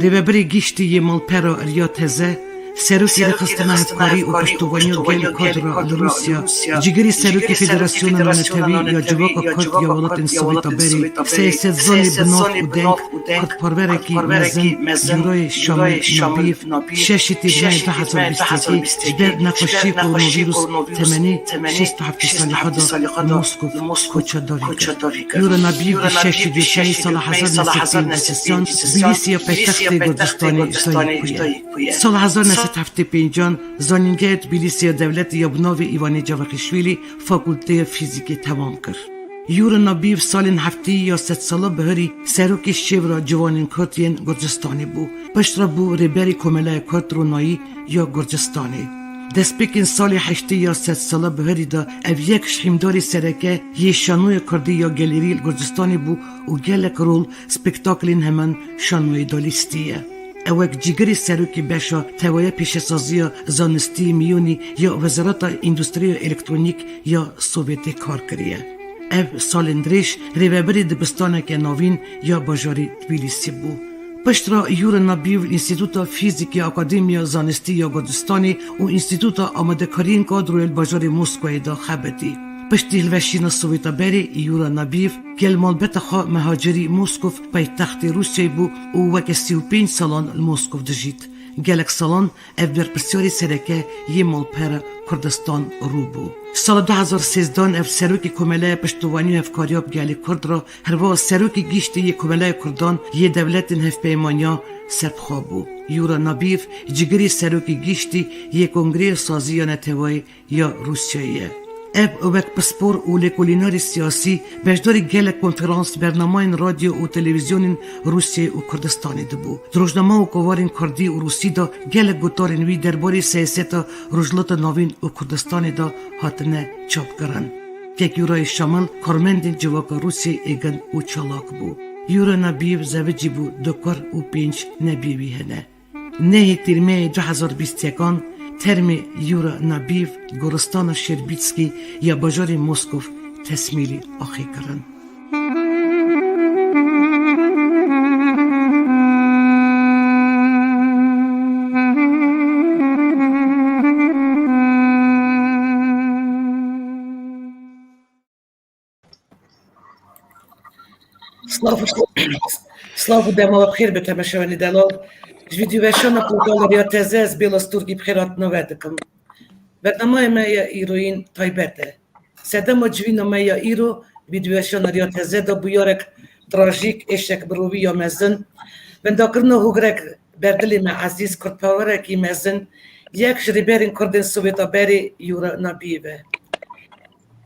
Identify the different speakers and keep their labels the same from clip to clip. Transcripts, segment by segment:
Speaker 1: ریوبری گیشتی یه مالپرا ریا تزه سروکی رخصتنا هفکاری و پشتوانی و گل کد را لروسیا جگری سروکی فدراسیون منطوی یا جواک کد یا ولات سویتا بری سیاست زانی بناف و دنگ کد پرورکی مزن جورای شامل نبیف ششی تیرمه 2021 در نقاشی کورونوویروس تمنی 67 سالی خدا موسکوف کوچا داری یورا نبیف ششی دیشهی سال 1923 بیلیسیا پایتخت گردستانی سال 1975 زانینگه تبلیسی دولت یابناوی ایوانی جاوخشویلی فاکولته فیزیکی تمام کرد. یورا نبیف سال هفتی یا 100 ساله بهری سروکی شیورا جوانین کاتین گرجستانی بو. پشت را بو ریبری کمله کات رونایی یا گرجستانی. دسپیکین سال 8 یا 100 ساله بهری دا او یک شیمداری سرکه یه شانوی کردی یا گلیری گرجستانی بو و گلک رول سپکتاکلین همان شانوی دالیستیه. اوک جگری سروکی بشا توای پیشسازی زانستی میونی یا وزارت اندوستری الکترونیک یا سوویتی کار کریه. او سالندریش ریوبری دبستانه که نوین یا باجاری تبلیسی بو. پشت را یور نبیو انستیتوت فیزیکی اکادمیا زانستی یا گردستانی و انستیتوت آماده کارین کادروی باجاری موسکوی دا خبتی. پشتی هلوشینا سویتا بری یورا نبیف گل مالبت خواه مهاجری موسکوف پای تخت روسیه بو و وک 35 سالان موسکوف دجید. گلک سالان اف برپرسیاری سرکه یه مالپر کردستان رو بو. سال 2013 اف سروکی کمله پشتوانی افکاریاب گلی کرد را هروا سروکی گیشتی یه کمله کردان یه دولت هف پیمانیا سربخوا بو. یورا نبیف جگری سروکی گیشتی یه کنگره سازی نتوای یا روسیه. اب اوک پسپور و لکولیناری سیاسی بجداری گل کنفرانس برنامه رادیو و تلویزیون روسیه و کردستانی دبو. روزنامه و کوارین کردی و روسی دا گل گوتارین وی درباری سیاست روزلات نوین و کردستانی دا هاتنه چاپ کرن. که یورای شامل کارمندین جواک روسی ایگن و چالاک بو. یورا نبیو زوجی بو 2 نبیوی هنه. نه تیرمه 2021 ترم یورا نبیف گورستان شربیتسکی یا باجار موسکوف تسمیلی آخی کرن.
Speaker 2: Слава демо бхир бетемешевани делал. Жвидювешана портал рятезе з білостургі бхират новедикам. Бернамає meya іроїн тайбете. Седемо джвіно meya іро, відювешана рятезе до буйорек тражік ешек брові я мезин. Вендакрно гугрек бerdili me aziz кортпаверек і мезин, як жріберін корден совета бері юра набієве.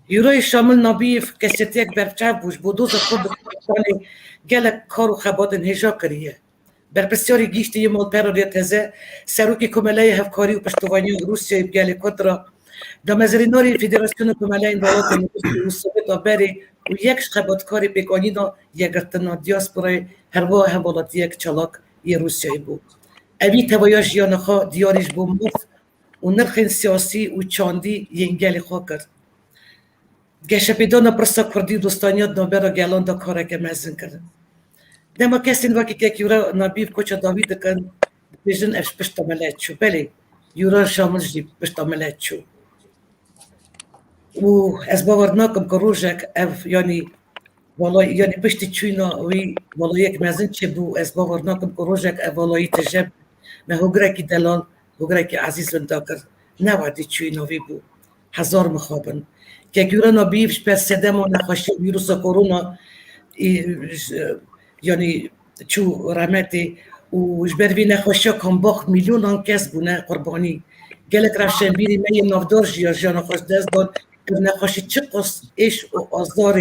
Speaker 2: Юрای شامل نبیف کسیت یک برچه بوش بودو زخود بکنی گلک کارو خبادن هجا کریه. برپرسیاری گیشتی یه مال پر ریتزه سروکی کمله هفکاری و پشتوانی روسیه بگلی کدرا دامزریناری فدراسیون کمله این ولات موسیقی بری و یک خبادکاری پیکانینا یگرتنا دیاسپورای هروا هموالات یک چالاک یه روسیه بود. اوی توایاش یا نخوا دیاریش بود مفت و نرخین سیاسی و چاندی ینگلی خواه کرد. گشپیدانا پرسا کردی دوستانیات نابرا گلان دا کاره که مزن کرد. دما کسین وقتی که یورا نبیف کوچا داوید کن بیشتر افش پشتاملت شو بله یورا شاملش دی پشتاملت شو و از باور نکم که روزک اف یعنی پشتی چوینا وی والا یک مزن چه بو از باور نکم که روزک اف والایی تجرب نه هوگرکی دلال هوگرکی عزیز ونداکر نوادی چوینا وی بو هزار مخابن که یورا نبیفش پر سدم نخوشی ویروس کرونا یعنی چو رحمتی و جبروی نخوشی کم باخت میلیون کس بونه قربانی گلک رفشن بیری می نافدار جیا نخوش دست داد نخوشی چه قصد ایش و آزدار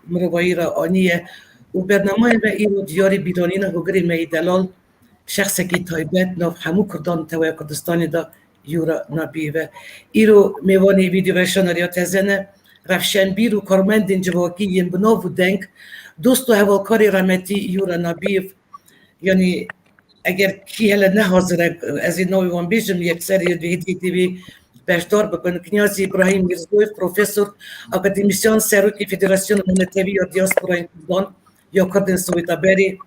Speaker 2: مروایی را آنیه و برنامه به این دیاری بیرانی نگوگری می دلال شخصی که تایبت ناف همو کردان توی کردستانی دا یورا نبیوه ایرو میوانی ویدیوشان ریا تزنه رفشن بیرو کارمندین جواکی ین بناو و دنگ دوست و هوالکاری رحمتی یورا نبیف یعنی اگر کی هلا نه حاضر از این نوعی وان بیشم یک سری ویدی تیوی بشدار بکن کنیازی ابراهیم میرزویف پروفسور اکادمیسیان سروکی فدراسیون منطقی یا دیاسپورا کردان یا کردن سویتا بری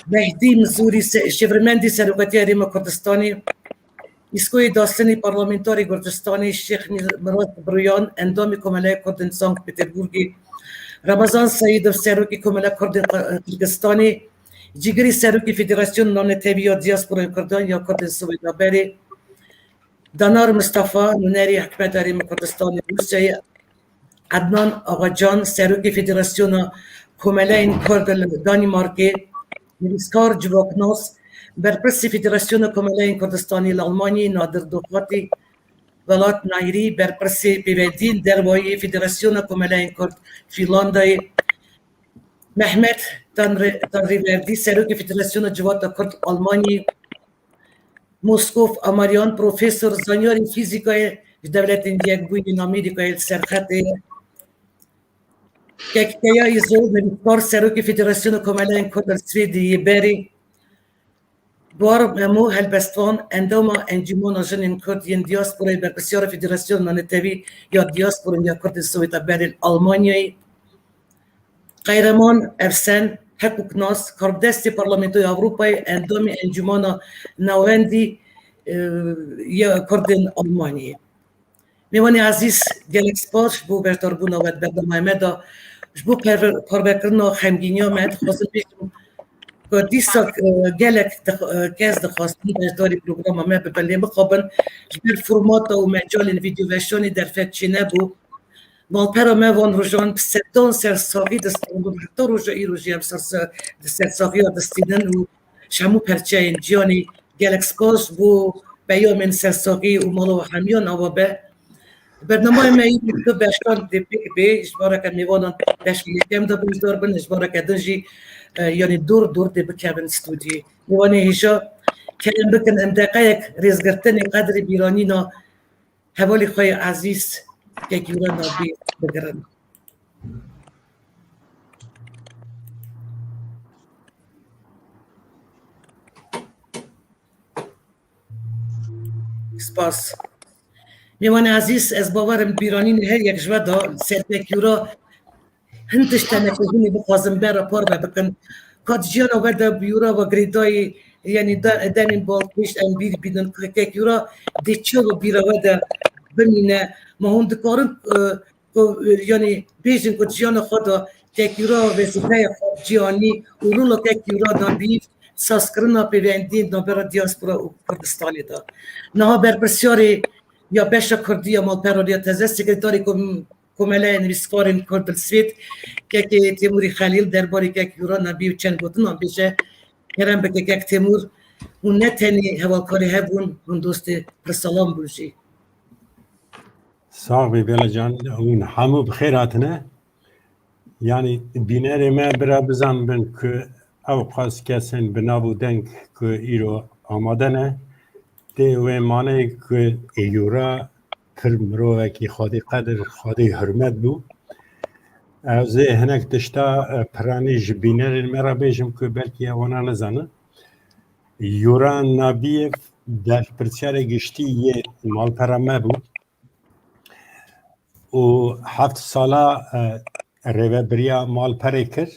Speaker 2: مهدی مزوری شفرمندی سروکتی هریم کردستانی ایسکوی داستانی پارلمانتاری کردستانی شیخ مراد برویان اندامی کمله کردن سانت پتربورگی رمضان سعید سروکی کمله کردن قرقستانی جیگری سروکی فدراسیون نانتوی یا دیاسپورا کردان یا کردن سویدا بری دانار مصطفى نونری حکمت هریم کردستانی روسیه عدنان آقاجان سروکی فدراسیون کمله این کردن دانمارکی نویسکار جواکناس برپرسی فدراسیون کمله کردستانی لالمانی نادر دوخاتی ولات نایری برپرسی پیویدین دروایی فدراسیون کمله کرد فینلاندی محمد تنریوردی سروک فدراسیون جوات کرد آلمانی موسکوف آماریان پروفسور زانیاری فیزیکای دولت یک بوین آمریکای سرخطی کیا ایزول نویسکار سروک فدراسیون کمله کرد سویدی بری بار مو هلبستان اندام انجمن جنین کردین دیاسپورای برپرسیار فدراسیون نانتوی یا دیاسپورا یا کرد سویتا برین آلمانیایی قهرمان افسن حقوقناس کاربدست پارلمانتوی اروپای اندام انجمن نوندی یا کردین آلمانی میوانی عزیز گلک سپاس بو برتربونا و برنامه دا بو پربکرنا خمگینی آمد خواستم بیشتم دیسا گلک کس دخواستی بجداری پروگرام ما ببلی مقابل جبر فرماتا و مجال ویدیو وشانی در فتچی نبو مالپرا ما وان روژان بسیدان سرساقی دستان و حتی روژا ای روژی هم سرساقی ها دستیدن و شمو پرچه این جیانی گلک سپاس بو بیامین سرساقی و مالو و همیان آوا به برنامه ما این تو بشتان دی پیک بی اجباره که میوانان دشت میکم دا بجدار بن اجباره که دنجی یعنی دور دی بکن استودیو میوانی هیچا کلم بکن ام دقیق ریزگرتن قدر بیرانی نا حوالی خواه عزیز که گیران بی بگرن سپاس میوان عزیز از باورم بیرانی هر یک جودا سرپیکیورا هندش تنفذونی بخوازم برا پار بکن کات جیانا ودا بیورا و گریدای یعنی دانین بال پیش ام بیر بیدن کیکیورا دیچو و بیرا ودا بمینه ما هند کارن یعنی بیشن کات جیانا خدا کیکیورا وسیله خود جیانی اولو کیکیورا نبیف ساسکرنا پیوندین نبرا دیاسپورا و کردستانی دا نه برپرسیاری یا بشه کردی یا مالپرا یا تازه سکرتاری کمله نویسکارین کرد سوید که تیموری خلیل درباره که یورا نبی و چند گوتن هم بیشه هرم بگه که تیمور اون نتنی حوالکاری هبون اون دوست پرسلام بوشی
Speaker 3: صاحبی بلا جان اون همو بخیراتنه یعنی بینر ما برا بزن بن که او قاس کسین بنابو دنگ که ایرو آماده نه ده و مانه که ایورا پر مروه که خودی قدر خودی حرمت بو از هنک دشتا پرانی جبینر مرا بیشم که بلکی اونا نزنه یورا نبیف در پرچار گشتی یه مال پرامه بود و 7 ساله روه بریا مال پره کرد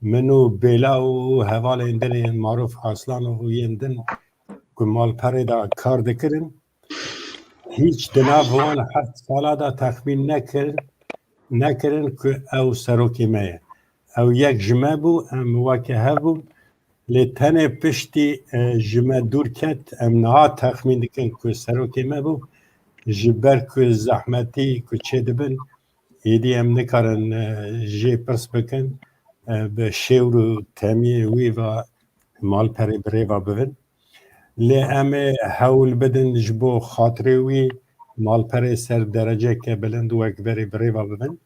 Speaker 3: منو بلا و حوال اندن معروف اصلان و یندن که مال پره دا کار دکرن هیچ دناف وان 7 ساله دا تخمین نکرن که او سروکی مایه او یک جمعه بو ام واکه بو لتنه پشتی جمعه دور کت ام نها تخمین دکن که سروکی ما بو جبر که زحمتی که چه دبن ایدی ام نکارن جی پرس بکن به شور و تامی وی و مال پری بری و ببن لی ام حول بدن جبو خاطری وی مال پری سر درجه که بلند و اکبری بری و ببن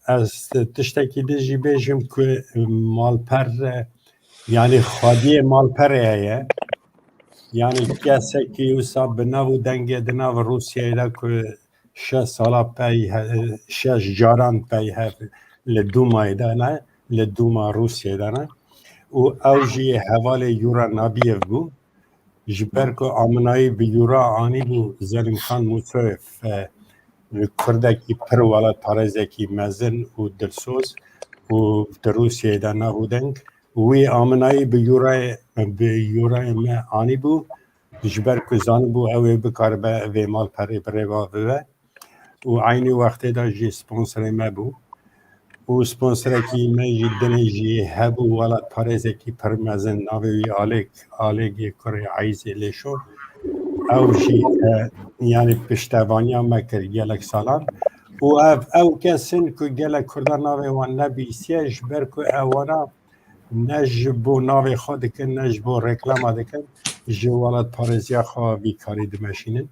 Speaker 3: از تشتکی دیجی بیجم که مال پر یعنی خودی مال پر ایه یعنی کسی که یوسا بناو دنگه دناو روسیه دا که 6 سالا پی 6 جاران پی هف لدوما دانه لدوما روسیه دانه و اوجی حوال یورا نبیه بو جبر که آمنایی به یورا آنی بو زلیم خان موسوف کردکی پر والا پارزکی مزن و دلسوز و در روسیه در نبودنگ وی آمنایی به یورای ما آنی بو جبر که زان بو اوی بکار به وی مال پری بروا بوه و عینی وقتی دا جی سپانسر ما بو و سپانسر کی ما جدنی جی هبو ولد پارزه کی پرمزن ناوی آلیگ کره عیزی لیشون او جی یعنی پشتوانی هم مکر گلک سالان و او کسین که گلک کردن ناوی وان نبیسیه جبر که اوانا نج بو ناوی خود کن نج بو رکلام دکن جوالت پارزیا خواه بیکاری دمشینن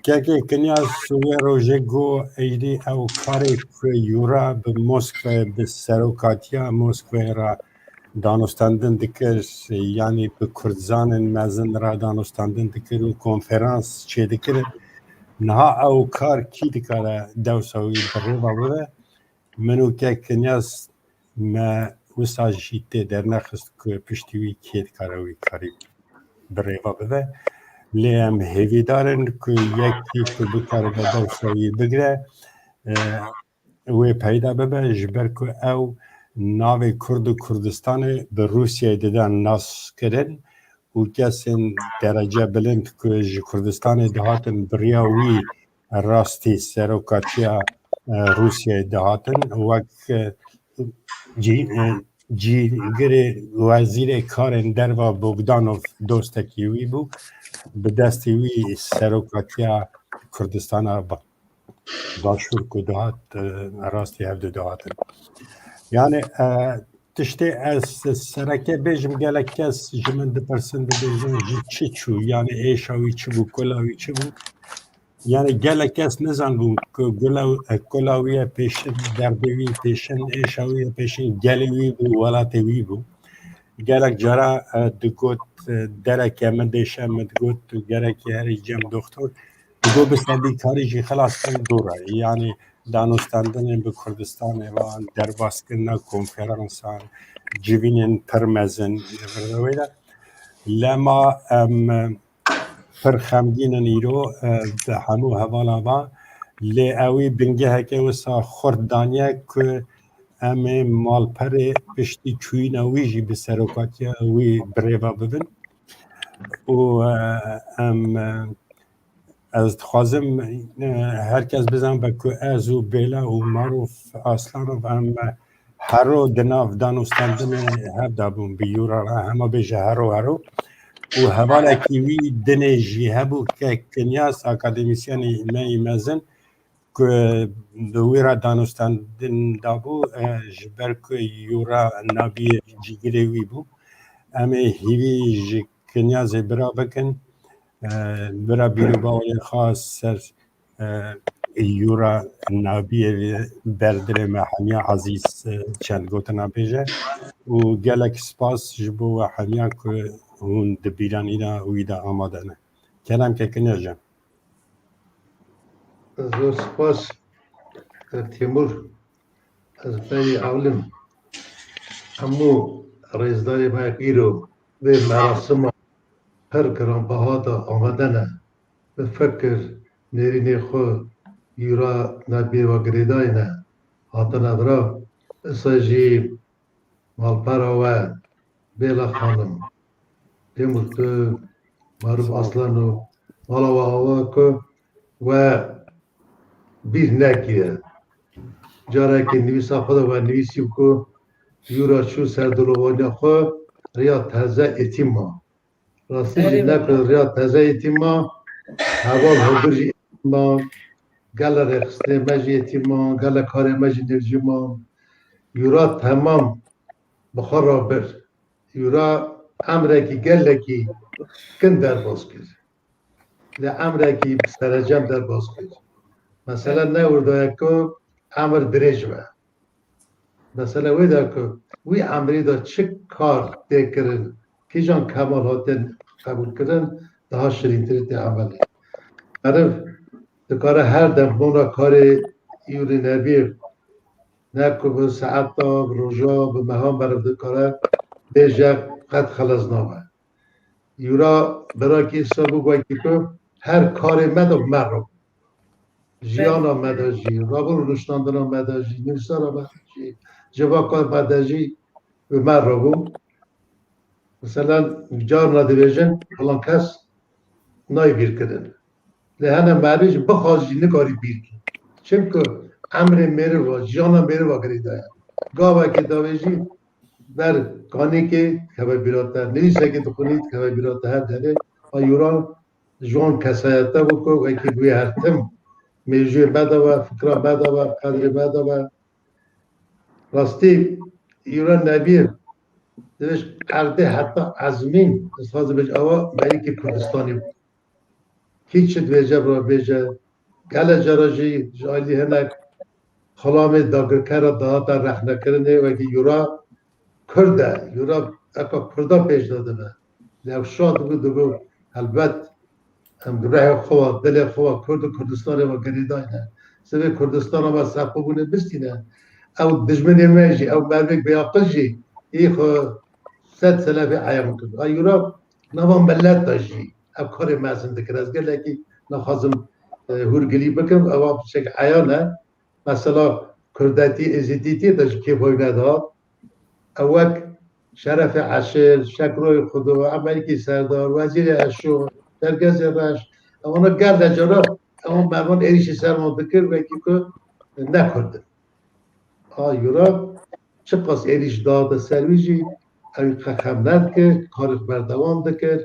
Speaker 3: که کنیا سوی روژه گو ایدی او کاری که یورا به موسکو به سروکاتیا موسکو را دانستندن دکر یعنی به کردزان مزن را دانستندن دکر و کنفرانس چه دکر نها او کار کی دکاره دو سوی بریبا بوده منو که کنیاز ما وسا جیته در نخست که پشتیوی که دکاره وی کاری بریبا بوده لیم هیوی دارن که یکی که بکاره دو سوی بگره وی پیدا ببه جبر که او ناوی کرد و کردستان به روسیه دیدن ناس کردن و کسین درجه بلند که کردستان دهاتن بریاوی راستی سروکاتیا روسیه دهاتن وقت جیگر وزیر کارن دروا بوگدانوف دوستکیوی بو به دستیوی سروکاتیا کردستان باشور که دهات راستی هفته دهاتن یعنی تشتی از سرکه بیجم گلک کس جمن دپرسن بیجم چی چو یعنی ایشاوی چی بو کلاوی چی بو یعنی گلک کس نزن بو که کلاوی پیشن دردوی پیشن ایشاوی پیشن گلوی بو ولاتوی بو گلک جرا دگوت درک مدشه مدگوت گلک هری جم دکتر دگو بسندی کاری جی خلاص کن دوره یعنی دانستندن به کردستان و در باسکن کنفرانسان جوینن پرمزن ویدا لما پر خمگینن ایرو همو حوالا با لی اوی بنگه که وسا خوردانیه که ام مال پر پشتی چوین اویجی به سروکاتی اوی بریوا ببن و ام از خوازم هر کس بزن به که از و بیلا و معروف اصلا و هم هرو دناف دانستندن هب دابون بیورا را همه بیشه هرو و حوالا کیوی دنجی هبو که کنیاس اکادمیسیانی می مزن که دوی را دانستندن دابو جبر که یورا نابی جیگری وی بو اما هیوی جی کنیاز برا بکن برا بیرو باوی خاص سر یورا نابی بردر محمیا عزیز چند گوتنا بیجه و گلک سپاس جبو و حمیا که هون دبیران اینا ویدا آماده نه کلام که کنیا جم
Speaker 4: زور سپاس تیمور از بری عالم همو رئیسداری مایقیرو و مراسم هر گرانبهادا آمدنه به فکر نرینه خو یورا نبیر و گریدای نه هاتنه درا اساجی مالپرا و بیلا خانم تیمور تو معروف اصلانو مالا و هوا که و بیر نکیه جاره که نویسا خدا و نویسیم که یورا شو سردلوانی خو ریا تازه اتیما راستی جی نکن ریا تازه اتیما حوال هدرجی اتیما گل رخصته مجی اتیما گل کار مجی نرجیما یورا تمام بخار را بر یورا امره کی گله کی کن در باز کرد لامره کی سرجم در باز کرد مثلا نه ورده که امر درج و مثلا ویدا که وی امری دا چه کار دیکرن که جان کمال هاتن قبول کردن daha شرینتری تی عمله عرف دکاره هر دفعه کار یوری نبیر نه که به ساعت تا روژا به مهام برد دکاره بیجه قد خلاص نامه یورا برای که حسابو باید که هر کار من رو جیانا مداجی رابر رشتاندنا مداجی نویسارا مداجی جواکار مداجی و من رابو مثلا جار ندویجن فلان کس نای بیر کردن لحنه مریج بخواست جی نکاری بیر کن چون که امر میره و جانا میره و گریده گاوه که داویجی در کانی که خبر بیراته نویسه که دخونید خبر بیراته هر داره آیوران جوان کسایته بکو و که دوی هرتم میجوی بده و فکرها بده و قدر بده و راستی ایران نبیر درش کرده حتی ازمین از بج آوا مری که کردستانی بود هیچ دویجه برا بیجه گل جراجی جایلی هنک خلام داگرکر دادا رخ نکرنه و که یورا کرده یورا اکا کرده پیش داده من لو شاد بود البته هم گروه خواه دل خواه کرد و کردستان و گریدای نه سبه کردستان و سخو بونه بستینه او دجمنی میجی او مرمک بیاقل جی ای خو 100 سنه به عیام کرد ایورا نوان ملت داشتی او کار مازن دکر از گل اکی نخوازم هورگلی بکم او شک عیانه مثلا کردتی ازیدیتی داشت که بای نداد او شرف عشر شکروی خودو امریکی سردار وزیر اشو درگز راش اما گرد جرا اما مرمان ایریش سرمان بکر و که نکرده یورا چه قاس ایریش داده سرویجی اوی خمند کرد کارش بردوام دکر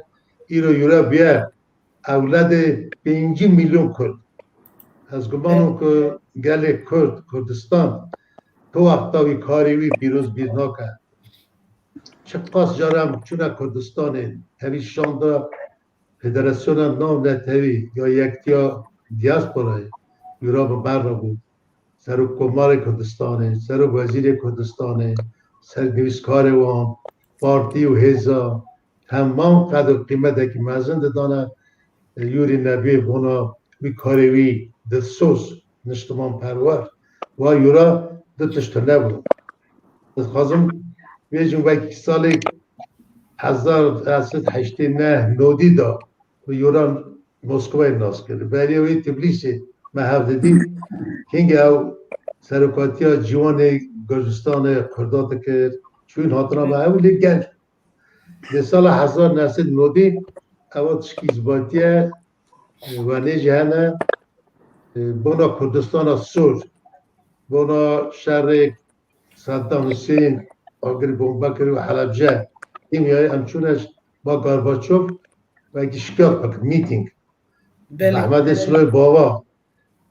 Speaker 4: ایرو یورا بیا اولاد 5 میلیون کرد از گمانم که گل کردستان تو وقتاوی کاریوی پیروز بیرنا کرد چه قاس جارم چونه کردستانه همی شانده فدراسیون نام نتوی یا یکتیا دیاسپورای یورا بر بود سر کمار کردستانه سر وزیر کردستانه سر نویسکار وام پارتی و هزا تمام قدر قیمت که مزند دانه یوری نبی بونا بی کاروی دلسوز نشتمان پرور و یورا دتشت نبود از خواستم بیجم وکی سال 1989 نودی دا و یوران مسکوی ناس کرده بری اوی تبلیسی ما هفته دیم کنگ او سرکاتی ها جوان گرجستان کردات کرد چون هاتنا ما اولی گنج در سال 1990 اول تشکیز باتیه و نیجه بنا کردستان سور بنا شهر صدام حسین آگر بومبکر و حلبجه این میای همچونش با گارباچوف و اگه شکایت بکن میتینگ احمد اسلوی بابا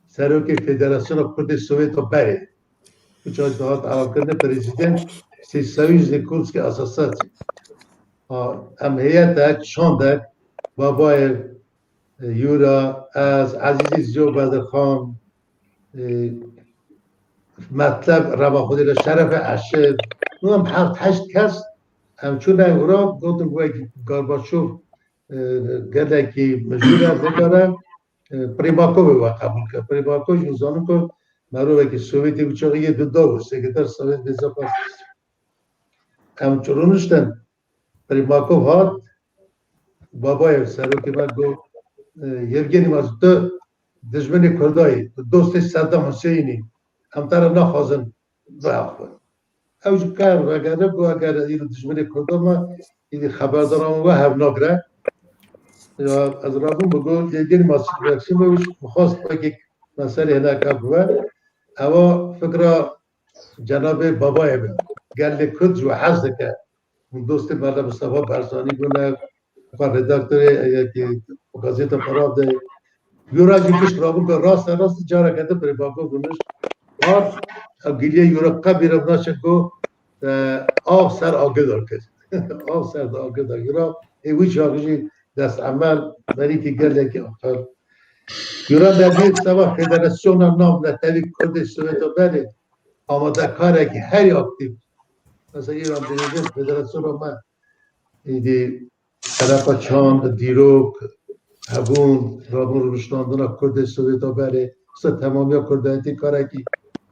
Speaker 4: سروک فدراسیون کرد سوویت بره کچه دهات علاقه کرده پریزیدنت سی سویز کورسک اساساتی هم هیئت اک شانده بابای یورا از عزیزی زیو بدرخان مطلب روا خودی را شرف عشر اون هم 7-8 کس همچون اورا گفتم که گارباچوف گرده که مجبور است نکاره پریماکو به قبول کرد پریماکو جوزانو که مروه که سوویتی بچه یه دو سکرتر سوویت نزاپاس همچون نشتن پریماکو هات بابای سرو که من گفت یوگینی ماز تو دشمن کردایی دوست صدام حسینی هم تر نخوازن بخون اوج کار و اگر این دشمن کردم ما این خبر دارم و هم نگره یا از رابون بگو یوگینی ماز رکسیمویچ مخواست که مسئله هنگام بود اما فکر جناب بابای من گل کرد جو حزد کرد دوست مرد مصطفی برزانی گونه رداکتور که گازیتا پراب ده یورا جیکش رابون که راست جارا کرده پر باکو گونش و گلیه یورا قبیرم ناشه گو آف سر آگه دار کرد آف سر آگه دار یورا ایوی چاقشی دست عمل بری که گله که آخر یورا نبید سوا فدراسیون نام نتوی کرد سویتو بره آماده کاره که هری اکتیو مثلا ایران دیدیم فدراسیون ما ایدی طرف چاند دیروک هبون رابون رشتاندن کرد سویتا بره مثلا تمامی کردایتی کاره که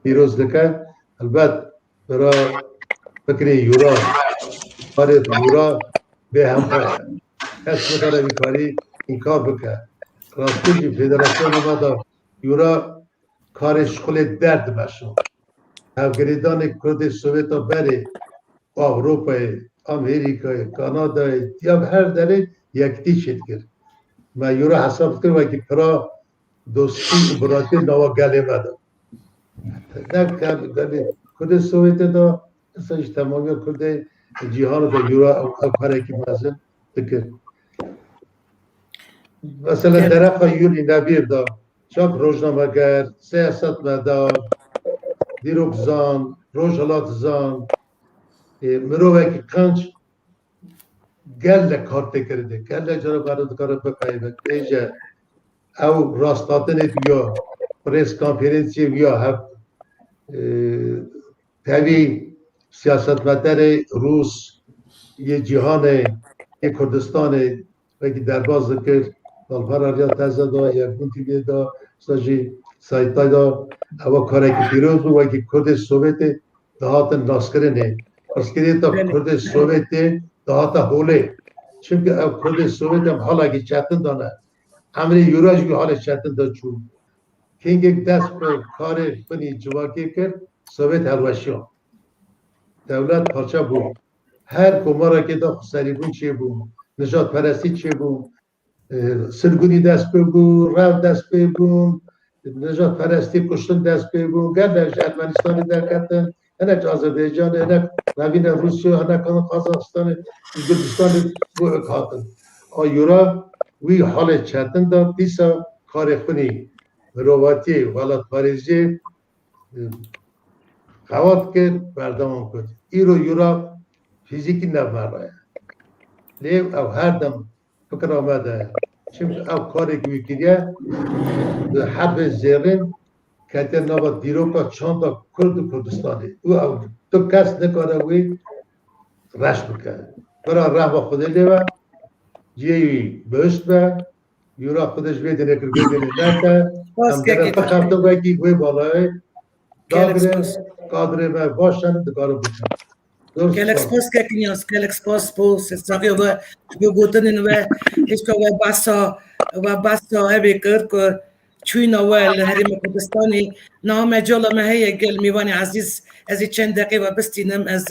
Speaker 4: پیروز دکه البته برای فکر یورا کار یورا به هم پاشه کس بکاره بیکاری این کار بکه راستی که فدراسیون ما دا یورا کارش خل درد بشون افغانستان کرد سوویت بره اروپا امریکا کانادا یا هر دره یکتی شد کرد ما یورا حساب کرد و که پرا دوستی و براتی نوا گله مده نه گله کرد سوویت دا اصلاش تمامی کرد جهان دا یورا او کاری که مازن بکر مثلا درخ یوری نبیر دا چاپ روزنامه‌گر سیاست مدار دیروک زان روزهلات زان مروه که قنچ گله کارت کرده گله جرا برات کار بپیوند ایجا او راستاتن یا پریس کانفرنسی یا هف تاوی سیاستمدار روس یه جهان یه کردستان و که درباز ذکر دالفر آریا تازه دا یا گونتی بید دا ساجی سایتای دا او کاری که پیروز و که کرد سوویت دهات ناسکرینه اسکری تا کرد سوویت دهات هوله چون او کرد سوویت هم حالا که چطن دانه امری یوراج که حال چطن دا چون که یک دست به کار کنی جواکی کرد سوویت هلوشیان دولت پارچه بود هر کمارا که دا خسری بود چه بود نجات پرستی چه بود سرگونی دست بگو رو دست بگو نجات پرستی کشتن دست بگو گردش ارمنستان در کتن هنک آذربایجان هنک نوین روسیه هنک قازقستان گرجستان کاتن آیورا وی حال چتن دا دیسا کار خونی رواتی ولاد پاریزی خواد کرد بردمان کرد ایرو یورا فیزیکی نمرایه لیو او هر دم فکر آمده چون او کاری که ویکیده حرف زیرین که نابا دیروکا چاندا کرد و کردستانی او تو کس نکاره وی رش بکنه برای راه با خوده لیوه جیوی بست به یورا خودش بیدنه کر بیدنه نکه هم درست خفته بگی وی بالای داگره قادره و باشن دکارو بکن
Speaker 2: Quel expos que tinhas, quel expos pus, sabe eu gotando no é, isto é basta é beker que چوینا ول هریم کردستانی نام جل ما هي قل میوانی عزیز از چند دقیقه بستینم از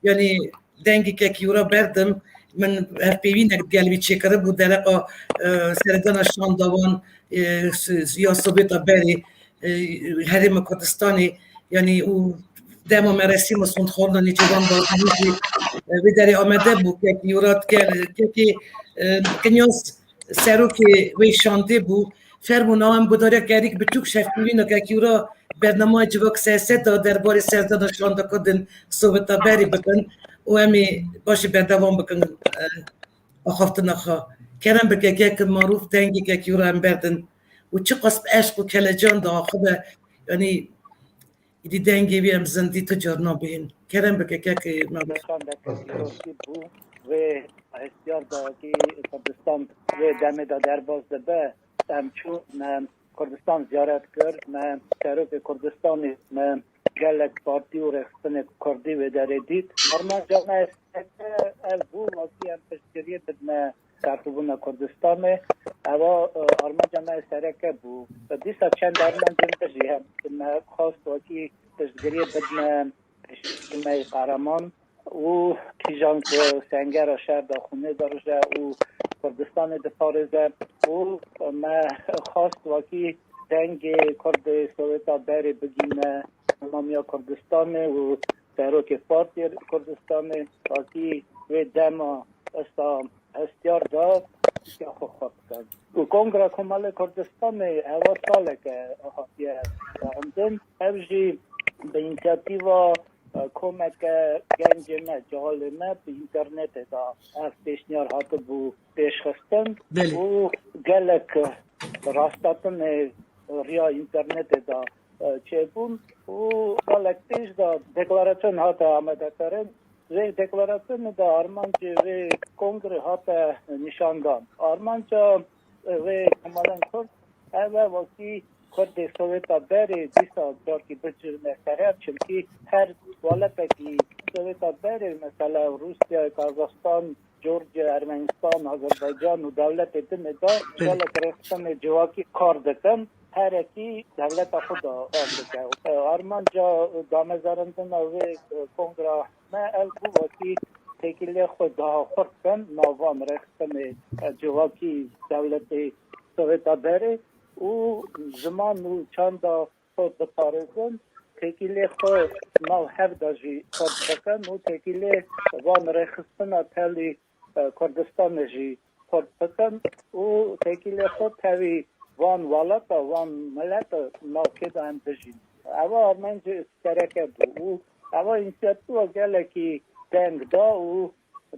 Speaker 2: یعنی دنگی که کیورا بردم من پیوین قلبی چکره بود درقا سردان شاندوان یا سوبیتا بری هریم کردستانی یعنی او دم مرسی مسون خوردن نیچوان با همیشه بدری آمده بود که یورات که کنیاس سرو که وی شانده بود فرمونا هم بداره گریک به توک شفیوینو که کیورا برنامه جوک سیاست دا درباره سردان شانده کردن سوبتا بری بکن و همی باشه بردوام بکن آخفتن آخا کرم بگه که معروف دنگی که کیورا هم بردن و چه قصب عشق و کلجان دا آخبه یعنی ایدی دنگی بیم زندی تجار نبین کرم بگه که معروف
Speaker 5: و احتیار دا که کردستان و دمه دا درباز ده همچون کردستان زیارت کرد من سروک کردستانی من گلک پارتی و رخصتن کردی و داره دید ارمان جامعه از بو واقعی هم پشتریه بدن ترتیبون کردستانه اما ارمان جامعه سرکه بو دیسا چند ارمان جمعه هم من خواست واقعی پشتریه بدن پشتریه قهرمان او کیجان که سنگر و شهر داخونه دارجه او کردستان دفارزه او ما خواست واقعی دنگ کرد سوویتا بری بگیم نامیا کردستان و سروک پارتی کردستان واقعی و دما استیار داد که خود کرد و کنگره کمال کردستان اول ساله که احاطیه دارندن اوجی به اینیشیتیوا کمک گنج ما جهال ما به اینترنت دا از پیشنیار هاته بو پیش خستن و گلک راستاتن ریا اینترنت دا چه بون و گلک پیش دا دکلاراسیون هاته آمده کرن و دکلاراسیون دا آرمانچه و کنگره هاته نشاندان آرمانچه و کمالن کرد اوه وقتی کرد سوویتا بری دیسا جارکی بجرمه سرهر چونکی هر والته که سوویتا بری مثلا روسیا، کازاخستان، جورجیا، ارمنستان، آذربایجان و دولت دم دا جالت رختن جواکی کار دکن هرکی دولت خدا بکه آرمان جا دامزارندن و کنگرا ما الگو وکی تکیل خدا خورکن نوان رختن جواکی دولت سویتا بره و زمان و چند خود بپارزن تکیل خود نو هفته جی خود بکن و تکیل وان رختن تلی کردستان جی خود بکن و تکیل خود تاوی وان ولات وان ملت ناکد هم بجین اوا آرمنج استرکه بو اوا اینسیاتو گله کی دنگ دا و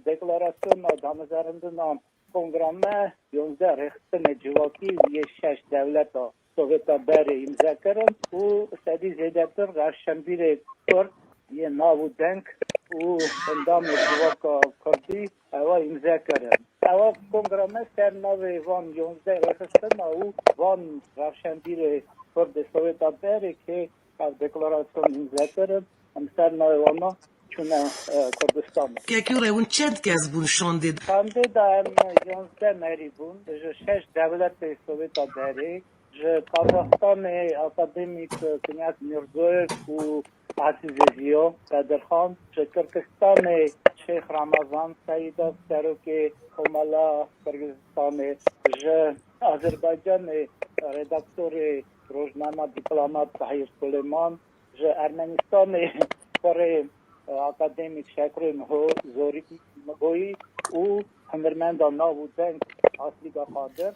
Speaker 5: دکلاراسیون دامزارندن کنگرامه 11 رختن جواکی و 6 دولت سوویتا بری امضا کردن و سدی زیدتر رشنبیر کرد یه ناو دنگ و اندام جواکا کردی اوا امضا کردن اوا کنگرامه سر ناو وان 11 رختن و وان رشنبیر کرد سوویتا بری که دکلاراسیون امضا کردن هم سر ناو وانا چونه کردستان
Speaker 1: که اون چند کس بون شاندید
Speaker 5: خانده دارم 11 مری بون 6 دولت سوویتا بری کازاخستان اکادمیک کنیاز میرزویف و عزیز زیو قدرخان ترکستان شیخ رمضان سعیدا سروک همالا کرگزستان آذربایجان ردکتور روزنامه دیپلمات طاهر سلیمان ارمنستان کره اکادمیک شکر زوری مگویی و هنرمند ناودنگ اصلیگا قادر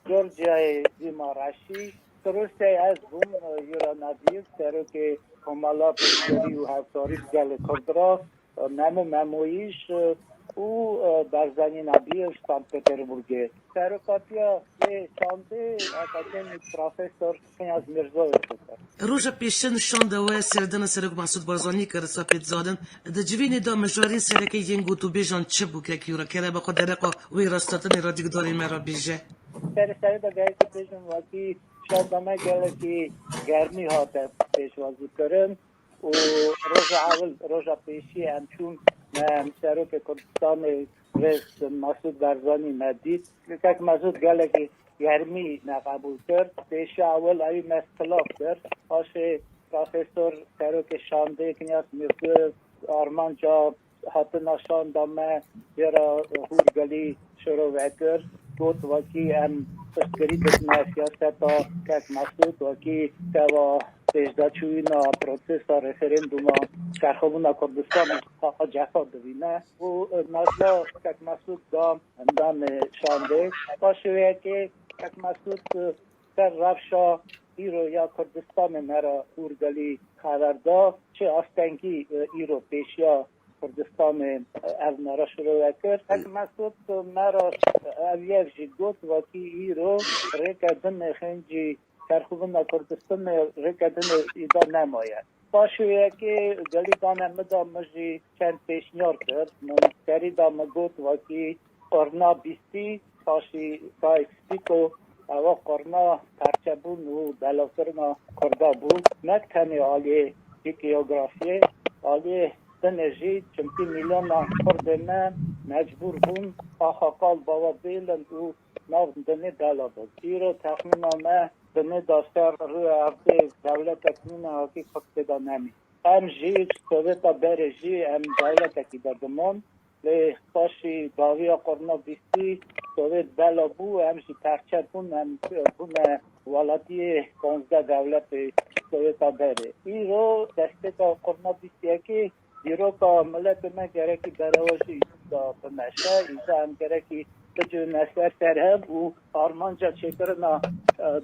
Speaker 5: جورجیای دیماراشی روسیه از بوم یورانادیو سرو که کمالا پشتری و هفتاری گل کردرا ممویش و برزنی نبیش سانت پتربورگ سرکاتیا چانده اکادمیک پروفسور کنیاز میرزویف
Speaker 1: روژا پیشن شانده و سردن سرک مسعود بارزانی کرد ساپید زادن ده جوینی دا مجوارین سرک ینگو تو بیجان چه بو که کیورا که با خود درقا وی راستاتن را دیگ داری مرا بیجه
Speaker 5: سر دا گایی که پیشن واقعی شاید دامه گله که گرمی هاته پیشوازی کرن و روژا پیشی همچون سرک کردستان رئیس مسعود بارزانی مدید که مسعود گله که گرمی نقبول کرد پیش اول اوی مسخلاف کرد آشه پروفسور سروک شانده کنیاز میرزو آرمان جا حتی نشان دامه بیرا هورگلی شروع وکر گوت وکی هم پشتگری دسمه سیاستا که مسعود وکی که و پیشده چوینا پروسس رفرندوم کرخوبونا کردستان جفا دوینه و نازلا که مسعود دام اندام شانده باشه که مسعود سر رفشا ایرو یا کردستان مرا هورگلی خبردا چه آستنگی ایرو پیشیا کردستان از مرا شروع کرد مسعود مرا اویف جی گوت وکی ایرو ریکدن خنجی کرخوبن کردستان ریکدن ایدا نماید باشه که گلی دانه مدا مجی چند پیشنیار کرد من سری دام گوت وکی قرنا بیستی پاشی سایکسپیکو او قرنا پرچبون و بلاکرنا کرده بود نکتنی آلی دیکیوگرافیه آلی دنجی چمکی میلیون کردنه مجبور بون آخاقال بابا بیلند و ناو دنی دلا بود ایرو تخمینامه دنی داستر روی عرضه دولت اکنین حاکی کفتگا نمی هم جی سویتا بر جی هم دولت اکی دادمون لی پاشی باوی قرنا بیستی سویت بلا بو همشی پرچه بون هم بون والاتی 15 دولت سویتا بره ای رو دسته تا قرنا بیستی اکی دیرو که ملت من گرکی براوشی دا بمشه ایزا هم گرکی بجو نسر سرهب و آرمانجا چکرنا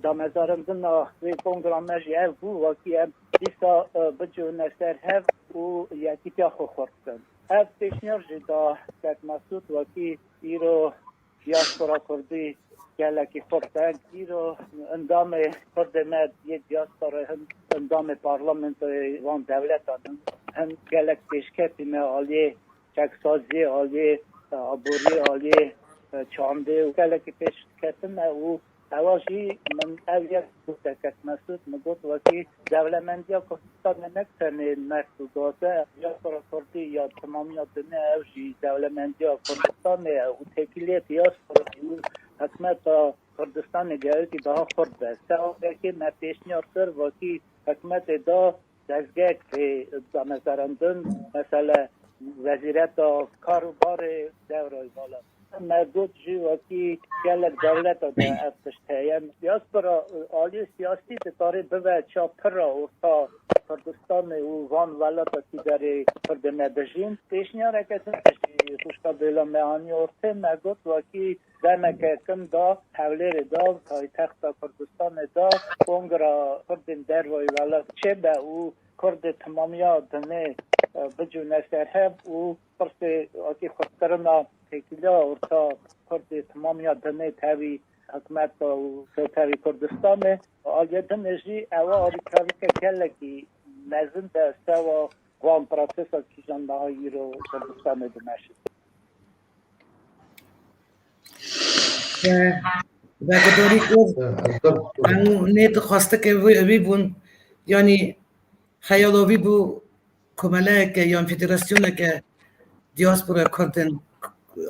Speaker 5: دا مزارندنا وی کنگرامش یه بو وکی هم دیسا بجو نسر هب و یکی پیا خو خورد کن هف پیشنیار جدا که مسعود وکی ایرو دیاسپورا کردی گلکی خورد ایرو اندام کرد مد یک دیاسپورا اندام پارلمنت وان دولت هم گلک پیشکتی ما آلیه چکسازی آلیه عبوری آلیه چانده و گلکی پیشکتی ما و اواشی من اویت بوده که مسعود مگوت وکی دولمندی ها کستان نکتنه محسوداته یا کردی یا تمامیات نه اوشی دولمندی ها کستان و تکیلیت یا حکمت کردستان جایی به خورد است سعی که نتیشنیار کر وکی حکمت دا دزگک به دانزارندن مثلا وزیرت کاروبار دورای بالا مردود جی وکی کلک دولت دا افتشتایم دیاسپورا آلی سیاسی تاره به چا پرا و تا کردستان و وان ولات تی داره کرد ندجین پیشنیار اکتن خوشتا بیلا مهانی ارته مردود وکی دمک کم دا حولیر دا تای تخت کردستان دا اونگرا کردن در وای ولات چه به او کرد تمامیا دنه بجو نسرهب و پرس آتی خودکرنا تکیلا ارتا کرد تمامیا دنه تاوی حکمت و تاوی کردستانه آیا دنجی اوا آریکاوی که کلکی نزن دسته و قوام پراسس که جنبهایی رو کردستانه دمشد
Speaker 2: و گداری کرد همون نیت خواسته که وی بون یعنی خیالاوی بو کمله که یا فدراسیونه که دیاسپورا کردن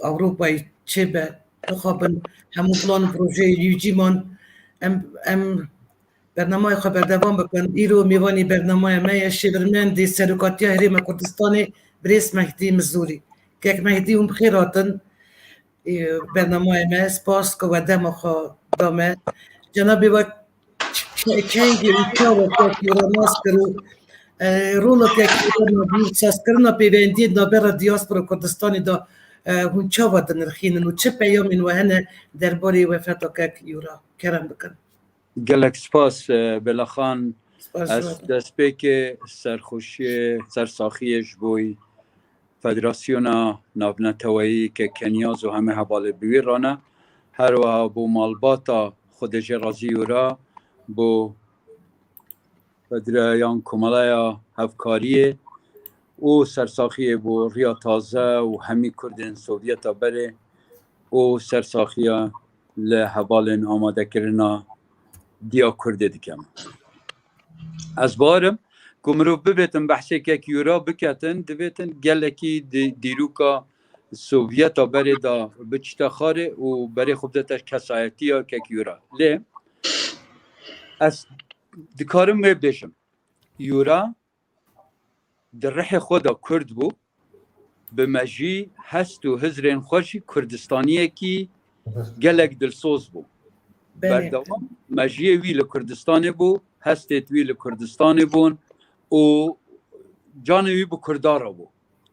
Speaker 2: اروپای چه به بخوابن همون پلان پروژه یوجی من ام برنامه خبر دوام بکن ایرو میوانی برنامه ما شیورمند سرکاتی هریم کردستان بریس مهدی مزوری که یک مهدی هم خیراتن برنامه ما سپاس که ودم خو دامه جنابی و چنگی و که روناس کرو رولو که ساز کرنا پیوندی نابرا دیاسپورا کردستانی دا هون چا ودن رخینن و چه پیامین و هنه درباره وفتا که یورا کرم بکن
Speaker 6: گلک سپاس بلاخان از دست که سرخوشی سرساخیش بوی فدراسیون نابنتوایی که کنیاز و همه حواله بیوی رانه هر و بو مالباتا خودش رازی را بو فدرایان کمالای هفکاریه او سرساخی بو ریا تازه و همی کردن سوویتا بره او سرساخی لحوالن آماده کرنا دیا کرده دیکم از بارم کمرو ببیتن بحثی که یورا بکتن دویتن گلکی دیروکا سوویتا بره دا بچتا خاره و بره خوب دتش کسایتی ها که یورا لی از دکارم ببدشم یورا در رح خدا کرد بو به مجی هست و هزرین خوشی کردستانیه کی گلک دلسوز بو بردوام مجی وی لکردستان بو هستت وی لکردستان بون و جانوی بو کردارا بو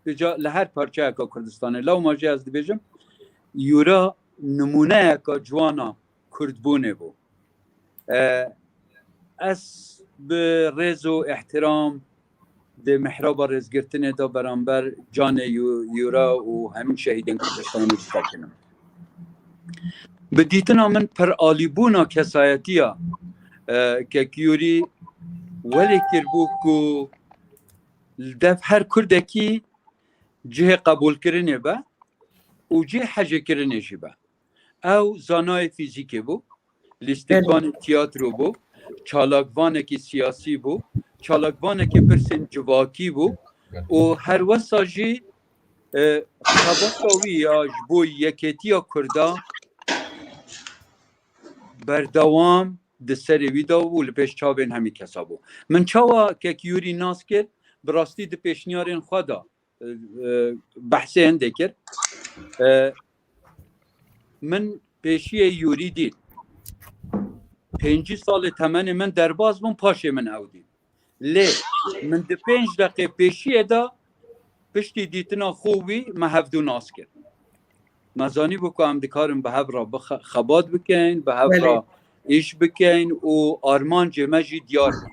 Speaker 6: بجا لهر پرچه که کردستانه لو مجی از دیبیجم یورا نمونه که جوانا کردبونه بو از به رز و احترام ده محراب رزگرتنه دا برانبر جان یورا و همین شهیدین کردستانی بستکنم بدیتنا من پر آلیبونا کسایتی ها که یوری ولی کربو که دف هر کردکی جه قبول کرنه با و جه حجه کرنه جه با او زانای فیزیکی بو لیستیکوان تیاترو بو چالاکوانه که سیاسی بو چالاکوانه که پرسن جواکی بو و هر وسا جه خباکاوی یا جبو یکیتی یا کرده بردوام ده سری ویدا و لپیش چاوین همی کسا بو من چاوا که یوری ناس کرد براستی ده پیشنیارین خدا بحثی هنده کرد من پیشی یوری دید 5 سال تمن من درباز من پاشه من او دید لی من ده 5 دقیقه پیشی دا پشتی دیتنا خوبی محفدو ناس کرد مزانی بکو هم دکارم به هفرا خباد بکن به هفرا ایش بکن و آرمان جمجی دیار بکن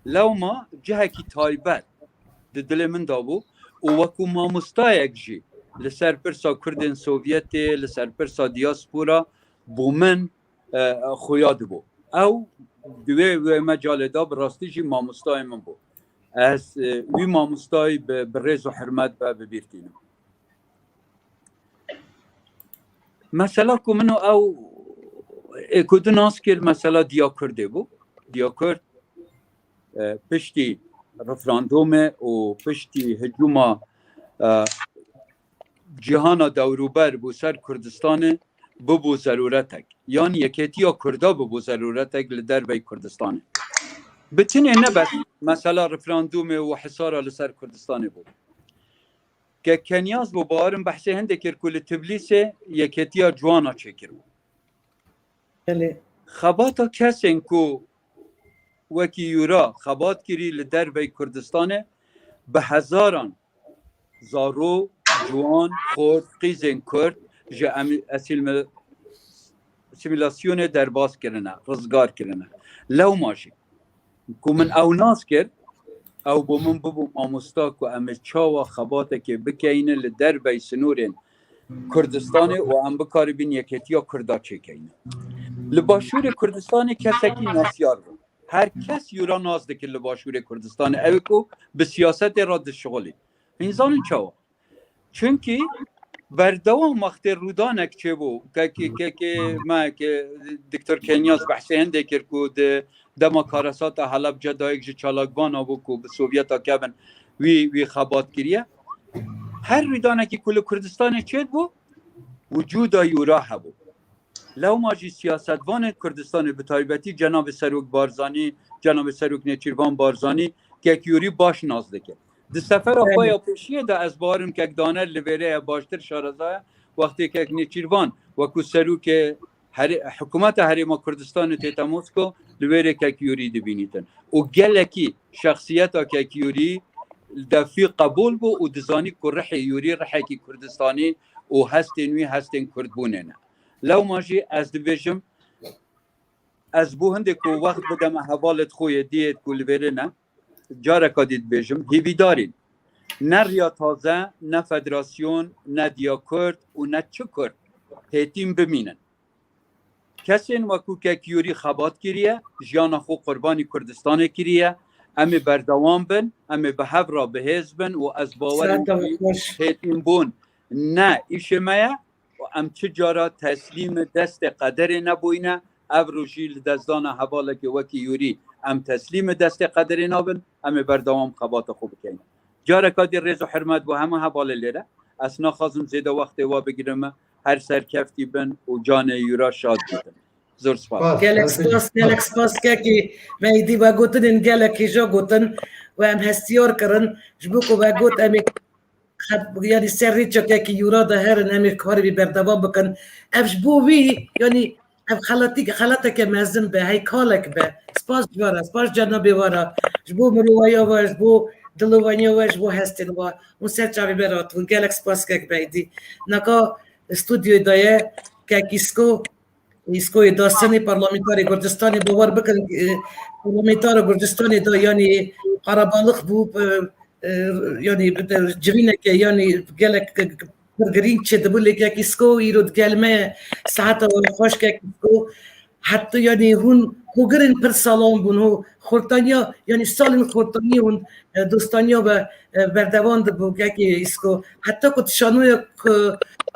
Speaker 6: لو ما جهه کی تایبت ده دل من دابو و وکو ما مستایق جی لسر پرسا کردن سوویتی لسر پرسا دیاسپورا بو من خویاد بو او دوی و مجال دا براستی جی ما مستای من بو از وی ما مستای به رز و حرمت ببیرتینم مثلا که منو او کدو ناس کرد مثلا دیا کرده بو دیا کرد پشتی رفراندومه و پشتی هجوم جهان دوروبر بو سر کردستان ببو ضرورتك یعنی یکیتیا کردا ببو ضرورتك لدر بی کردستانه بتنه نبس مثلا رفراندوم و حصار لسر کردستانه بود که کنیاز بو بارم بحثه هنده کر کل تبلیسه یکیتیا جوانا چکر بود
Speaker 2: بله
Speaker 6: خباتا کسین کو وکی یورا خبات کری لدر بی کردستانه به هزاران زارو جوان خورد قیزن کرد جا سیمیلاسیون درباز کرنه رزگار کرنه لو ماشی که من او ناس کرد او با من ببوم آموستا که امه چاوا خباته که بکینه لدر بی سنورین کردستانه و ام بکاری بین یکیتیا کردا چه کینه لباشور کردستان کسکی ناسیار رو هر کس یورا نازده که لباشور کردستان اوی که به سیاست راد شغلی اینزان چاوا چونکی بردوام وقت رودانک چه بو که ما که دکتر کنیاز بحثی هنده کرد که دما کارسات حلب جدایک جو چالاکبان آبو که به سوویت ها کبن وی خبات کریه هر رودانکی کل کردستان چه بو وجود یورا هبو لو ماجی سیاستوان کردستان به تایبتی جناب سروک بارزانی جناب سروک نیچیروان بارزانی که یوری باش نازده کرد د سفر اپای پیشیه دا از بارم که دانر لویره باشتر شارزای وقتی که نیچیروان و کو سروک حکومت حریم کردستان تیتاموس کو لویره که یوری دبینیتن و گلکی شخصیت که یوری دفی قبول بو و دزانی که رحی یوری رحی که کردستانی و هستین کردبونه نه لو ماجی از دویجم از بو هنده که وقت بدم حوالت خوی دید که لویره نه جاره که دید بیجم هیوی دارین نه ریا تازه نه فدراسیون نه دیا کرد و نه چه کرد هیتیم بمینن کسین وکو که کیوری خبات کریه جیان خو قربانی کردستان کریه امی بردوام بن امی به هفرا به هزبن و از باور هیتیم بون نه ایشمه و ام چه جارا تسلیم دست قدر نبوینه او روشیل دزدان حواله که وکی یوری ام تسلیم دست قدر نابن ام بردوام خبات خوب کنیم جاره کادی رز و حرمت با همه حواله لیره اسنا خازم زیده وقت وا بگیرم هر سرکفتی بن و جان یورا شاد بیدن زور سپاس
Speaker 2: گلک سپاس که میدی و گوتن این گلکی جا گوتن و ام هستیار کرن جبوکو و گوت امی یعنی سری چه که یورا ده هرن امی کاری بی بردوام بکن افش بووی یعنی اب خلاتی که مزن به هی کالک به سپاس جوارا سپاس جنابی وارا جبو مرویا و جبو دلوانی و جبو هستین و اون سر چاوی برات و گلک سپاس که بیدی نکا استودیو دایه که اسکو داستانی پارلمانتاری کردستانی باور بکن پارلمانتار کردستانی دا یعنی قربالخ بو یعنی جوینه که یعنی گلک گرین چه دبولی که اسکو ایرود گلمه ساعت و خوش که اسکو حتی یعنی هون گرین پر سالان بون هو خورتانیا یعنی سالن خورتانی هون دوستانیا به بردوان دبو که اسکو حتی که تشانوی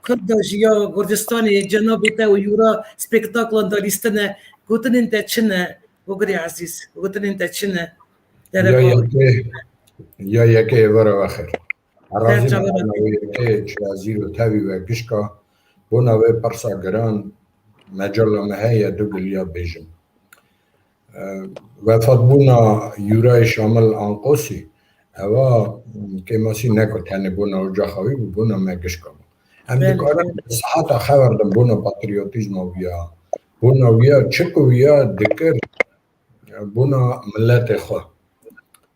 Speaker 2: کرداجیا کردستانی جنابی تا و یورا سپیکتاکلان داریستنه گوتن انت چنه وگری عزیز گوتن انت چنه
Speaker 7: یا یکی ورا آخر عراضی منوی که چرازی رو تاوی و گشکا بوناوی پرسا گران مجال مهی دو گلیا بیجم وفات بونا یورای شامل آنقوسی اوا که ماسی نکو تنه بونا و جاخوی بونا مگشکا هم دکارم صحت خبردم بونا پاتریوتیزم ویا بونا ویا چکو ویا دکر بونا ملت خواه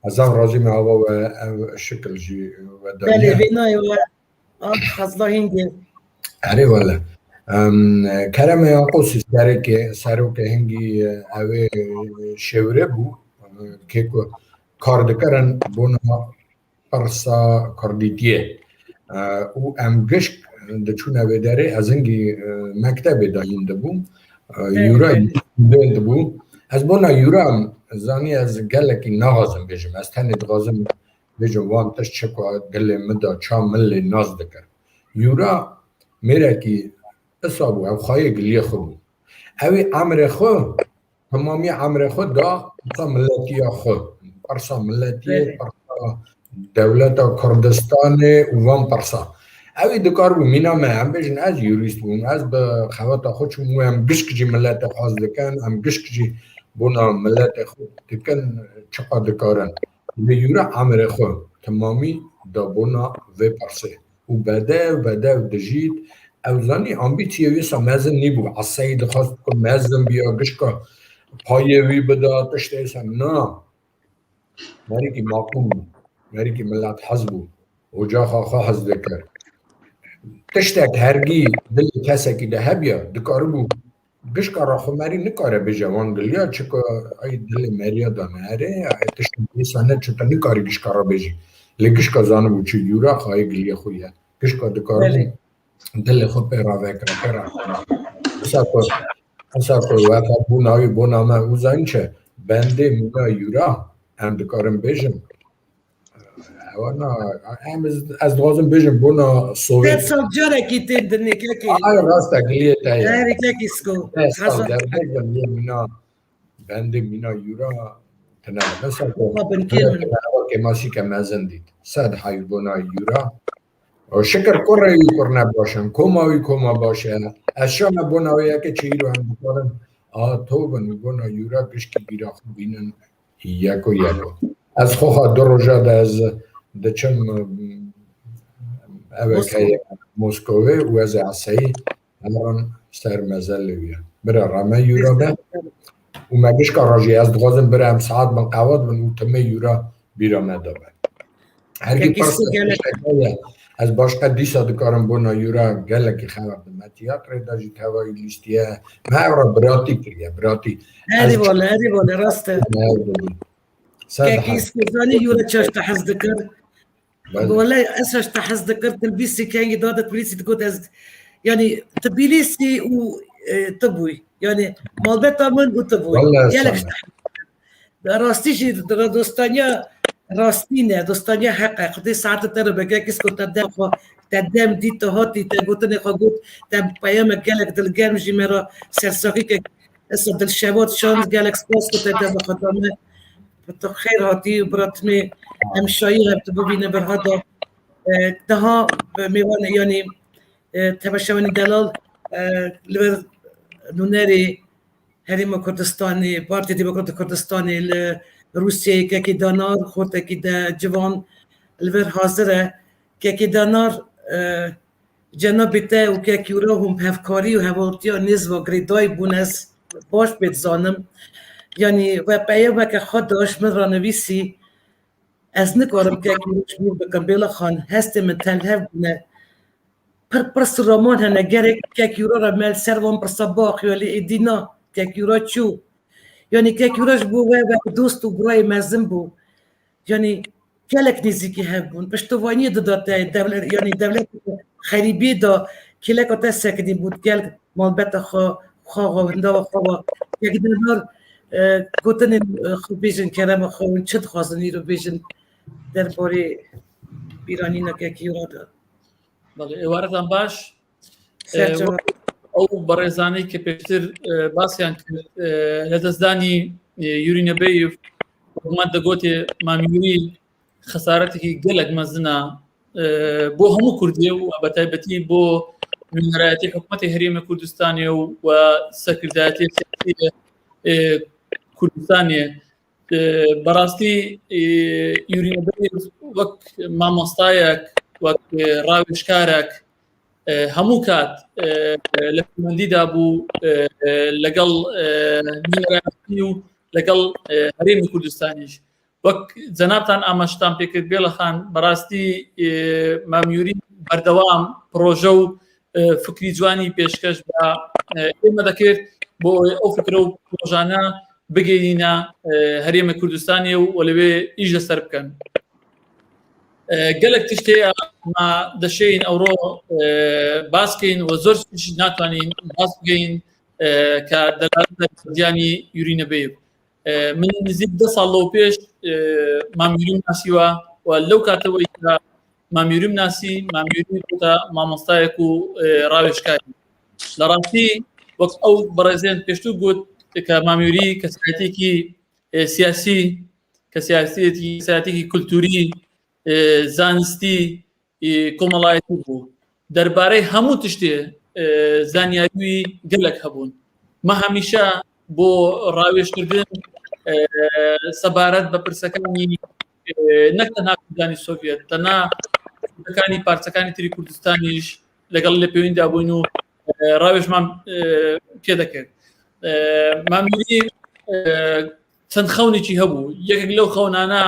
Speaker 7: از او راضی می هوا و شکل جی و
Speaker 2: دنیا بله بینای و خزلا هنگی
Speaker 7: اره والا کرم آقوسی سرو که هنگی اوه شوره بو که کار دکرن بونا پرسا کردیتیه او ام گشک دچون اوه داره از هنگی مکتب داین دبو یورای دبو از بونا یورا زانی از گلکی نغازم بیجم از تنی دغازم بیجم وان تش چکو گلی مدا چا ملی ناز دکر یورا میره که اصابو او خواهی گلی خود اوی عمر خود تمامی عمر خود دا پرسا ملتی خود پرسا ملتی پرسا دولت کردستان وان پرسا اوی دکار بو مینا ما هم بجن از یوریست بوم از به خواتا خودشو مو هم گشک جی ملت خواست دکن هم گشک جی بونا ملت خود دکن چقا دکارن لیورا عمر خود تمامی دا بونا و پرسه و بده و دجید اوزانی آمبیتیوی سا مزن نیبو عصایی دخواست کن مزن بیا گشکا پایوی بدا تشته ایسا نا مری که ماقوم مری که ملت حزبو و جا خواه حزب دکر تشتک هرگی دل کسی که ده هبیا دکاره بو گشکا را خو مری نکاره به جوان گلیا چکا ای دل مریا دانه هره تشتک ایسا نه چطا نکاری گشکا را بجی لگشکا زانه بو چه یورا خواهی گلیا خویه گشکا دکاره بو دل خود پیرا وکره اصلا که وقت بونا ما اوزان چه بنده مینا یورا هم دکارم بیشم وانا هم از دوازم بیشم بونا سوویت
Speaker 2: سال جاره کی تندنی که
Speaker 7: راستا گلیه تایی
Speaker 2: هری که سکو
Speaker 7: سال در بودم یه مینا بنده مینا یورا تنها مثلا که ماسی که مزن دید صد حیل بونا یورا و شکر کره کر نباشم کما باشه از شام بناویه که چی رو هم بکنم تو بنا یورا گشکی بیرا خوب بینن یکو از خواه دو روژه ده از دچم اوکه موسکوه و از عصایی همران سر مزل بیا برا رامه یورا به و مگش که راجی از دوازم برا هم ساعت من قواد من و تمه یورا بیرا مدابه هرگی پرست از باشقه دیسا دکارم بونا یورا گلکی خبر دم تیاتر داجی توایی لیستیه ما براتی کریه براتی
Speaker 2: هری بالا راسته که کیسکوزانی یورا چاش تحز دکر والله اساش تحز دکر تلبیسی که دادت بلیسی تقول از يعني تبيليسي وطبوي يعني مالبتا من وطبوي يالك راستيجي دوستانيا راستينه دوستانيا حقا قدي ساعات تربك كيسكو تدام دي تهاتي تقولني خقول تب بيام قالك دلقام جيمرا سرساقي اسد الشباب شان قالك سباس كنت خدامه بتخير هاتي براتمي امشايها بتبوبينا برهدا ده ميوان يعني تبشمني دلال لبر نونري هریم کردستانی پارتی دموکرات کردستانی روسیه که دانار خورده که ده جوان لبر حاضره که دانار جنابیته و که یورا هم هفکاری و هوارتیا نیز و گریدای بونس باش بتزانم یعنی و پیام که خود داشت من رانویسی از نکارم که یوروش میر بکن بیلا خان هسته من تنها بونه پرس رامان هنه گره که یورا را مل سروان پر صباح یالی ایدینا که یورا چو یعنی که یوراش بو و دوست و برای مزم بو یعنی کلک نزدیکی هبون پشتوانی داده دولت یعنی دولت خریبی دا کلک آتا سکدی بود کل مالبت خواهنده و خواه یک دنار گوتن خوب بیشن کرم خواه چند خوازنی رو بیشن در باره بیرانی نکه یورا داد
Speaker 8: بله ئێوارەتان باش ئەو بەڕێزانەی کە پێشتر باسییان کرد لە دەستدانی یورینەبەی حکوومەت دەگوتێ مامیوری خەسارەتێکی گەلک مەزنە بۆ هەموو کوردیە و بە تایبەتی بۆ نوێنەرایەتی حکوومەتی هەرێمی کوردستانیە و سەرکردایەتی کوردستانیە بەڕاستی یورینەبەی وەک مامۆستایەک وەک ڕاوێژکارێک هەموو کات لە پەیوەندیدا بوو لەگەڵ نوێنەرایەتی و لەگەڵ هەرێمی کوردستانیش وەک جەنابتان ئاماژەتان پێکرد بێڵەخان بەڕاستی مامیوری بەردەوام پرۆژە و فکری جوانی پێشکەش بە ئێمە دەکرد بۆ ئەو فکرە و پرۆژانە بگەینە هەرێمی کوردستانی و لەوێ ئیش لەسەر بکەن گەلک تشتەیە ما دەشەین ئەوڕۆ باسکەین و زۆر ناتوانین باس بگەین کە دەلالەتە زیانی یورینەبەی من نزیک 10 ساڵ لەو پێش مامیوریم ناسیوە و لەو کاتەوەی کە مامیوریم ناسی مامیوری بووتە مامۆستایەک و ڕاوێژکاری لە ڕاستی وەک ئەو بەڕێزێن پێشتوو گوت کە مامیوری کەسایەتێکی سیاسی کەسایەتێکی کولتوری زانستی کۆمەڵایەتی بوو دەربارەی هەموو تشتێ زانیاریوی گەلک هەبوون مە هەمیشە بۆ ڕاوێژکردن سەبارەت بە پرسەکانی نەک تەنها کوردانی سۆڤێت تەنها کوردەکانی پارچەکانی تری کوردستانیش لەگەڵ لە پەیوەندیدا بووین و ڕاوێژمان پێ دەکرد ماموری چەند خەونێکی هەبوو یەکێک لەو خەونانە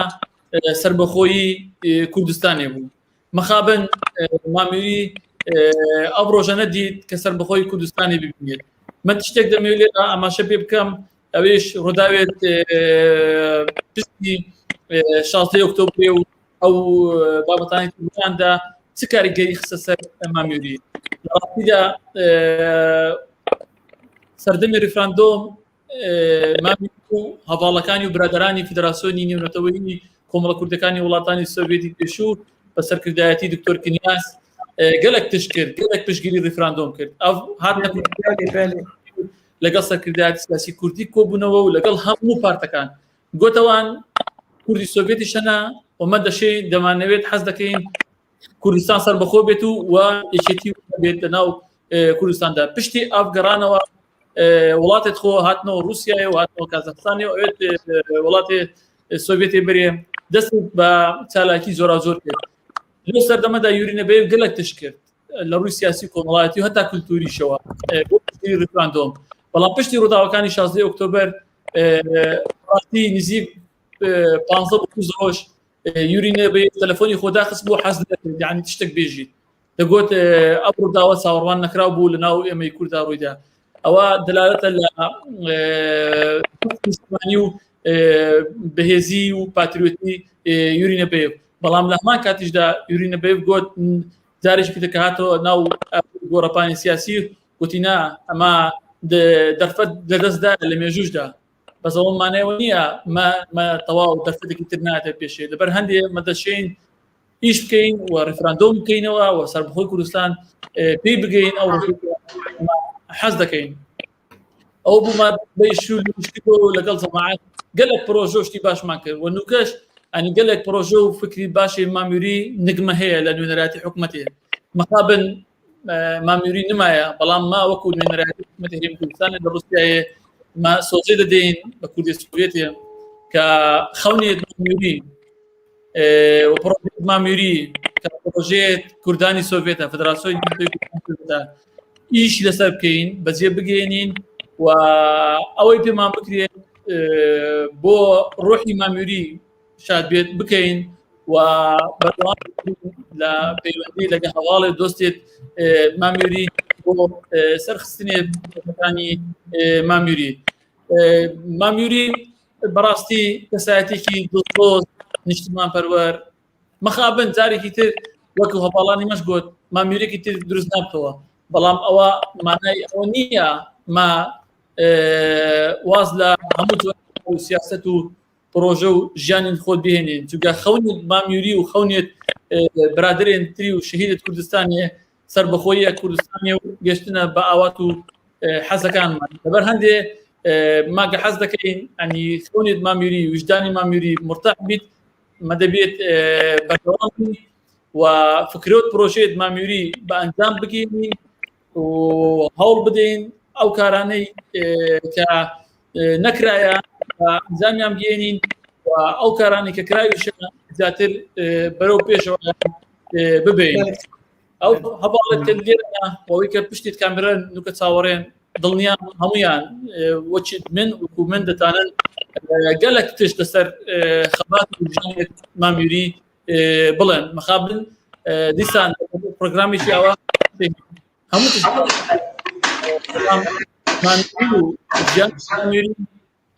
Speaker 8: سربەخۆیی کوردستانی بوو مەخابن ماموری ئەو ڕۆژە نەدیت کە سربەخۆی کوردستانی ببینێت من شتێک دەمەوێت لێرە ئاماژە پێ بکەم ئەوێش ڕووداوێت پشتی 16 ئۆکتۆبر و ئەو بابەتانی کوردستاندا چ کاریگەری خستە سەر ماموری لە ڕاستیدا سەردەمی ریفراندۆم ماموری و هەواڵەکانی و برادەرانی فیدراسیۆنی نێونەتەوەیی کۆمەڵە کوردەکانی وڵاتانی سۆڤێتی پێشوو بە سەرکردایەتی دکتۆر کنیاس گەلک تشت کرد گەلک پشتگیری ریفراندۆم کرد ئەو هاتنە لەگەڵ سەرکردایەتی سیاسی کوردی کۆبوونەوە و لەگەڵ هەموو پارتەکان گوتەوان کوردی سۆڤێتی شەنا ومە دەشەی دەمانەوێت حەز دەکەین کوردستان سەربەخۆ بێت و یەکێتی بێت لەناو کوردستاندا پشتی ئافگەڕانەوە وڵاتێت خۆ هاتنەوە رووسیایە و هاتنەوە کازاخستانیەوە ئەوێت وڵاتی سۆڤێتی بەرێ دەست بە چالاکی زۆرا زۆر کرد لەو سەردەمەدا یوری نەبێیف گەلک تشت کرد لە ڕووی سیاسی کۆمەڵایەتی و هەتا کولتوریشەوە بۆ پشتی ریفراندۆم بەڵام پشتی ڕووداوەکانی 16 ئۆکتۆبر ڕاستی نزیک 15 ڕۆژ یوری نەبێیف تەلەفۆنی خۆدا خست بۆ حەز دەکرد یعنی تشتێک بێژیت دەگوت ئەو ڕووداوە چاوەڕوان نەکراو بوو لەناو ئێمەی کووردا ڕوویدا ئەوە دەلالەتە لە مسلمانی و بەهێزی و پاتریۆتی یوری نەبێیف بەڵام لە هەمان کاتیشدا یوری نەبێیف گوت جارێکی پێ کە هاتەوە ناو گۆڕەپانی سیاسی گوتینا ئەمە دەرفەت لەدەستدا لە مێژوشدا بەس ئەوە مانایەوە نییە تەواو دەرفەتێکی تر ناتێت پێشێ لەبەر هەندێ مەدەشین ئیش بکەین و ڕێفراندۆم بکەینەوە و سەربەخۆی کوردستان پێی بگەین ئەو حەز دەکەین ئەو بوومە بەیشکردەوە لەگەڵ جەماعەت گەلێک پرۆژە شتی باشمان کرد و نوکەش ئەنی گەلێک پرۆژە و فکری باشی ماموری نگمە هەیە لە نوێنەراتی حکوومەتێ مەخابن ماموری نمایە بەڵام ما وەکو نوێنەراتی حکوومەتی هەرێمی کوردستانی لە رووسیایە ما سۆزێ دەدەین بە کوردی سۆڤێتێ کە خەونێت ماموری و پرۆژێت ماموری کە پرۆژێت کوردانی سۆڤێتە فدراسیۆنی کوردستان ئیش لەسەر بکەین بەجێ بگەێنین و ئەوەی پێمان بکرێت بۆ ڕۆحی ماموری شاد بێت بکەین و بەردەوام لە پەیوەندی لەگە هەواڵێ دۆستێت ماموری بۆ سەرخستنێ بەکانی ماموری بەڕاستی کەسایەتێکی دڵخۆش نیشتمان پەروەر مەخابن جارێکی تر وەکو هەواڵانی مەش گوت ماموریێکی تر دروست نابتەوە بەڵام ئەوە مانای ئەوە نییە ما واز لە هەموو سیاست و پرۆژە و ژیانی خۆت بهێنین چونکە خەونێت ماموری و خەونێت برادرێن تری و شەهیدت کوردستانیە سەربەخۆییە کوردستانی و گەشتنە بە ئاوات و حەزەکانمان لەبەر هەندێ ماگە حەز دەکەین ئەنی خەونێت ماموری وجدانی ماموری مرتاح بیت مەدەبێت بەردەوامی و فکرۆت پرۆژێت ماموری بە ئەنجام بگەینی و هەوڵ بدەین ئەو کارانەی کە نەکرایە ئەنجامیان بگەێنین و ئەو کارانی کە کراویشە زیاتر بەرەو پێشەوە ببین ئەو هەواڵێت کە لێرە ئەوەی کە پشتیت کامێرە نوکە چاوەڕێن دڵنیان هەمویان وەچیت من وەکو من دەتانن گەلێک تشت لەسەر خەبات و ژیانێت ماموری بڵێن مەخابن دیسان پرۆگرامێکی ئەوە هەموو ماموری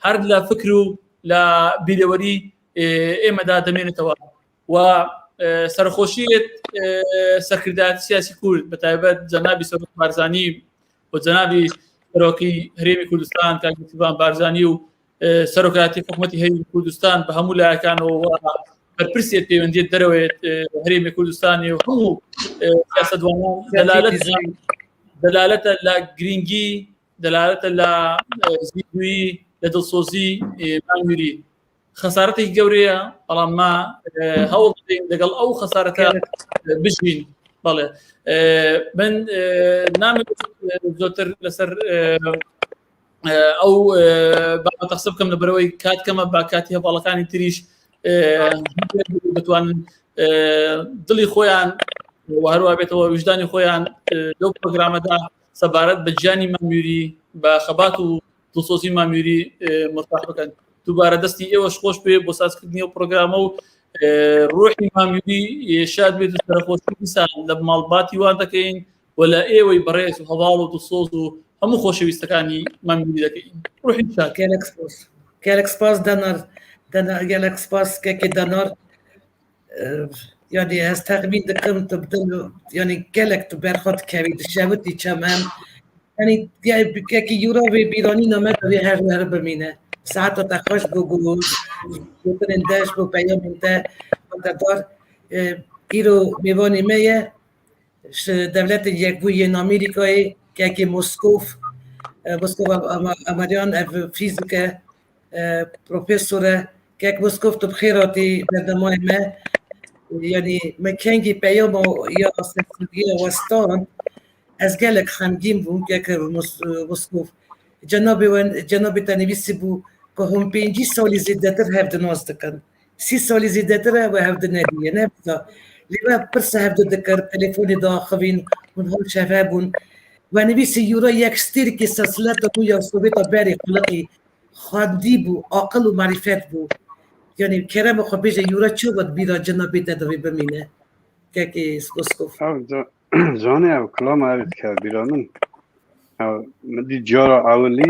Speaker 8: هەر لە فکر و لە بیرەوەری ئێمەدا دەمێنێتەوە و سەرخۆشیت سەرکردایەتی سیاسی کورد بە تایبەت جەنابی سەرۆک بارزانی و جەنابی سەرۆکی هەرێمی کوردستان کاکتیبان بارزانی و سەرۆکایەتی حکوومەتی هەرێمی کوردستان بە هەموو لایەکانەوە بەرپرسێت پەیوەندیت دەرەوێت هەرێمی کوردستانی و هەموو سیاسەتوانان دەلالەتە لە گرنگی دەلالەتە لە زیندوی لە دڵسۆزی ماموری خەسارەتێکی گەورەیە بەڵام ما هەوڵ بدەین لەگەڵ ئەو خەسارەتە بژین بەڵێ من نامێت زۆرتر لەسەر ئەو تەقسە بکەم لەبەرەوەی کات کەمە با کاتی هەواڵەکانی تریش بتوانن دڵی خۆیان هەروە بێتەوە وجدانی خۆیان لەو پرۆگرامەدا سەبارەت بە گیانی ماموری بە خەبات و دڵسۆزی ماموری مرتاح بکەن. دووبارە دەستی ئێوەش خۆش پێ بۆ سازکردنی ئەو پرۆگرامە و ڕۆحی ماموری شاد بێت و سەرخۆشی دیسان لە ماڵباتی وان دەکەین و لە ئێوەی بەڕێز و هەواڵ و دڵسۆز و هەموو خۆشەویستەکانی ماموری دەکەین. ڕۆحی شاد.
Speaker 2: gelek spas danar gelek spas keke danar yani ez teqbîn dikim tu bidil yani gelek tu berxwe dikevî dişewitî çemem yani kekî yûra vê bîranî name vê her her bimîne saeta te xweş bû gotinên deş bû peyamên te dar îro mêvanê me ye ji devletên Yekbûyî Amerîkayê kekê Moskov Ameryan ev fîzik e profesör e kek Moskov tu bixêr hatî bernamayê me yani me kengî peyama ya Sefirgiya Westan ez gelek xemgîn bûm kek Moskov cenabê te nivîsî bû ku hûn 5 salî zêdetir hev dinaz dikin 30 salî zêdetir e we hev dinediye ne bîza lê we pirsa hev dikir telefônê daxivîn hûn hol şeve bûn we nivîsî yûra yek stêrikê silsileta bû ya Sovyeta berê xiliqî xwendî bû aqil û marîfet bû yani kerema xwe bêje yûra çi wat bîra cenabê te divê bimîne kekê Moskov
Speaker 9: زانه او کلام عرض کرد بیرا من مدی جارا اولی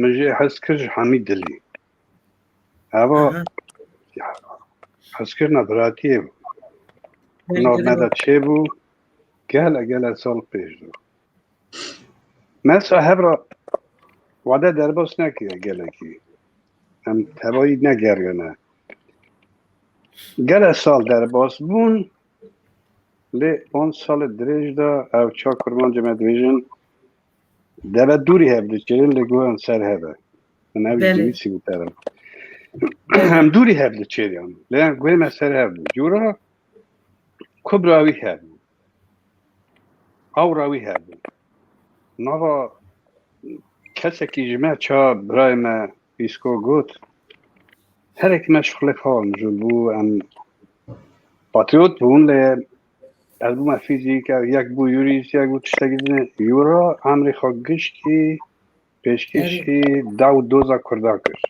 Speaker 9: مجھے حس کر حمی دلی اما حس کرنا براتی ہے نور ندا چه بو گل سال پیش دو من صاحب را وعده درباس نکیه گله کی هم تبایی نگریانه گل سال درباس بون لی اون سال دریج دا او چا کرمان جمعه دویژن دبه دوری هبده چرین لگوان سر هبه من اوی جویسی بودترم هم دوری هبده چرین لیان گوی من سر هبده جورا کب راوی هبده او راوی هبده نوا کسی که جمعه چا برای ما بیسکو گوت هر اکی مشغل خواهم جو بو ام پاتریوت بون لی از بوم فیزیک یک بو یوریس یک بو تشتگیدن یورا امریکا گشتی پیشکشی دو دوزا کرده کرد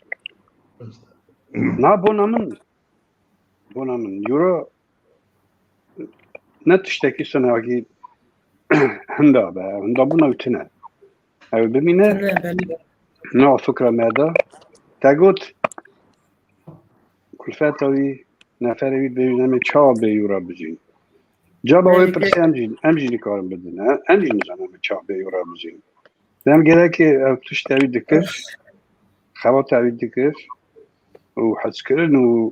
Speaker 9: نه بونامن یورا نه تشتکی سنه اگی هنده بونا وتنه او ببینه نه فکر ماده تگوت کلفت اوی نفروی ببینم چا به یورا بجین جا باوی پرسی امجینی کارم بدونه امجینی زنم چا به یورا بجین دم گره که توش تاوید دکر خواه تاوید دکر و حس کرن و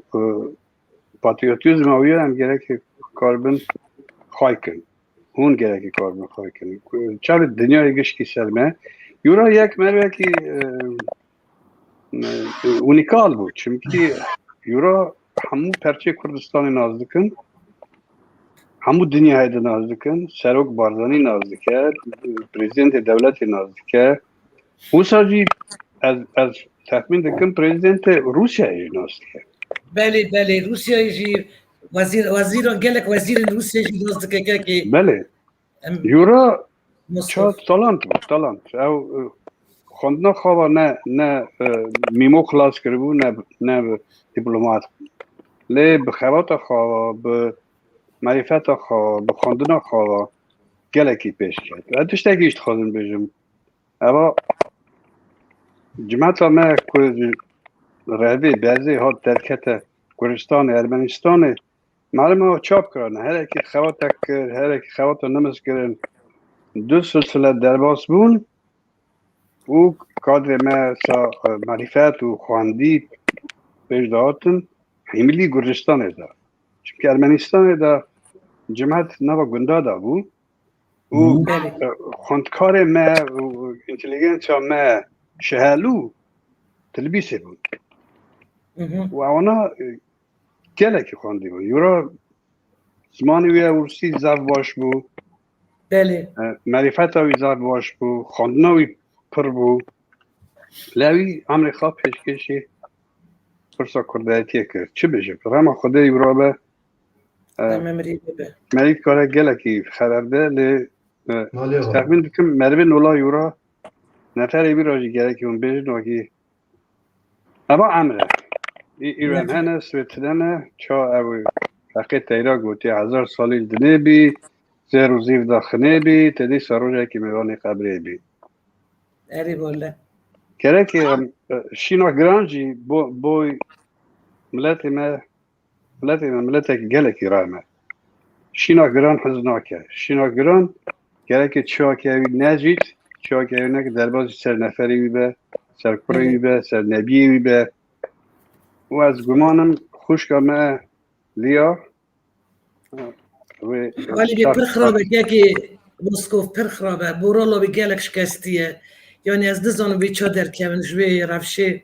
Speaker 9: پاتریوتیزم اوی هم گره که کاربن خواهی کن هون گره که کاربن خواهی کن چار دنیای گشتی سلمه یورا یک مروه که اونیکال بود چونکه یورا همو پرچه کردستان نازدکن همو دنیای ده نازدکن سروک بارزانی نازدکه پریزیدنت دولت نازدکه او ساجی از تخمین دکن پریزیدنت روسیه نازدکه
Speaker 2: بله روسیه جی وزیر گلک وزیر روسیه جی نازدکه که
Speaker 9: بله یورا چا تالانت او خوندنا خواه نه میمو خلاص کرده بود نه دیپلمات لی بخوات خواه به معرفت خواه به خواندن خواه گلکی پیش کرد و تشتگیشت خواهدن بجم اما جماعت ما که رهبه بعضی ها درکت گرستان ارمنستان معلومه ها چاپ کرنه هر اکی خوات کرد هر اکی خوات نمز کرن دو سلسله درباس بون او کادر ما معرفت و خواندی پیش دهاتن حمیلی گرجستان دا چونکه ارمنستان دا جماعت نوا گنده دا بود او خواندکار ما و انتلیگنس ما شهلو تلبیسه بود و اونا گله که خواندی بود یورا زمانی وی ورسی زف باش بو
Speaker 2: بله
Speaker 9: معرفت وی زف باش بو خواندنا وی پر بو لوی امریکا پیشکشی پرسا کردایتی کرد چه بشه رما خدای برا به مرید کاره گلکی خرده لی تقریبا دکم مربی نولا یورا نفر بی راجی گلکی اون بیشن واقعی اما امره ایران هنس و تدنه چا اوی حقیقت تیرا گوتی 1000 سالی دنه بی زیر و زیف داخنه بی تدی سروجه که میوانی قبره بی
Speaker 2: اری بوله
Speaker 9: کره که شینا گرانجی بوی ملت گلکی رامه شینا گران حزناکه شینا گران گره که چا که اوی نجید چا که اوی نکه دربازی سر نفری بی به سر کره بی به سر نبی بی به و از گمانم خوشگامه لیا
Speaker 2: حالی به پر خرابه که مسکوف پر خرابه بورالا به گلک شکستیه یعنی از دزانو به چادر کمن جوی رفشه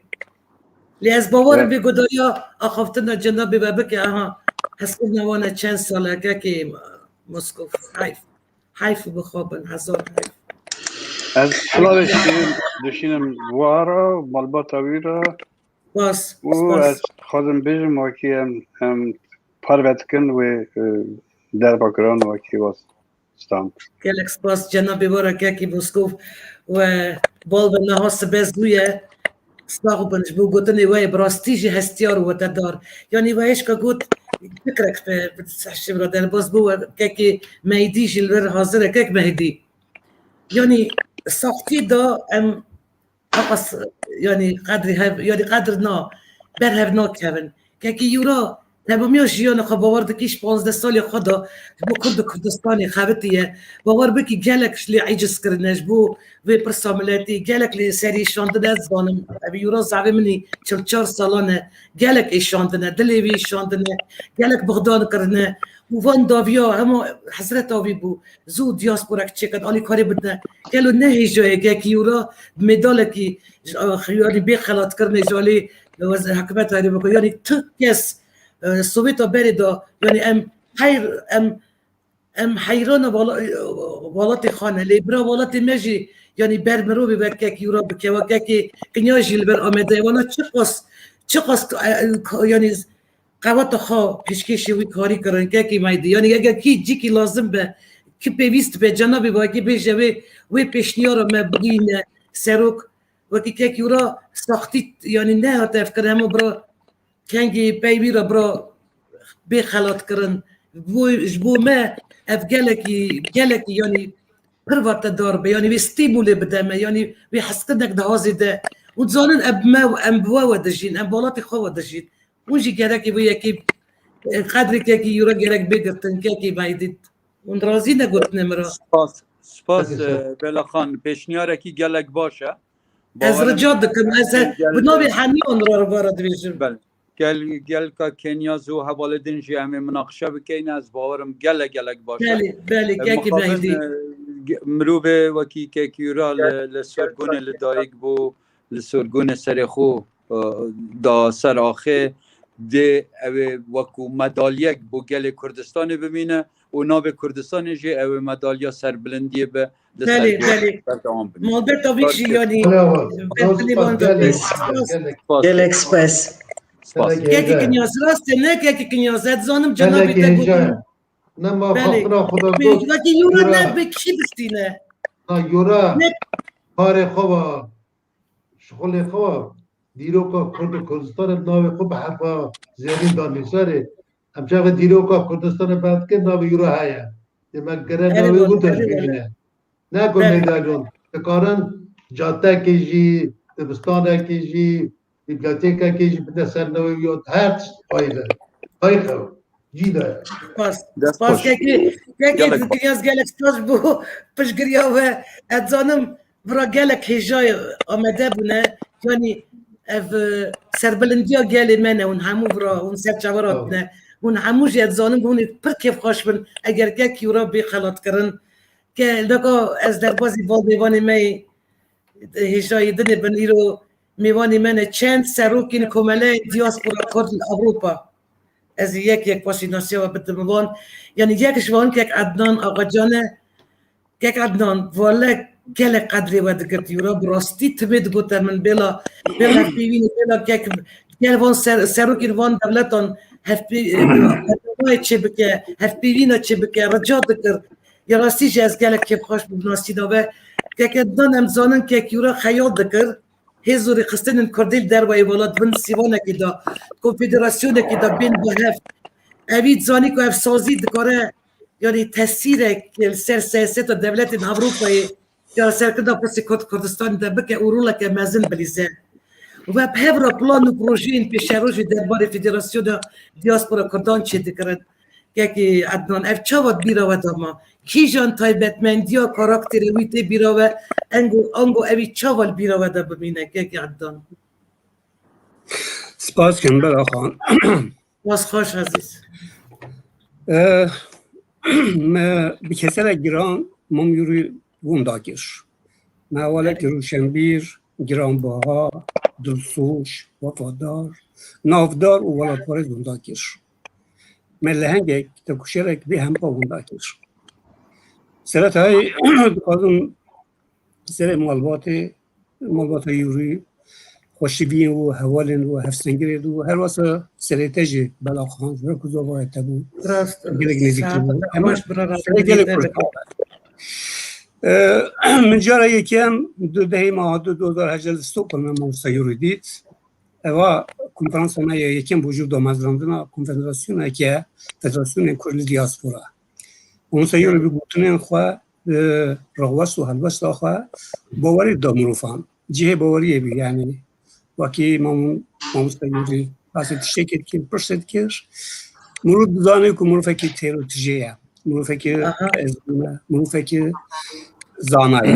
Speaker 2: لی از باور به گدایا آخافتن جناب به بکه آها هسکو نوانه چند ساله که مسکوف حیف بخوابن 1000 حیف
Speaker 9: از سلاوش دشینم وارا مالباتا ویرا
Speaker 2: باس
Speaker 9: و از خودم بیشم واکی هم پاروتکن و در باکران واکی واس ستام
Speaker 2: گلک سپاس جناب بارا که مسکوف و بال به نهاس بزدویه سلاغ بنش بو گوتنی وای براستیجی هستیار و دار یعنی وایش که گوت فکرک به شبرا در باز بو که مهدی جلور حاضره که مهدی یعنی ساختی دا ام اقص یعنی قدر نا برهف نا کبن که یورا تمامیش یعنی خب باور دکیش 15 سالی خدا بو کرد کردستانی خبتیه باور بکی گلکش لی عجز کرنش بو و پرساملاتی گلک لی سری شاندن از دانم ابی یورا زعبه منی 4 سالانه گلک ایشاندنه دلی وی ایشاندنه گلک بغدان کرنه و وان داویا همه حضرت آوی بو زود دیاسپورا چکد آلی کاری بدنه گلو نه هیجای که یورا مدالکی خیالی بی خلات کرنه جالی وزن حکمت هایی بکن یعنی تو کس سویتا بردا یعنی ام حیران والات خانه لیبرا والات مجی یعنی بر مرو ببکه یورا بکه و که کنیاجی لبر آمده وانا چه قاس یعنی قوات خواه پیشکشی وی کاری کرن که مایدی یعنی اگر کی لازم به کی پیوست به جنابی با کی بجوی وی پیشنیار ما بگین سروک و که یورا ساختی یعنی نه هات افکر همو برا کنگی پیوی را برا بخلات کرن بو ما اف گلکی یعنی پروات دار به یعنی استیموله بدمه یعنی وی حسکدنک دهازی ده و زانن اب ما و ام بوا و دجین ام بالات خوا و دجین اونجی گرکی وی یکی قدری که یورا گرک بگرتن که بایدید اون رازی نگوت نمرا
Speaker 6: سپاس بلاخان پیشنیاره کی گلک باشه
Speaker 2: از رجاد دکم از بنابی حمیون را وارد بیشم
Speaker 6: بله گل که کنیا زو حواله دنجی همه مناقشه بکین از باورم گلک باشه
Speaker 2: بله که بایدی
Speaker 6: مروبه وکی که یورا لسرگون لدایک بو لسرگون سرخو دا سر آخه ده وکو مدالیک بو گل کردستان ببینه و ناب کردستان جه او مدالیا سربلندیه به
Speaker 2: بله مالبر تاویکشی یعنی
Speaker 10: گل اکسپرس
Speaker 2: که کنیاز راسته نه که کنیاز ادزانم جنابی تگوتم
Speaker 4: نه ما خاطر خدا دوست
Speaker 2: وکی یورا نه به کی بستینه
Speaker 4: یورا کار خواه شغل خواه دیروکا کردستان ناوی خوب حرفا زیادی دانیساره همچه دیروکا کردستان بعد که ناوی یورا هایا یه مگره ناوی بودش بگینه نه که میدانون بکارن جاده کشی دبستانه کشی بیبلیوتیکا کشی بده سر ناوی یاد هر پایده های خواه جیده
Speaker 2: سپاس که کنیاز گلک سپاس بو پشگریا و ادزانم برا گلک هجای آمده بونه یعنی سربلندیا گلی منه اون همو برا اون سرچوارات نه اون همو جید زانم اون پر کیف خوش بن اگر که یورا بی خلات کرن که لگا از در بازی بال میوانی می هجای دنی بن ایرو میوانی منه چند سروکین کماله دیاسپورا کرد اروپا از یک پاسیناسیون بدم وان یعنی یکش وان که عدنان آقا جانه که عدنان والا کل قدری ود کرد یورا براستی تبید گوته من بلا پیوین بلا که کل وان سروکین وان دولتان هفت چه بکه هفت پیوین چه بکه رجا دکر یا راستی جز کل که خوش بناسی داوه که عدنان امزانن که یورا خیال دکر هزوری خستن کردیل در وای ولاد بن سیوانه که دا کنفدراسیونه که دا بین به هفت اوید زانی که هفت سازی دکاره یعنی تاثیر که سر سیاست دولت اروپایی یا سرکرده پسی کردستان ده بکه اورولا که مزن بلیزه و به هفت پلان و پروژه این پیش روش دربار فدراسیون دیاسپورا کردان چه دکرد که عدنان اف چاوت بیراود اما کی جان تایبتمندی و کاراکتر ویته بیراود انگو اوی چاول بیراود ببینه که عدنان
Speaker 11: سپاس کن بلا خان
Speaker 2: باز خوش عزیز
Speaker 11: ما بکسر گران ممیوری ونداکش ما اولا که روشنبیر گرانبها دلسوش وفادار نافدار و ولادوار ونداکش ملهنگک تکوشرک به هم با ونداکش سرت های دقیقاً سر مالبات یوری خوشیبین و حوالین و هفسنگرید و هر واسه سریتجی بلا خان و کجا تبو گلگ نزدیک بود همش گلگ من جاره یکم دو دهه ما 2018 استقلال موسیقی دید و کنفرانس ما یکم وجود آمدن کنفدراسیون که فدراسیون کل دیاسپورا موسیقی به گفتن خوا رغبت و حلبست خوا باوری دامروفان جه باوریه بی یعنی وکی موسیقی واسه شکل که پرسید کش مرود دانه که مرفکی تیروتیجیه مرفکی ازمه مرفکی زانایی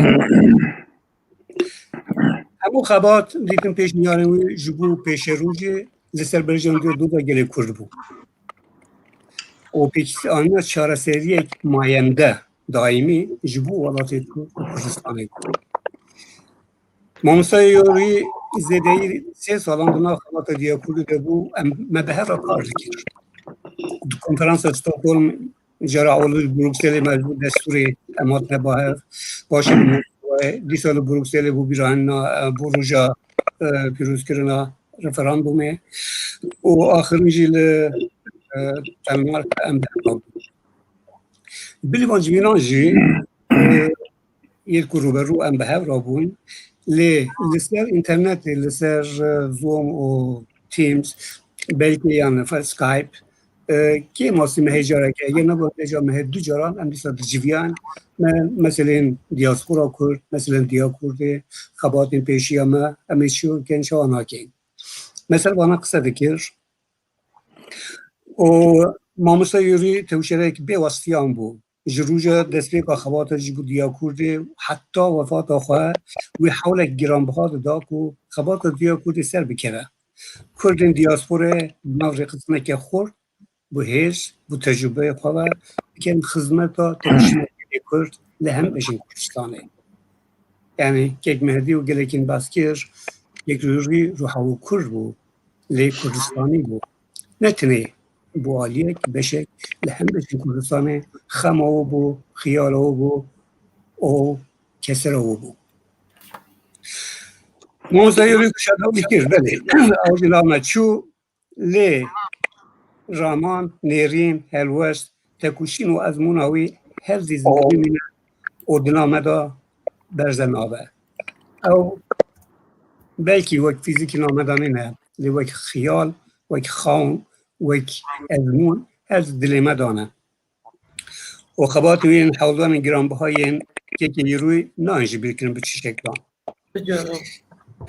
Speaker 11: همو خبات دیدم پیش میاره و جبو پیش روزی لسر برجان دو تا گلی کرد بود و پیش آنها چهار سری یک ماینده دائمی جبو ولاتی کردستانی کرد مامسای یوری زدهی 3 سالان دنا خبات دیا کرده بود مبهر را کار کرد کنفرانس استکهلم جرا اول بروکسل مجبور دستوری امات نباهر باشه دی سال بروکسل بو بیران بروجا پیروز کردن رفراندومه و آخرین جیل تمام امداد بیلیوان جمیران جی یک روبرو امبهر رابون لسر اینترنت لسر زوم و تیمز بلکه یعنی سکایپ که ماسی مهجاره که اگر نبود اجا مه دو جاران هم دیسا جویان مثلا دیاسپورا کرد مثلا دیا کرده خبات پیشی همه همیشو کنشا آنها کن مثلا بانا قصه دکر و ماموسا یوری توشره که به واسطیان بود جروجا دسته که خبات جبو دیا کرده حتی وفات آخواه و حول گران بخاد داکو خبات دیا کرده سر بکره کردن دیاسپوره نوری قسمه که خورد bu hêz bu tecrübeye xwe bikin xizmeta teşvikê Kurd li hem bejin Kurdistanê. Yani kek Mehdi û gelekîn baskir yek rûrî ruha Kurd bû lê Kurdistanî bû. Ne tenê bu aliyek beşek li hem bejin Kurdistanê xema û bû, xiyala û bû û kesera û bû. Mozayirî kuşadawî kir belê. Awjîla me çû lê رامان نیرین هلوست تکوشین و ازموناوی هر زندگی مینه و دنامه دا برزنابه او بلکی وک فیزیکی نامدانی نه لی وک خیال وک خام وک ازمون هر دلیمه دانه و خبات وین حولان گرانبهاین که روی نانجی بیرکنن به چی شکلان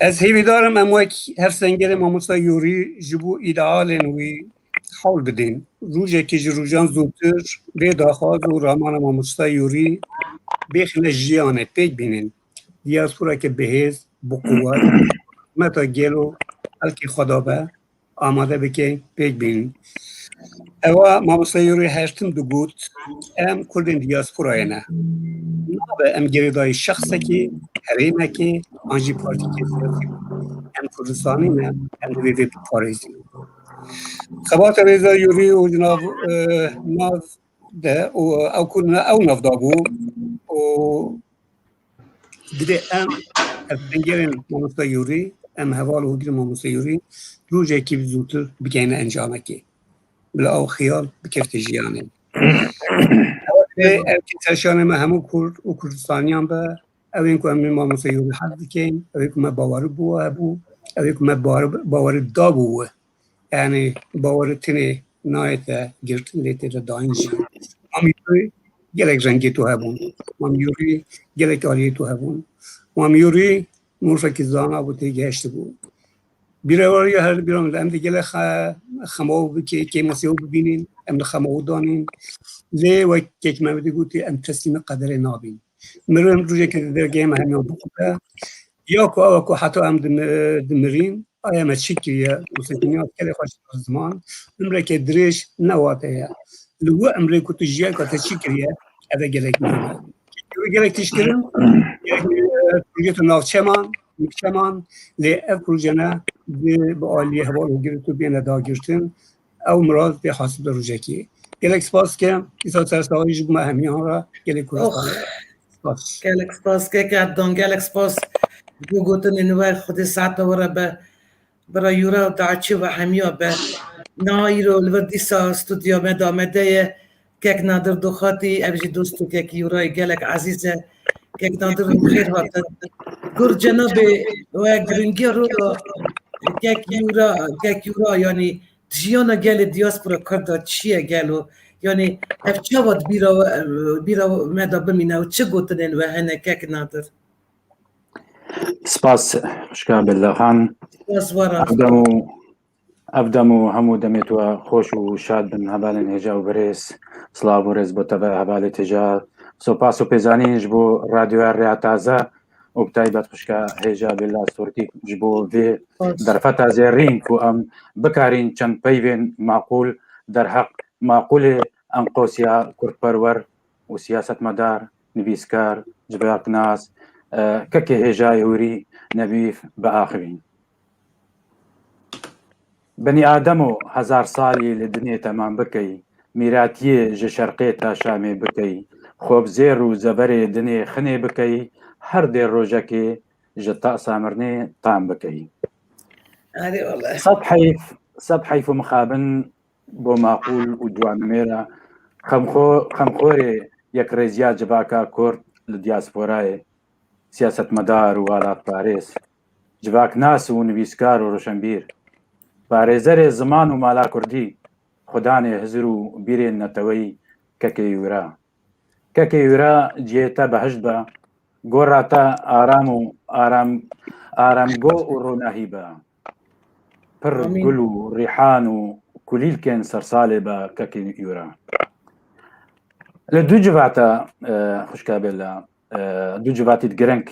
Speaker 11: از هیوی دارم اما هر سنگر ماموسا یوری جبو ایدئالن وی حال بدین روزی که جروجان زودتر به داخل و رامان ماموستا یوری بخل جیانه پیک بینین دیاسپورا که بهز بقوت متا گلو الکی خدا به آماده بکن پیک بینین اوا ماموستا یوری هشتم دو گوت ام کردین دیاسپورا نه به ام گریدای شخصه که حریمه که آنجی پارتی که ام کردستانی نه ام دویده پاریزی خبات رضا یوری و جناب ناز ده او كنا او نفضابو و دري ام بنجرين ماموستا يوري ام هوال وجر ماموستا يوري روجه كي بزوتر بكينا انجامكي بلا او خيال بكفت جياني اوكي ترشان ما همو كرد و كردستانيان با اوين كو امي ماموستا يوري حد كين اوين كو ما باور بو ابو اوين كو ما باور دابو يعني باور تني نايت گرتن ليتر داينج ماميوري gelek rengi tu hebûn mamiyorî gelek aliyê tu hebûn mamiyorî morfekî zana bû tê geştî bû bîrevariya her biram em de gelek xemaw bike kêmasiya bibînin em li xemaw danîn lê wek kek me vedî gotî em teslîmê qederê nabîn mirin rojekê dergehê me hemiyan bixwe ya ku ew ku heta em dimirîn aya me çi kiriye wîsekiniya gelê xweş ziman imrekê dirêj newate ye li we emrê ku tu jiyeka te çi kiriye ev gelek name gelek tişkirin projeto navçeman navçeman lê ev projene bi aliyê heval û girt û bêne dagirtin ew miraz bê hasib de rojekê gelek spas ke îsa sersavî ji me hemiyan re gelek Kurdistanê
Speaker 2: gelek spas kekerdon gelek spas bû gotinên we xwedê saeta were be bira yûra daçî ve hemiya be نایرو لودیسا استودیو مدامده کک نادر دخاتی ابجی دوستو کک یورای گلک عزیزه کک نادر مخیر وقت گر جناب و گرینگی رو کک یورا یعنی جیانا گل دیاسپورا کرده چیه گلو یعنی اف چه وقت بیرا مدا بمینه و چه گوتنین و هنه کک نادر
Speaker 12: سپاس شکر بالله خان
Speaker 2: سپاس وارا
Speaker 12: أبدم همو دميت وخوش وشاد بن هبالن هجا وبريس سلاف ورز بتبع هبالي تجا سوباسو بيزانين جبو راديو الريا تازا وبتايبت خشكا هجا بالله صورتي جبو في درفتا زيرين كو أم بكارين چند بيفين معقول در حق معقول أنقوسيا كرد برور وسياسة مدار نبيسكار جباق ناس ككي هجا يوري نبيف بآخرين بني آدمو هزار سالي لدنيا تمام بكي ميراتيه جه شرقي تا شامي بكي خوب زيرو زبري دنيا خني بكي هر دي روجكي جه طقسا مرني طعم بكي صد حيف مخابن بو معقول ودوان ميرا خمخوري يك ريزيات جباكا كورد لدياسبوراي سياسة مدار والات باريس جباك ناس ونبيسكار وروشنبير بارێزەرێ زمان و مالا کوردی خودانێ هزر و بیرێن نەتەوەی کەکە یورا کەکە یورا جێتە بەهشت بە گۆڕاتە ئارام و ئارامگۆ و ڕۆناهی بە پڕ گول و ڕیحان و کولیلکێن سەرساڵێ بە کەکە یورا لە دوو جڤاتە خوشکا بێت لە دوو جڤاتیت گرنگ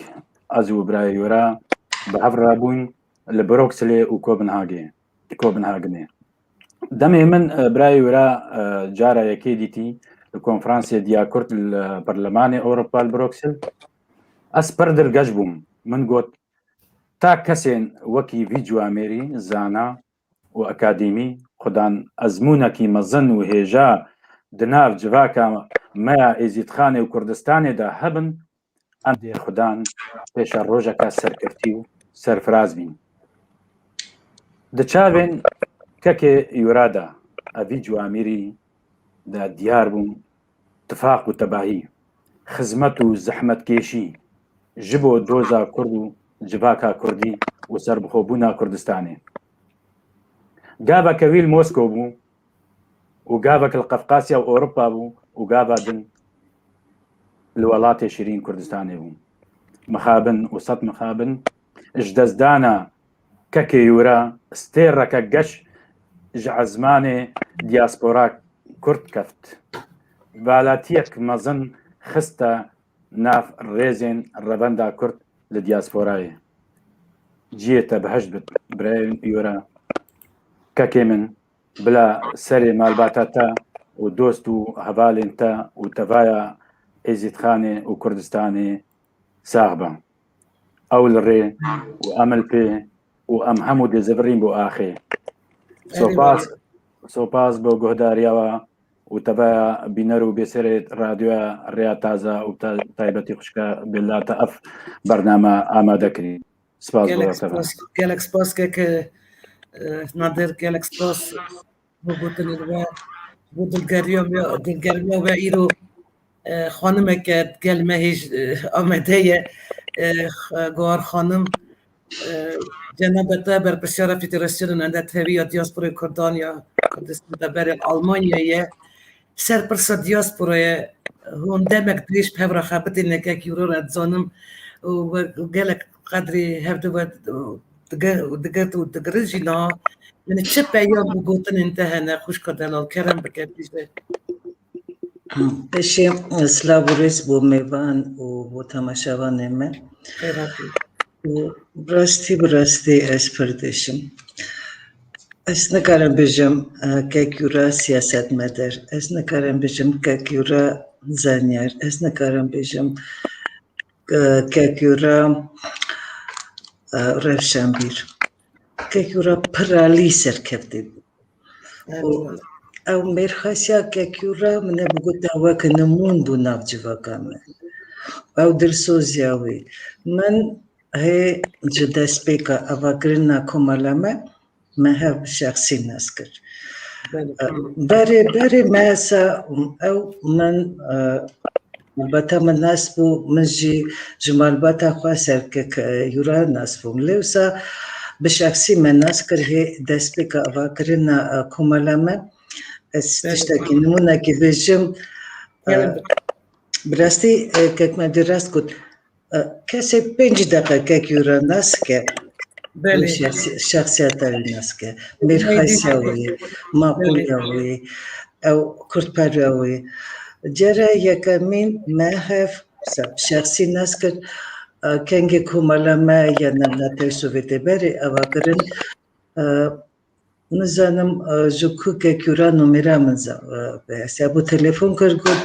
Speaker 12: ئەز و برای یورا بە هەڤڕابوون لە برۆکسلێ و کۆبنهاگنێ دەمێ من برای ورا جارە یەکێ دیتی لە کۆنفرانسیە دیاکورد لە پەرلەمانی ئەوروپا بروکسل ئەس پڕ دەرگەشت بووم من گوت تا کەسێن وەکی ڤیجوامێری زانا و ئەکادیمی خودان ئەزمونەکی مەزن و هێژا دناو جڤاکە مەیە ئێزیدخانێ و کوردستانێدا هەبن ئەم دێ خودان پێشە ڕۆژەکە سەرکەرتی و سەرفراز بین دچاوێن کەکێ یورادا ئەڤی جوامیری دا دیار بوون تفاق و تەباهی خزمەت و زەحمەت کێشی ji bo doza Kurd û civaka Kurdî û serbixwebûna Kurdistanê gaveke wî li Moskow bû û gavek li Qefqasya û Ewropa bû û gava din li welatê şîrîn Kurdistanê bû mixabin û sed mixabin ji dezdana kekê yûra stêreke geş ji ezmanê diaspora Kurd keft velatiyek mezin xiste nav rêzên revenda Kurd li diasporayê ciyê te bihişt bit birayên yûra kekê min bila serê malbata te û dost û hevalên te û tevaya êzîdxanê û Kurdistanê sax be ew li rê û em li pê û em hemû dê zivîrin bo axê سۆپاس بۆ گۆداریەوە و تەبە بینەر و بێسەرێت رادیۆ ڕێیا تازە و تایبەتی خوشکە بێلاتە ئەف بەرنامە ئامادەکردی. سپاس
Speaker 2: gelek spas که نادر gelek spas bu gotiniz bu dilgeriya ve îro xanimeke gelme hêj Amedeye Guhar xanim cenabete berpirsiyara Federasyonên Endetevî ya Diasporayê Kurdan ya Kurdistan de berê Almanyayê serpirsa diasporayê hûn demek dirêj hevra xebitê nekek euro re dizanim û gelek qedrê hev digirt û digirin jî niha yani çi peyam û gotinên te hene xwişka Delal kerem bike bîjde.
Speaker 10: Peşê silav û rêz bû mêvan û bû temaşevanê me. Bi rastî ez pir dişim. Ez nikarim bijim kekûra siyasetmedar, ez nikarim bijim kekûra zanyar, ez nikarim bijim kekûra revşenbîr. Kekûra pir alî serkeftî bû. Ew mêrxasiya kekûra min ê bigote weke nimûn bû nav civaka me. Ew dilsoziya wî. Min hê ji destpêka avakirina komala me hev şexsî nas kir. Berê me sa ew min elbette min nas bû min jî ji malbata xwe serkekûra nas bûm. Lê wisa bi şexsî me nas kir hê destpêka avakirina komala me ez tiştekî nimûnekî bêjim bi rastî kekmedî rast got kesê 5 deqe kekûra nas ke şexsiyeta wî nas ke mêrxasiya wî maqûliya wî ew kurdperve wî cere yekemîn me hev şexsî nas kir kengê komala me ya Navnateyê Sovyetê berê avakirin nizanim ji ku kekûra nomêra min ya bû telefon kir got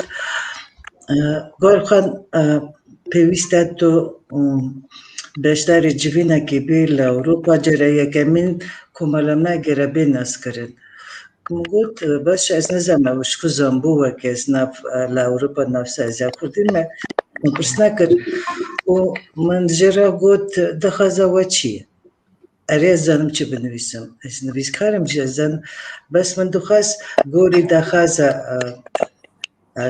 Speaker 10: Guharxan pêwîst e tu beşdarê civînekê bê li Ewropa cere yekemîn komala me gerebê nas kirin. Min got baş ez nizanim ew ji ku zanbû weke ez nav li Ewropa navsaziya Kurdî me min pirs nekir û min ji re got dixwaza we çi ye? Erê ez zanim çi binivîsim. Ez nivîskarim jî ez zanim bes min dixwast gorî daxwaza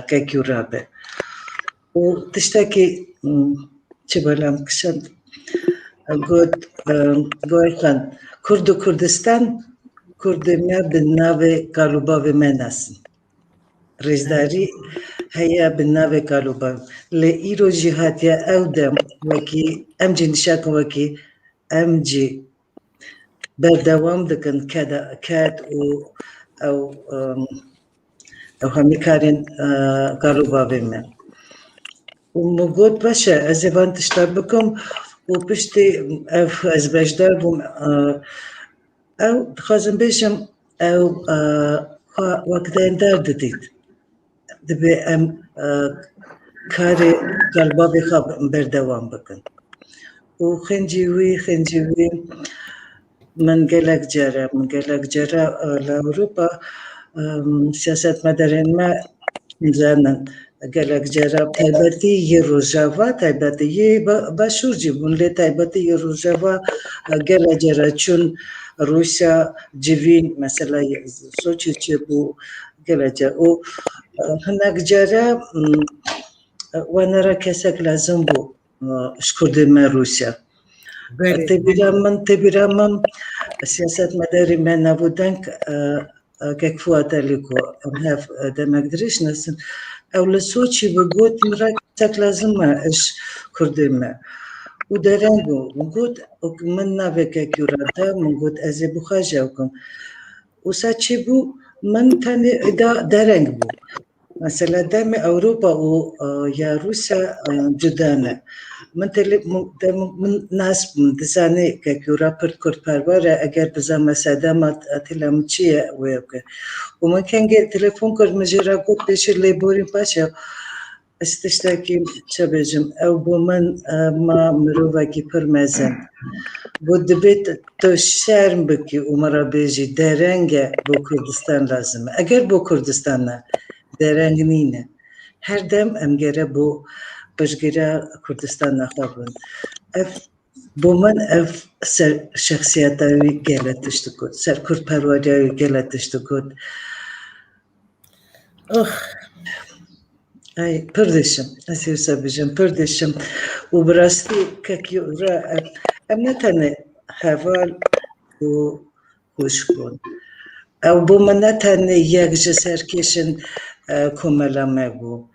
Speaker 10: kekûra be. û tiştekî çi belam kişand got Guharxan Kurd û Kurdistan Kurdê me bi navê kalûbavê me nasin. Rêzdarî heye bi navê kalûbavê. Lê îro jî hatiye ew dem wekî em jî nîşakin wekî em jî berdewam dikin ket û ew hemî karên kalûbavê me. û min got baş e ez ê van tişta bikim û piştî ev ez bejdar bûm ew dixwazim bêjim ew xwe wekdayendar didît. Dibe em karê kalbavê xwe berdewam bikin. û xincî wî min gelek cere li Ewropa siyasetmedarên me zanin gelek cere taybetî yê Rojava taybetî yê başûr jî bûn lê taybetî yê Rojava gelek cere çûn Rûsya civîn mesela Soçî çêbû gelek cere û hinek cere wenera kesek lazim bû ji Kurdê me Rûsya. Têbîra min siyasetmedarê me navûdeng Kekfuat Aliko em hev demek dirêj nasin ew li Soçî bi got min re kesek lazim me ji Kurdê me û dereng bû min got min navê kekûra da min got ez ê bixwaja bikim wisa çêbû min tenê dereng bû mesela demê Ewropa û ya Rûsya cuda ne min nas bûm dizanê kekûra pir kurdperwer e eger bizanme sedema têla min çi ye wê bike û min kengê telefon kir min jê re got pêşî lêborîn paşa استشتاکی چه بجم او بو من ما مروفاکی پر مزن بو دبیت تو شرم بکی و مرا بیجی درنگه بو کردستان لازمه اگر بو کردستان نه درنگ نینه هر دم ام گره بو بشگیره کردستان نخوابون بو من اف سر شخصیتاوی گلتشت کد سر کرد پرواریاوی گلتشت کد Ay pırdışım, nasıl sabıcım pırdışım. Ubrasti kakyura emnetane haval u kuşkun. Ev bu menetane yekce serkeşin kumelame bu.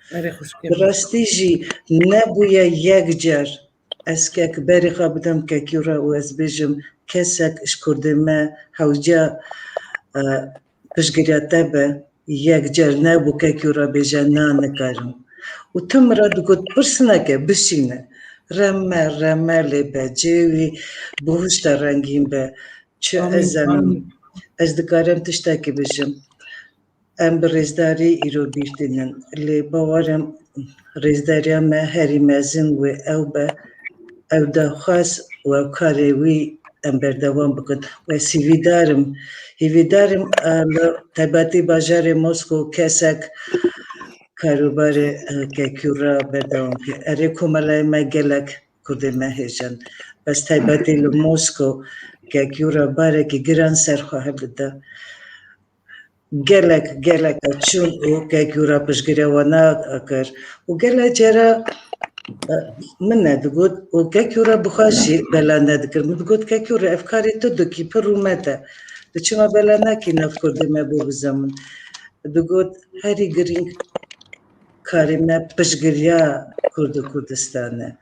Speaker 10: Ubrasti ji ne buya yekcer eskek beri xabdam kakyura u ezbejim kesek işkurdeme havca pişgiriyate be یک نه بو که کورا بیجا نه نکارم و تم را دگود پرسنه که بشینه رمه لیبه جیوی بوشت رنگیم به چه ازنم از دکارم تشتا که بشم ام برزداری ایرو بیرتینن لی باورم رزداری هم هری مزن و او به او دا خواست و او کاروی ام بردوام بکن و هیویدارم تباتی باجار موسکو کسک کاروبار که کورا بردوام که اره کمالای ما گلک کرده مهیجان بس تباتی موسکو که کورا باره که گران سر خواهد ده گلک چون او که کورا پشگیره وانا اکر و گلک جرا من ندگود و که کورا بخواشی بلا ندکر مدگود که کورا افکاری تو دکی پر اومده دچما بلا نکی نفکرده ما بو بزمون دگود هری گرینگ کاری ما پشگریا کردستانه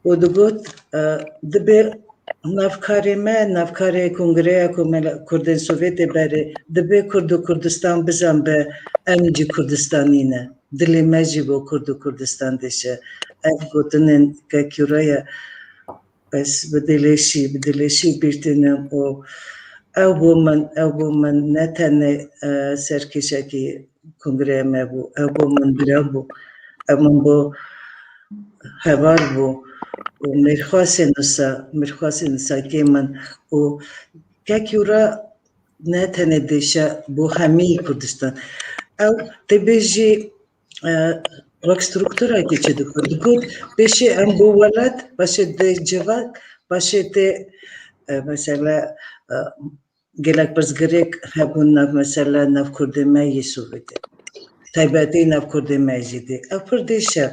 Speaker 10: و دگود دبی نفکاری کنگره کردن سوویت بره دبی کردستان بزن به امجی کردستانینه دلی مجی با کردستان دیشه اف گوتنن که کورای بس بدلشی بیرتنم و او بو من نتنه سرکشه که کنگره ما بو او بو من برا بو او من بو حوار بو و مرخواست نسا که من و که کورا نتنه دیشه بو همی کردستان او تبیجی وقت سترکتورا که چه دکود بشه ام بو ولد باشه ده جواب باشه ده مثلا گلک پرزگریک هبون نف مثلا نف کرده مایی سویده تایباتی نف کرده مایی جیده افر دیشه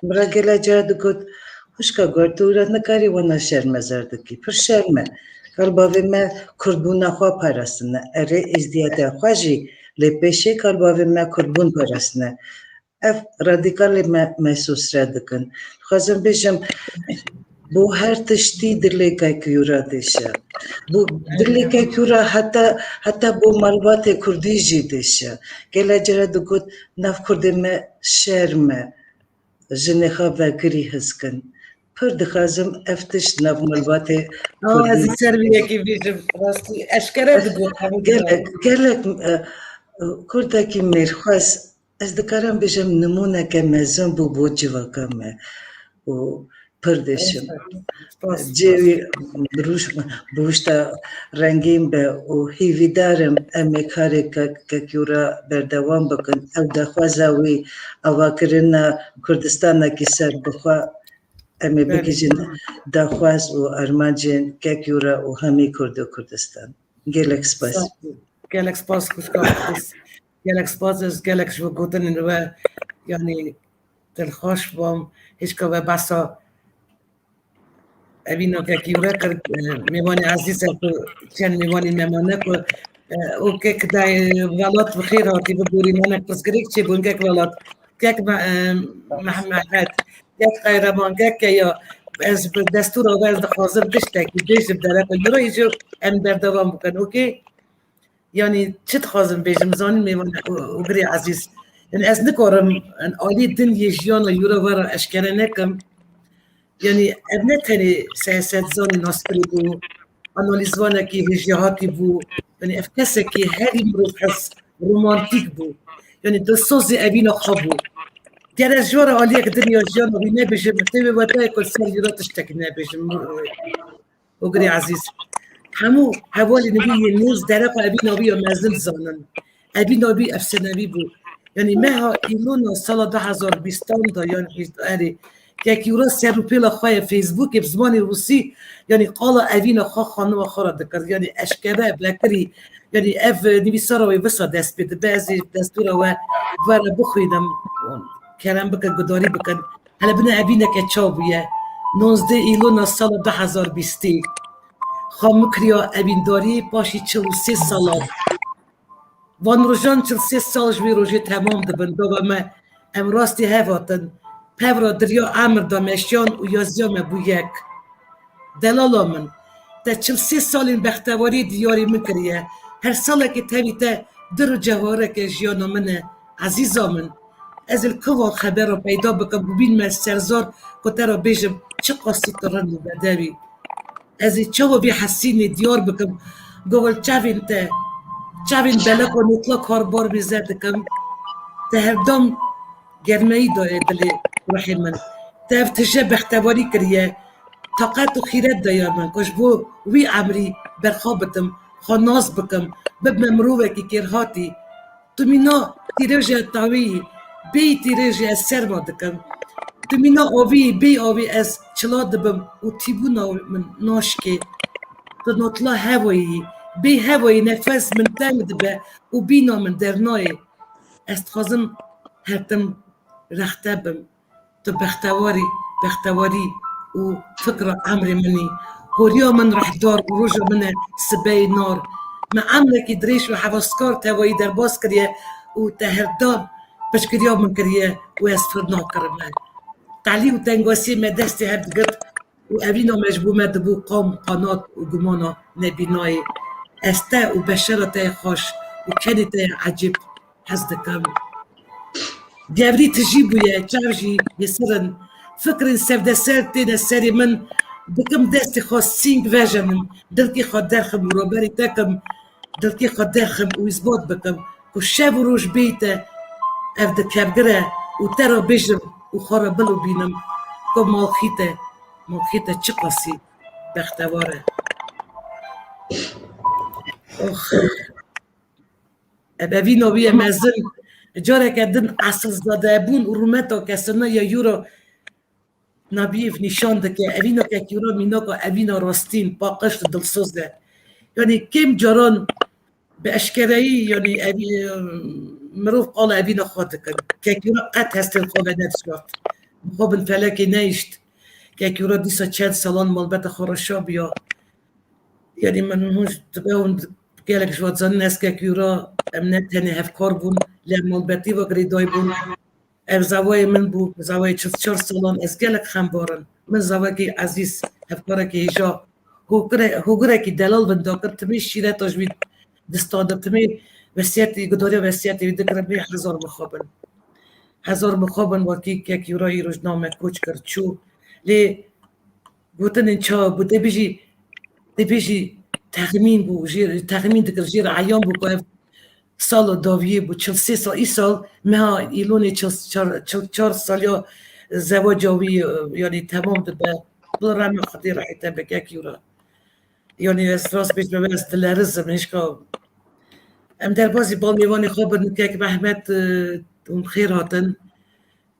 Speaker 10: مرا گلا جا دکود خوشکا گرد دورت نکاری وانا شرمه زردکی پر شرمه کالباوی ما کردبون خواه پرستنه اره ازدیت خواهی لپشه کالباوی ما کردبون پرستنه اف رادیکال محسوس را دکن خوازم بیشم بو هر تشتی دلی که کیورا دیشه بو دلی که کیورا حتی بو ملوات کردی جی دیشه گله جرا دکود نف کرده ما شرمه جنخا و گری هزکن پر دخوازم افتش نف ملوات کردی
Speaker 2: از سرویه که بیشم راستی اشکره دگود
Speaker 10: گلک کرده که میرخواست از دکارم بیشم نمونه که مزن بو جواکمه و پردشم جوی بروشتا رنگیم به و هیوی دارم امی کاری که کورا بردوام بکن او دخوازاوی اواکرین کردستان که سر بخوا امی بگیجن دخواز و ارمانجین که کورا و همی کردستان گلک سپاس
Speaker 2: گلک سپاس از گلک شو گوتن و یعنی دلخوش بام هیچ که و بسا اوینو که کیوره کرد میوانی عزیز چند میوانی میمانه که او که کدای ولات بخیر آتی ببوری منک پسگریک چی بون که ولات که محمد که قیرمان که یا از دستور آورز دخوازم دشته که دیشم داره که یورا ایجو ام بردوام بکن اوکی یعنی چه تخوازم بیشم زانی میوانی اوگری عزیز یعنی از نکارم آلی دن یجیان و یورا ورا اشکره نکم یعنی ابنه تنی سیاست زانی ناسپری بو انالیزوانه که ویژیهاتی بو یعنی افکسه که هری مروف حس رومانتیک بو یعنی دستوزی اوینا خواب بو گره جوار آلیه که دنیا جان و نبیشم تیوی وطای کل سر یوراتش تک نبیشم وگری عزیز همو حوالی نبی یه نیز درق و ابی نبی و مزل زانن ابی نبی افسنوی بود یعنی مها ایلون سال 2020 دا یعنی که یورا سروپیل خواه فیسبوک بزمان روسی یعنی قال اوین خواه خانم خواه دکر یعنی اشکره بلکری یعنی اف نویسا رو وسا دست بیده بعضی دستور و بخویدم کرم بکن گداری بکن هلا بنا اوینه که چا بویه 19 ایلون سال 2020 خواه مکریا اوین داری پاشی 43 سالات وان روژان 43 سال جوی روژه تمام دبن دوبا ما ام راستی هفاتن پورا دریا عمر دامشیان و یازیام بو یک دلالا من تا 43 سالین بختواری دیاری من کریه هر ساله که تاوی تا در جواره که جیانا منه عزیزا من از الکوال خبر رو پیدا بکن ببین من سرزار کتا را بیجم چه قاسی ترن و بدوی از چاو بی حسینی دیار بکن گوال چاوین بلک و نطلا کاربار بیزد کم تا هر دام گرمه‌ای داره دلی روحی من تفتشه بختواری کریه طاقت و خیرت دایا من کاش بو وی عمری برخوابتم خاناز بکم بب مروه که کرهاتی تو مینا تیرجه تاوی بی تیرجه از سر ما دکم تو مینا آوی بی آوی از چلا دبم و تیبونا من ناشکه تو نطلا هوایی بی هوایی نفس من تنگ دبه و بینا من درنای استخازم هرتم رختبم تو بختواری و فكرة عمري مني هوريا من رح دار وروجا من سباي نار ما عملك يدريش وحفاسكار تاوي درباس كريا وتهرداب باش كريا من كريا ويسفرنا كرمان تعليم تنقوسي ما دستي هبد قد وأبينا مجبومة دبو قوم قناة وقمانا نبيناي أستا وبشرة تاي خوش وكاني تاي عجيب حزدكم ديابري تجيبو يا تشارجي يسرن فكر سفد سرتي السري من بكم دستي خاص سينك فيجن من دلكي خد درخم وروبري تاكم دلكي خد درخم ويزبط بكم وشاب وروج بيته افد كابقرة وترى بجم وخرا بلو بينم كم مالخيته تشقصي بختواره اخ ابا فينو بيا مازن جارك دن اصل زاده بون ورومتا كسنا يا يورو نبیف نشان ده که اوینا که کیورا مینا که اوینا راستین با قشت دلسوزه یعنی کم جاران به اشکرایی یعنی مروف قال اوینا خواهد کن که کیورا قد هستن خواه نفسیات خواب الفلکی نیشت که کیورا دیسا چند سالان مالبت خورشا بیا یعنی من هنوز تباون گلک شواد زنین است که کیورا امنت هنی هفکار بون لیم مالبتی و گریدای بون زوای من بو زوای 4 سالان از گلک خمبارن من زوای عزیز هفکاره که ایجا هوگره که دلال بنداکر تمی شیره تاجوید دستاندم تمی وسیعتی گداری وسیعتی دکرم بی 1000 مخابن واقعی که یورایی روزنامه کوچ کرد چو لی گوتن انچا بو دبیجی تخمین بو تخمین دکر جیر عیان بو که سال داویه بو 43 سال ای سال ما ایلونی 4 سال یا زواج جاوی یعنی تمام ده بل رم خدی راحی تبک یک یورا یعنی از راست بیش به از دلارزم نشکا ام در بازی بال میوانی خواب که محمد اون خیر هاتن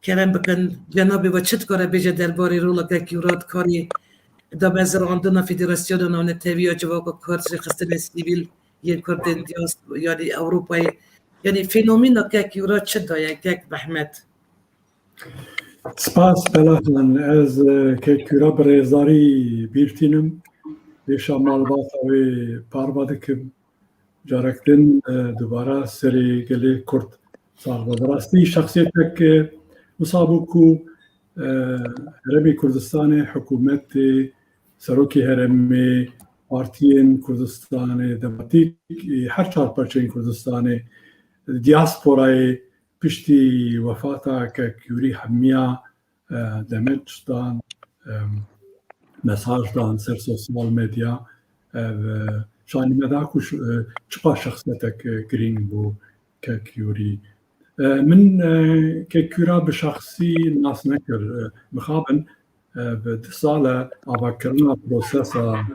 Speaker 2: کرم بکن جنابی و چت کاره بیجه درباره رولا که یورات کاری دا بزر آندونا فدراسیون نان تیوی جواکا کارت خستن سیویل یه کردن دیاس یعنی اروپای یعنی فنومنا که یورات چه دایه که محمد
Speaker 13: سپاس بلاتن از که یورا برزاری بیرتینم دیشا مالبات اوی پارباده که جارکتن دوباره سری گلی کرد سال راستی شخصیت که مصابو کو هرمی کردستان حکومت سروکی هرمی پارتین کردستان دموکراتیک هر 4 پارچه کردستان دیاسپورای پشتی وفاتا که کیوری همیا دمج دان مساج دان سر سوشال مدیا شانی مداکوش چقا شخصیتک گرین بو که کیوری من ككورا بشخصي ناس نكر مخابن بتصالة أفكرنا بروسيسا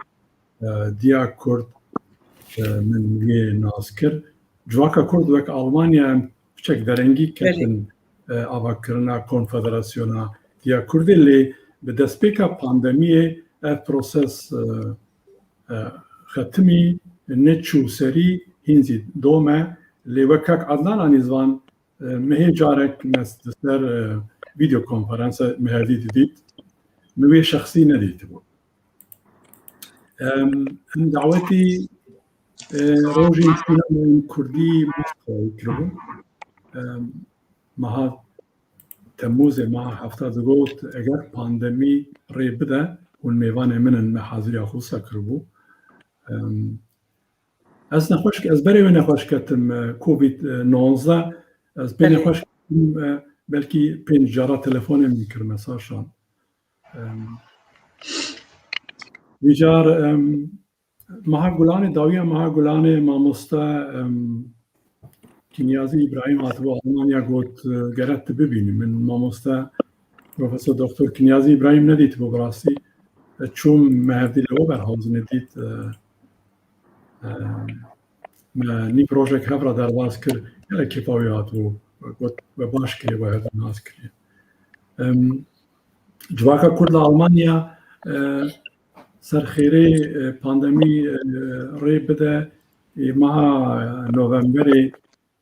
Speaker 13: ديا كرد من ناس كر جواكا كرد وك ألمانيا بشكل درنجي كتن أفكرنا كونفدراسيونا ديا كرد اللي بدسبيكا باندمية بروسيس ختمي نتشو سري هنزي دوما اللي وكاك عدنان عنيزوان مهي جارك نستر فيديو كونفرنس مهدي ديت موي شخصي نديت بو دعوتي روجي من كردي مستوى كربو مها تموز مع هفته دقوت اگر باندمی ری بده والميوان من محاضري خصوصا كربو از نخوش از برای نخوش کتم کووید 19 از برای نخوش کتم بلکی پنج جارا تلفن میکرد مساشان بیجار مها گلان داوی مها گلان ماموستا کنیازی ابراهیم آتبو آلمانیا گوت گرت ببینیم من ماموستا پروفسور دکتر کنیازی ابراهیم ندید بو براستی چون مهدی لو برهاز ندید نی پروژه خبر در باز کرد یه کفایات و باش که باید ناز کرد جواکا کرد آلمانیا سرخیره پاندمی ری بده ماه نوامبر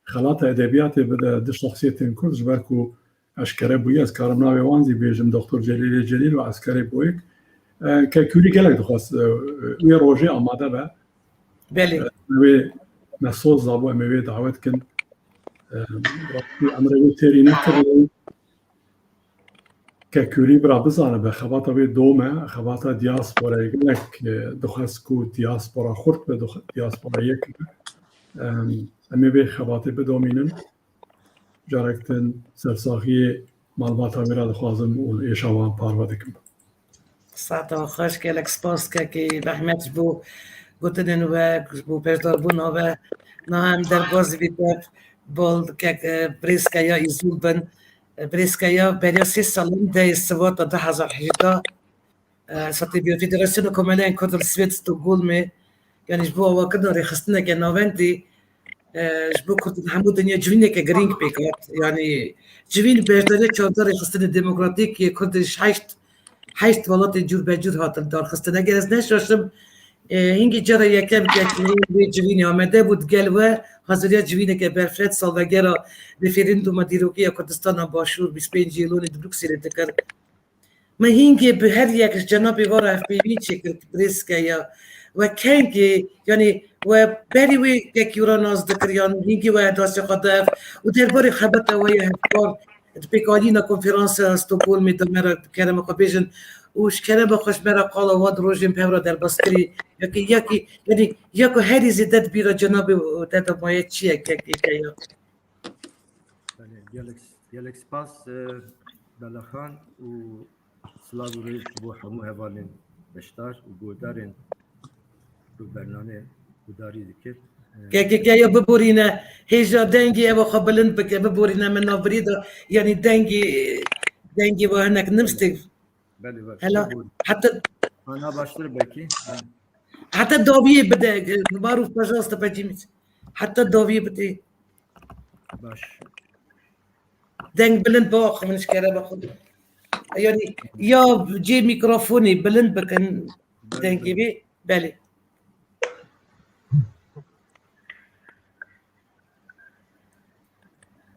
Speaker 13: خلاط ادبیات بده در شخصیت کرد جبرکو اشکره بوی از کارم ناوی وانزی بیجم دکتر جلیل جلیل و اسکره بویک که کوری گلک دخواست وی روژه آماده به
Speaker 2: بله
Speaker 13: مسوز زابو اموی دعوت کن امروی تیری نکرد که کوری برا بزانه به خواتا وی دومه خواتا دیاسپورا یک دخواست کو دیاسپورا خورد به دیاسپورا یک اموی خواتا بدومینن جارکتن سرساخی معلومات وی را دخوازم اون ایشاوان پارواده کن
Speaker 2: ساعتا خوش که اکسپاس که رحمت بو گوتنن و بو پردار بو نوه نه هم در باز بیتر بول که بریسکایا ایزول بن بریسکایا برای 3 سالن ده سوات 2018 ساعتی بیو فدراسیون کمالین کدر سویت ستوگول می یعنی جبو آوا کدن ریخستنه که نووندی جبو کردن همو دنیا جوینه که گرینگ پیکات یعنی جوین برداره چهارده ریخستن دموکراتیک که کردش 8 ولات جور به جور هاتن دار خستن اگر از نشاشم اینگی جرا یکم که جوینی آمده بود گل و حاضریا جوینه که برفرد سالوگرا رفرندوم دیروگی کردستان باشور 25 یلون بروکسل دکر ما هینگی به هر یک جنابی وار اف پی وی چکر بریسکه یا و کنگی یعنی و بری وی یک یورا ناز دکر یعنی هینگی و اداسی خداف و درباره خبت و یه هفکار بکالینا کنفرانس استوکول می دمر کرم قبیجن وش کرم خوش مرا قال واد روزیم پورا در بستری یکی یعنی یکو هری زیدت بیرا جناب دادا مایه چیه که یا
Speaker 14: گلک سپاس بلخان و سلاو ریز بو همو هوالین بشتار و گودارین رو برنامه گوداری دکر
Speaker 2: که یا ببورینه هیجا دنگی او خبلند بکه ببورینه من نابریدا یعنی دنگی و هنک نمستی هلا حتی
Speaker 14: انا باشتر بکی
Speaker 2: حتی داویه بده معروف بجاست بجیمیت حتی داویه بده
Speaker 14: باش
Speaker 2: دنگ بلند باخ منش کرده بخود یعنی یا جی میکروفونی بلند بکن دنگی بی بله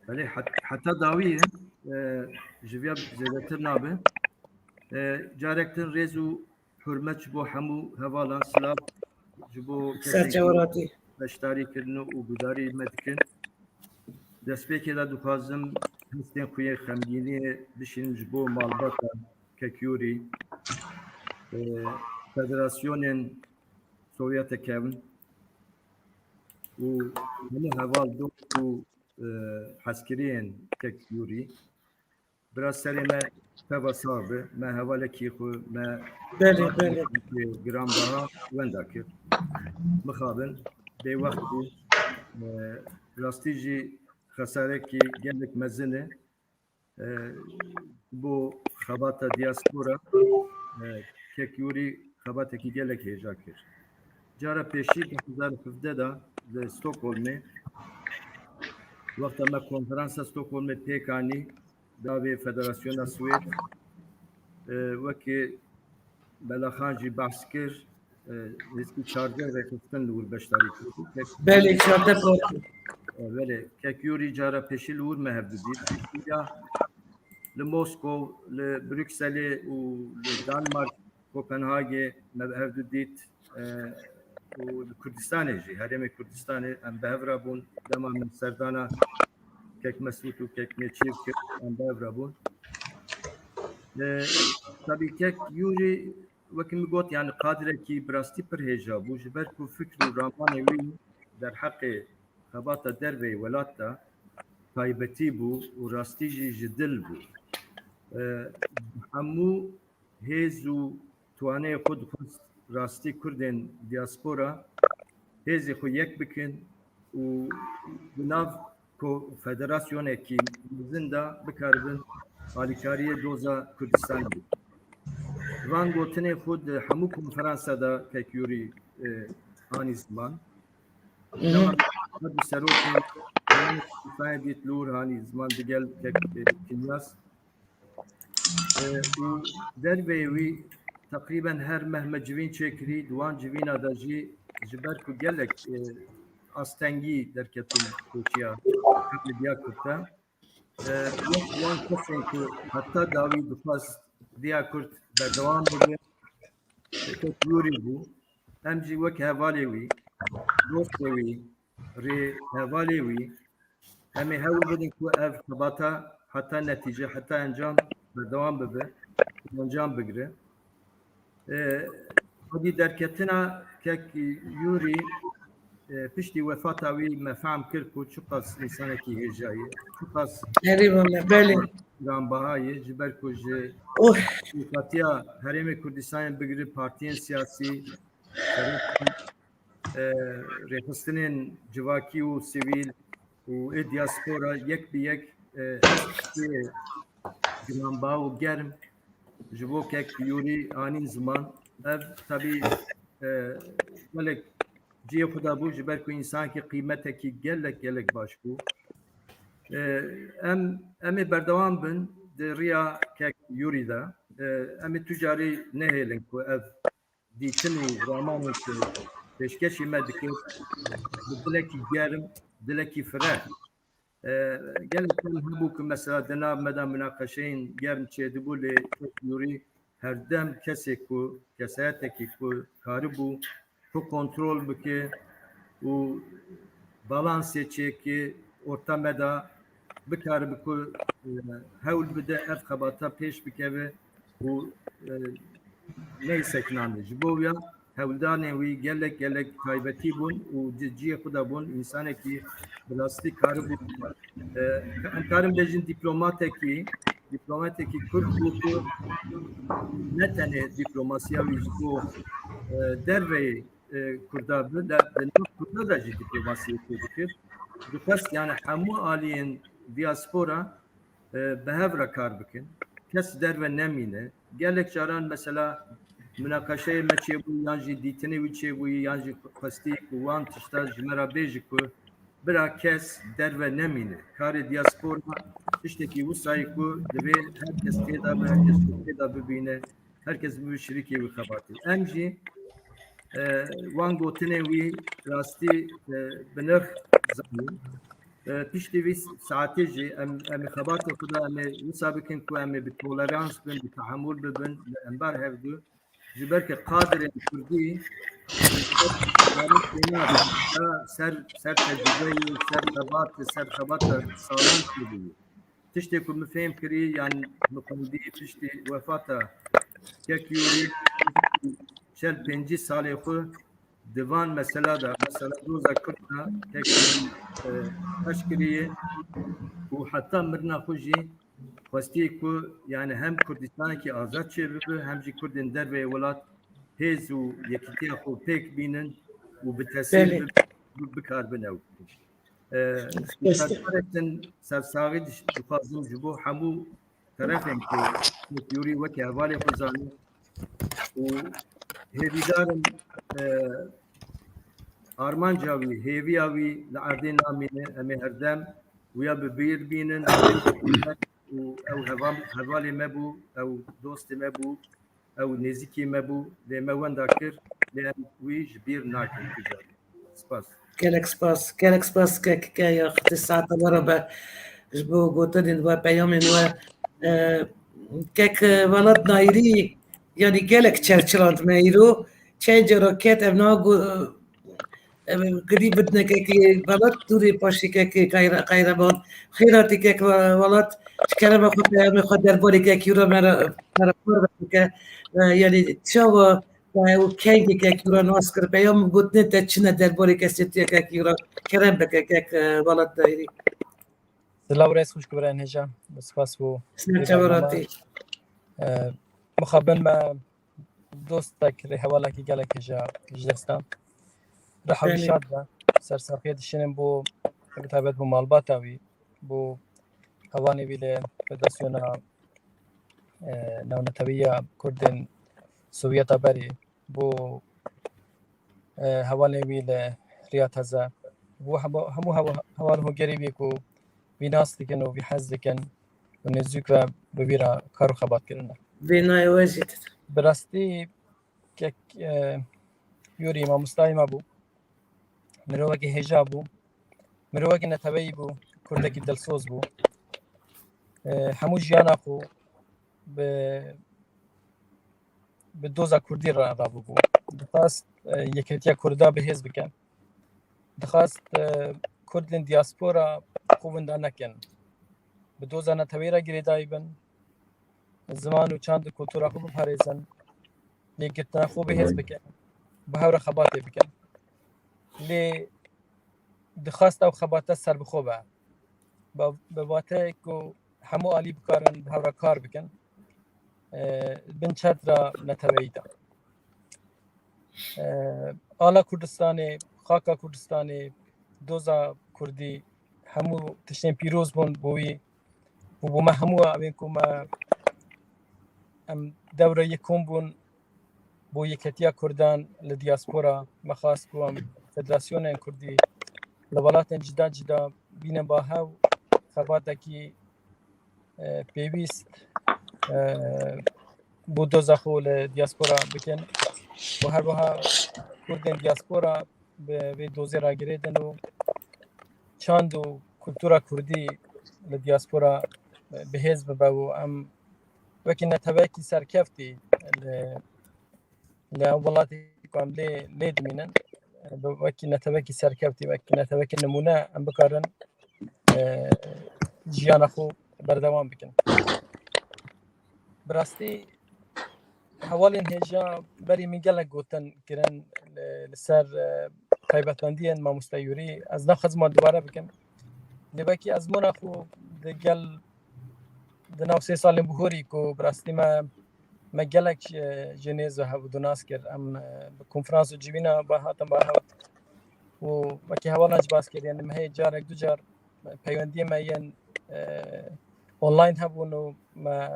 Speaker 14: بله حتی داویه جویا زیادتر نابه جارکتن ریزو حرمت بو همو هوالان سلاف جبو
Speaker 2: سرچوراتی
Speaker 14: بشتاری کردن و گوداری مدکن دست به که دکازم هستن خوی خمگینی بشین جبو مالبات ککیوری فدراسیون سوویت کبن و همه هوال دو حسکرین ککیوری براز سری ما تبا صابه ما هواله کیخو ما
Speaker 2: بله
Speaker 14: گرام daha ونداکر مخابن به وقتی راستیجی خسارکی گلک مزنه بو خباتا دیاسپورا که یوری خباتا کی گلک هجا کرد جارا پیشی 2017 دا استکهلم وقت ما کنفرانس استکهلم پیکانی داوی فدراسیون سوئد وکی بلاخانجی بحث کرد riski çarda rekıstan lur beştari kurdu.
Speaker 2: Beli çarda kurdu.
Speaker 14: Böyle kekuri cara peşil lur mehevdi dit. Ya le Moskov, le Brüksel'e u le Danmark, Kopenhag'e mehevdi dit. U Kürdistan'e ji, hereme Kürdistan'e em behevra bun. Demamen serdana kek mesut u kek neçiv kek em behevra bun. Tabii kek yuri وكما قلت يعني قادرة كي براستي برهجة بوجبركو فكر راماني وي در حق خباطة دربي ولاتا تايبتي بو وراستي جدل بو همو هيزو تواني خود راستي كردن دياسبورا هيزي خو يك بكن و بناف كو فدراسيون كي زندا بكاربن آليكارية دوزا كردستان بو Van gotine xud hemû konferansa da kekûrî anî ziman. Bi serokên dît lûr hanî ziman digel kek kinyas. û dervê wî teqrîben her mehme civîn çêkirî diwan civîna da jî ji ber ku gelek astengî derketin Türkiye diya Kurta. Wan kesên ku heta dawî dixwast diya Kurt berdewam bide yûrî bû em jî wek hevalê wî dostê wî rê hevalê wî em ê hewl bidin ku ev xebata heta netîce heta encam berdewam bibe encam bigire xwedî derketina kek yûrî piştî wefata wî me fehm kir ku çi qas însanekî hêjayî çi qas Granbahayê ji ber ku ji Partiya Herêmê Kurdistanê bigire partiyên siyasî rêxistinên civakî û sivîl û diaspora yek bi yek giranbaha û germ ji bo kek yûrî anîn ziman ev tabii gelek ciyê xwe da bû ji ber ku însankî qîmetekî gelek baş bû em ê berdewam bin di rêya kek yûrî da em ê tu carî nehêlin ku ev dîtin û ramanê ku pêşkêşî me dikir bi dilekî germ dilekî fireh gelek em hebû ku mesela di nav me da münaqeşeyên germ çêdibû lê kek yûrî herdem kesê ku kesayetekî ku karibû ku kontrol bike û balansê çêkê orta me da bikaribe ku hewl bide ev xebata pêş bikeve û neysekinanê ji bo ya hewldanê wî gelek taybetî bûn û ciyê xwe da bûn însanekî bi rastî karibû em karin bêjin dîplomatekî Kurd bû ku ne tenê dîplomasiya wî ji bo derveyê Kurda bi di nav Kurda da jî dîplomasiyê tê dikir dixwest yani hemû aliyên diaspora bi hev re kar bikin kes derve nemîne gelek caran mesela münaqeşeyê me çêbû yan jî dîtinê wî çêbûyî yan jî xwestî ku wan tişta ji me re bêje ku bira kes derve nemîne karê diaspora tiştekî wisayî ku divê herkes têda be herkes têda bibîne herkes bibe şirîkê wî xebatî em jî wan gotinê wî rastî bi nirx zanîn piştî vî saetê jî em ê xebatê xwe da em ê wisa bikin ku em ê bi tolerans bin bi tehemûl bibin li ember hevdû ji ber ke qadirên Kurdî ser tecrübeyî ser xebata salan kurdî tiştê ku min fêm kirî yan min xwendî piştî wefata kek yûrî çel pêncî salê xwe divan mesela doza Kurda tek eşkiriye û heta mirna xwe jî xwestiye ku yani hem Kurdistanekî azad çêbibe hem jî Kurdên derveyê welat hêz û yekîtiya xwe pêk bînin û bi tesîr bikarbin ew شادرتن سرساغی دخوازم جبو همو طرفین که یوری وکی حوالی خوزانی و هیویدارم آرمان جاوی هیوی آوی لعردین نامینه امی هردم ویا ببیر بینن او حوالی مبو او دوست مبو او نزیکی مبو لیمه وندا کر لیم ویج بیر ناکن تجاری سپاس
Speaker 2: گلک سپاس که یا اختصاص برا به جبو گوتدین و پیامین و که ولد نایری یعنی گلک چرچلاند میرو چه جراکت ابنا قریب بدنا که ولد دوری پاشی که قیربان خیراتی که ولد چکرم خود در باری که یورا مرا پر که یعنی چاوا و کنگی که یورا ناس کرد پیام گوت نه تچنه در باری که سیتی که یورا کرم بکه که ولد دایری
Speaker 15: سلام رئیس خوش کبران هجا بسپاس بو
Speaker 2: سلامتی
Speaker 15: مخابن ما دوستك رحوالا کی گله هجا جلستان رحوی شاد با سرساقیت شنم بو کتابت بو مالباتاوی بو هوانی ویله فدراسیونا نونتویا کردن سوویتا بری بو هوانی ویله ریات هزا بو همو هوان هو گریبی کو بیناس دکن و بحز دکن و نزدیک و ببیرا کارو خبات کردن
Speaker 2: بینای وجد
Speaker 15: براستی که یوری ما مستایما بو مروه که هجا بو مروه که نتبایی بو کرده که دلسوز بو همو جیانا خو به دوزا کردی را رابو بو دخواست یکیتیا کرده به حزب کن دخواست کردن دیاسپورا خوبندان نکن به دوزا نتبایی را گریدایی بن زمان و چند کلتورا خوب پاریزن لیکتنا خوب حزب کن به هور خباته بکن لی دخواست او خباته سر بخوبه به واته که همو عالی بکارن به هور کار بکن بن چند را نتویده آلا کردستان خاکا کردستان دوزا کردی همو تشنین پیروز بون بوی و بو ما همو اوین که ما دوره یکم بون بو یکتیا کردان لدیاسپورا مخواست که هم فدراسیون کردی لولات جدا بین با هاو خباته که پیویست بو دوزا خو لدیاسپورا بکن و هر بها کردن دیاسپورا به دوزه را گریدن و چند و کلتورا کردی لدیاسپورا به حزب باو ام وکی نتباکی سرکفتی لولاتی که هم لید مینن وکی نتباکی سرکفتی وکی نتباکی نمونه ام بکارن جیان خو بردوام بکن براستی حوالین هجا بری میگل گوتن کرن لسر تایبتمندی ما مستیوری از نخواست ما دوباره بکن لباکی از من خو دگل دناو 3 سال بخوری کو براستی ما گلک جنیز و دوناس کرد ام کنفرانس جیبینا با هاتم با هات و وکی حوالا جباس کرد یعنی مهی جار یک دو جار پیوندی ما ین آنلاین هبون و ما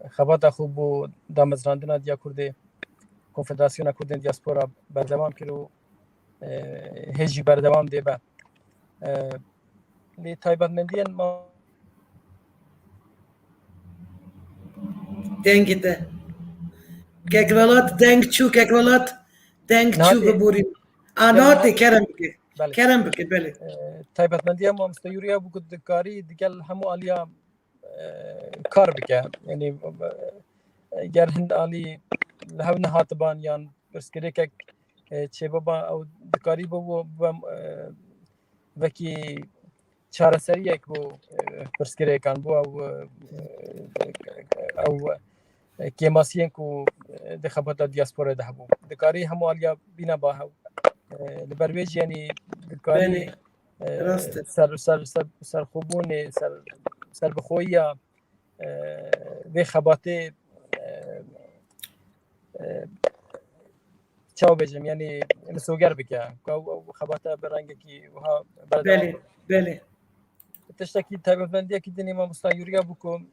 Speaker 15: خبات خوب و دامزراندنا دیا کرده کنفدراسیون کردن دیاسپورا بردوام کرد هجی بردوام دی با لی تایبتمندی ما
Speaker 2: دنگیده که ولات دنگ چو که ولات دنگ چو ببوری آناتی کرم بکه بله
Speaker 15: تایبتمندی ما مستیوریا بکد کاری دیگل همو آلیا کار بکه یعنی گر هند آلی لحو نهاتبان یان برسکره که چه بابا او دکاری بابا وکی چاره سری یک بو برسکره کن بو او کیماسین کو دخبت دیاسپورا ده بو دکاری همو آلیا بینا با هاو لبرویج یعنی دکاری سر خوبون سر بخویا به خباته چاو بجم یعنی مسوگر بکه که خباته برنگی وها
Speaker 2: بله بله
Speaker 15: تشتکی تایبندیه که دنی ما مستایوریا بکم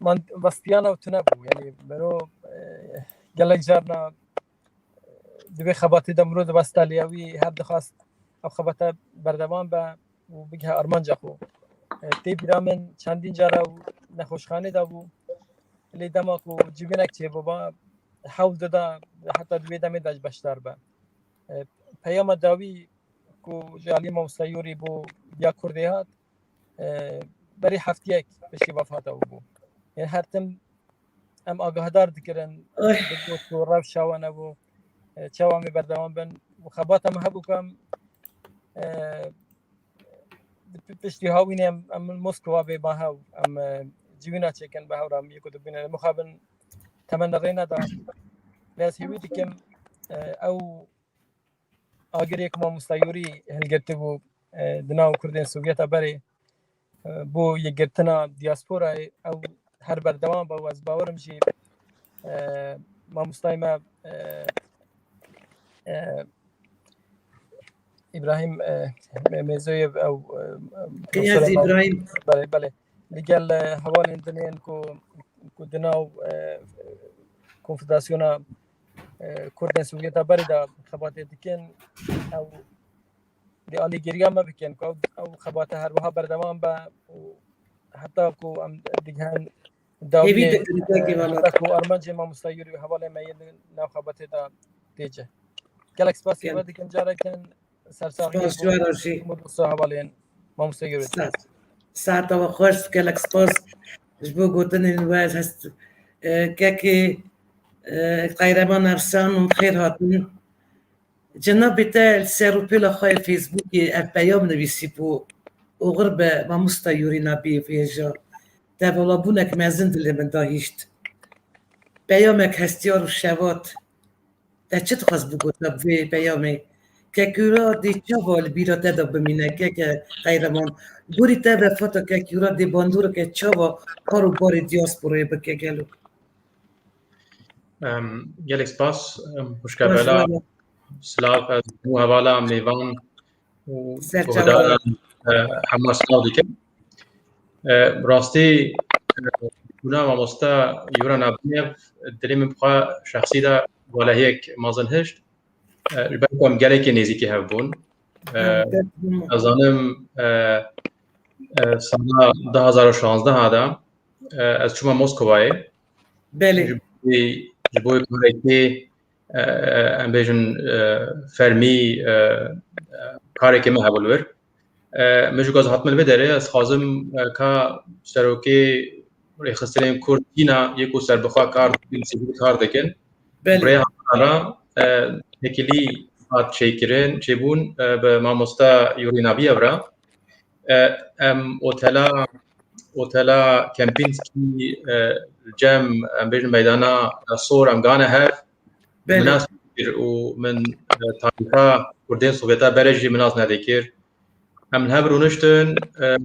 Speaker 15: من وستیانا و تنبو یعنی برو گلک جارنا دبی خباتی دمرو د وستالیاوی هر دخواست او خباته بردوام به و بگه ارمانجا خو تی برامن چندین جارا و نخوشخانه دا بو لی دماکو جیبینک چه بابا حول دادا حتی دوی دمی داج بشتر با پیام داوی کو جالی موسیوری بو یا کرده هات بری هفته یک بشی وفات او بو یعنی هر تم ام آگاهدار دکرن بگو تو رف شوانه بو چوامی بردوام بن و خباتم هبو کم پشتی هاوینه ام موسکوا به با هاو ام جیوینا چکن به هاورام یکو دبینه مخابن تمن رینا دا لیاس هیوی دکم او آگر یک ما مستایوری هلگرته بو دناو کردین سوویت بری بو یگرتنا دیاسپورا او هر بردوام با از باورم جی ما مستایما ابراهیم میزوی او
Speaker 2: کنیاز ابراهیم
Speaker 15: بله بله لگل حوال اندنین کو دناو کنفدراسیونا کردن سوویت بری دا خبات دکن او دی آلی گریا ما بکن که او خبات هر وها بردوام با حتی کو ام دیگهن داوی حتی کو ارمانج ما مستایوری حواله ما نو خبات دا دیجه گلکس پاسی و دیگن جاره کن سرساقی مدرسه حواله ما مستایوری
Speaker 2: ساعت و خوش گلکس پاس جبو گوتن این واز هست که قیرمان ارسان و خیر هاتن جناب تال سروپیل خواهی فیسبوکی اف پیام نویسی بو اوغر به ما مستایوری نبی فیجا ده والا بونک مزن دلی من داهیشت پیامک هستیار و شوات ده چه تخواست بگو نبوی پیامی که کورا دی چاوال بیرا تدا بمینه که قیرمان بوری تبه فتا که کورا دی باندور که چاوا کارو باری دیاسپوروی بکه گلو
Speaker 16: gelek spas hoşgabela slav az bu havala mevan و حماس نادیکه راستی اونا و مستا یورا نبنیف دلیم بخوا شخصی دا ولی هیک مازن هشت البته گله که نزدیکی هفون ازانم سال 2016 هادا از چوما مسکوای
Speaker 2: بله
Speaker 16: جبوی کاری ام بیشن فرمی کاری که مهبولور مجو گاز حتما بداره از خازم که سروکی ریخستریم کردینا یکو سر بخوا کار کار دکن برای همارا هکلی آت شیکرین چبون به ماموستا یوری نبی ابرا ام اوتلا کمپینسکی جم ام بیشن میدانا صور ام گانه هف مناس و من تاریخا کردین سوویتا برجی مناس ندیکر هم هبرونشتن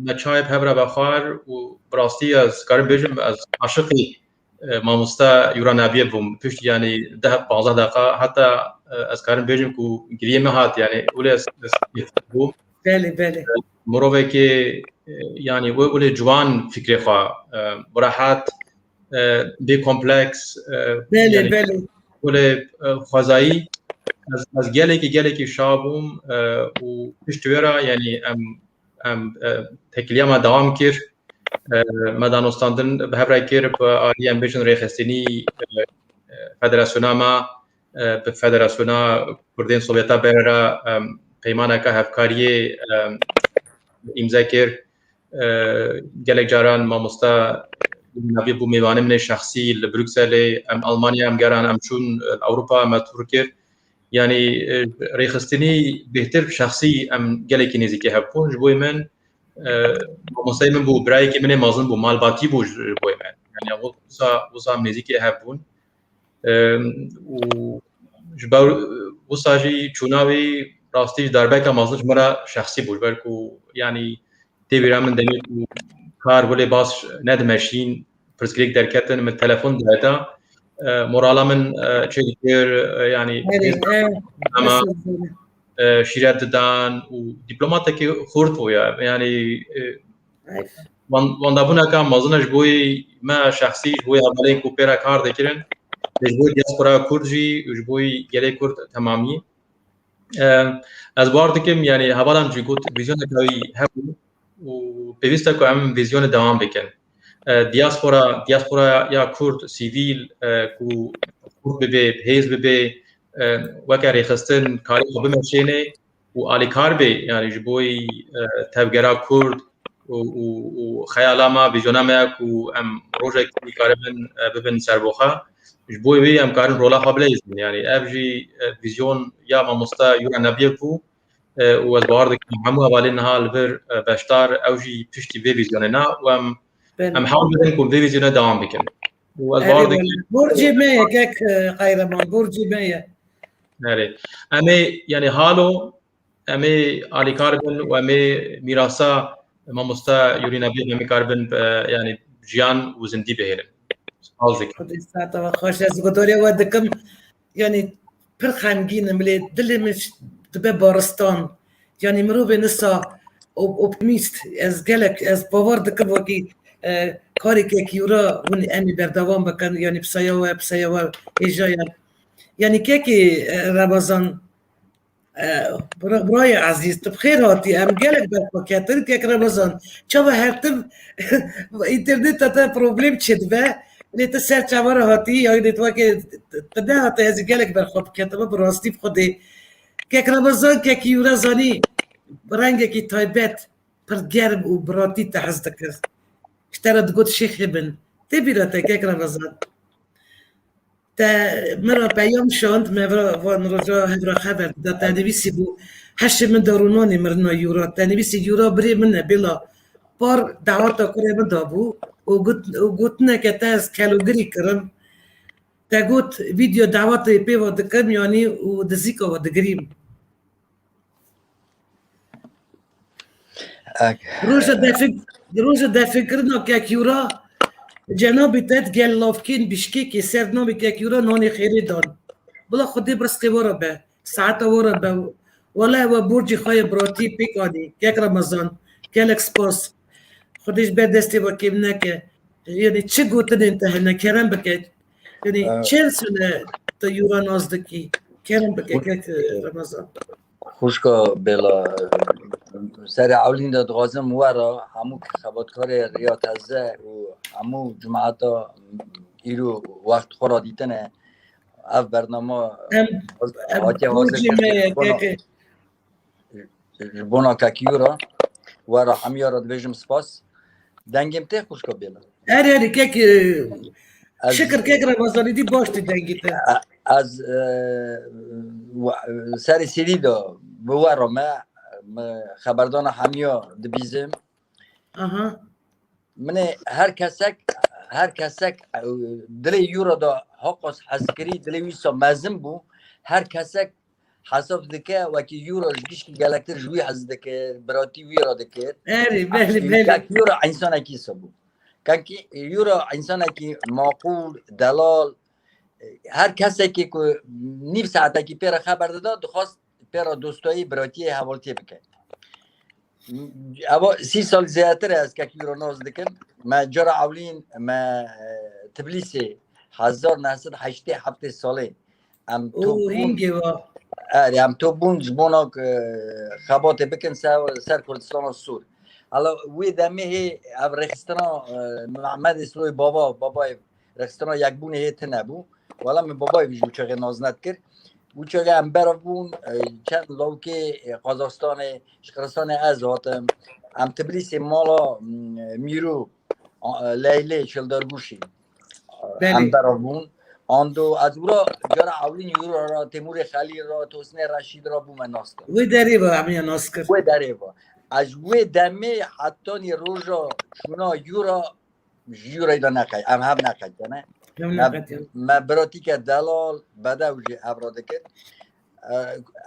Speaker 16: نچایب هبرا بخار و براستی از کارم بیشم از عاشقی ماموستا یورا نبیه بوم پشت یعنی 10-15 دقیقه حتی از کارم بیشم کو گریه مهات یعنی اولی از بوم
Speaker 2: بله
Speaker 16: مروه که یعنی اولی جوان فکر خواه براحت بی کمپلکس
Speaker 2: بله
Speaker 16: اولی خوازایی از گله شابوم و پشتویرا یعنی ام تکلیه ما دوام کر مدانستاندن به هفرای کر به آلی ام بیشن ریخستینی فدراسیونا ما به فدراسیونا کردین سوویتا برا پیمانه که هفکاری امضا کر گلک جاران ما مستا نبی بو میوانه من شخصی لبروکسل ام آلمانیا ام گران ام چون اروپا ام ترکیه یعنی ریخستنی بهتر شخصی ام گلکی نزدیکی هبون جبوی من مستای من بو برای که من مازن بو مال باتی بو جبوی من یعنی وصا ام نزدیکی هبون و جبار وصا جی چوناوی راستی دربه که مازن جمرا شخصی بو برکو یعنی تیویرا من دمی کار ولی باس ندمشین پرسکریک درکتن من تلفن داتا مورالا من چه دکتر یعنی اما شیرت دادن و دیپلمات که خورد بویا یعنی وندابونا که مازنش بوی ما شخصی بوی اولین کوپرا کار دکرن بوی دیاسپورا کردجی و بوی گله کرد تمامی از بار دکم یعنی حوالم جی گفت ویژن کاری هم و پیوسته که هم ویژن دوام بکن دیاسپورا یا کرد سیویل کو کرد ببه هیز ببه وکر خستن کاری خوب میشینه و آلی کار به یعنی جبوی تبگرا کرد و خیالا ما ویژن ما کو ام روزی کاری ببن سربوخا جبوی بی ام کارن رولا قبلیز یعنی ابجی ویژن یا ما مستا یورا نبیه کو و از بار دکتر همو اولین حال بر بشتر اوجی پشتی به ویژن نه و ام حاول بدن کن ویژن دوام بکن و از بار دکتر
Speaker 2: برجی میه که قایرمان برجی میه
Speaker 16: نره امی یعنی حالو امی آلی کاربن و امی میراسا ما مستا یوری نبی امی کاربن یعنی جیان و زندگی بهره حال ذکر
Speaker 2: خودی ساعت و خوش از گذاری و دکم یعنی پر خمگینم لی دلمش دبه بارستان یعنی مرو به نسا اپتیمیست از گلک از باور دکم وکی کاری که یورا ونی امی بردوام بکن یعنی بسیار ایجایا یعنی که رمضان برای عزیز تو بخیر هاتی ام گلک برپاکتر که رمضان چه هر تب اینترنت تا پروبلم چید به لیت سر چوار هاتی یا لیت وقت تده هاتی از گلک برخواب کتاب براستی بخودی که رمضان که یورا زانی رنگ کی تایبت پر گرم و براتی تحز دکر اشترد گود شیخ بن تبیرته که رمضان تا مرا پیام شاند مرا وان رجا هدرا خبر دا تنویسی بو هشت من دارونانی مرنا یورا تنویسی یورا بری منه بلا بار دعواتا کره من دابو و گوتنه که تا از کلوگری کرم تا گوت ویدیو دعواتا پیوا دکم یعنی و دزیکا و دگریم روز دا فکر نو که یورا جنابی تد گل لافکین بشکی که سرد نامی که یورا نانی خیری دان بلا خودی برسقی وارا به ساعت وارا به ولی و برجی خواهی براتی پیکانی که رمضان که اکسپاس خودش به دستی با کم نکه یعنی چه گوتن انتهی نکرم بکه یعنی چند سنه تا یورا نازدکی کرم بکه که رمضان
Speaker 17: خوشکا بلا سر اولین داد غازم ورا همو خباتکار ریاض هزه و همو جماعتا ایرو وقت خورا دیتنه اف برنامه آتی حاضر کرده بونا ککیورا ورا همیارا دویجم سپاس دنگیم ته خوشکا بلا
Speaker 2: اری که شکر که رمضانی دی باشتی دنگی ته
Speaker 17: از سر سری دا بورا ما خبردان همیا دبیزم من هر کسک دل یورا دا حقوس حسکری دل ویسا مزم بو هر کسک حساب دکه وکی یورا جگیش که گلکتر جوی حز دکه براتی ویرا دکه که یورا انسان اکی سبو که یورا انسان اکی معقول دلال هر کسی که نیف ساعته که پیرا خبر داده دخواست پیرا دوستایی براتی حوالتی بکن اما 30 سال زیادتر است که یورا ناز دکن ما جرا اولین ما تبلیسی 1987 ساله ام تو بون زبونا خبات بکن سر کردستان سور حالا وی دمه او رخستان محمد اسلوی بابای رخستان یک بونه هیت نبو والا من بابای ویجو چه ناز ند کرد و چه هم برابون چند لوکی قزاقستان شکرستان از هاتم ام تبلیس مالا میرو لیلی چلدرگوشی ام برابون آندو از اورا جرا اولین یورو را تیمور خلیل را توسن رشید را بوم ناس کرد
Speaker 2: وی داری با همین ناس کرد
Speaker 17: وی داری با از وی دمه حتی نی روزا شونا یورا ایدا نکای هم نکای نه ما براتی که دلال بده وجه ابراده کرد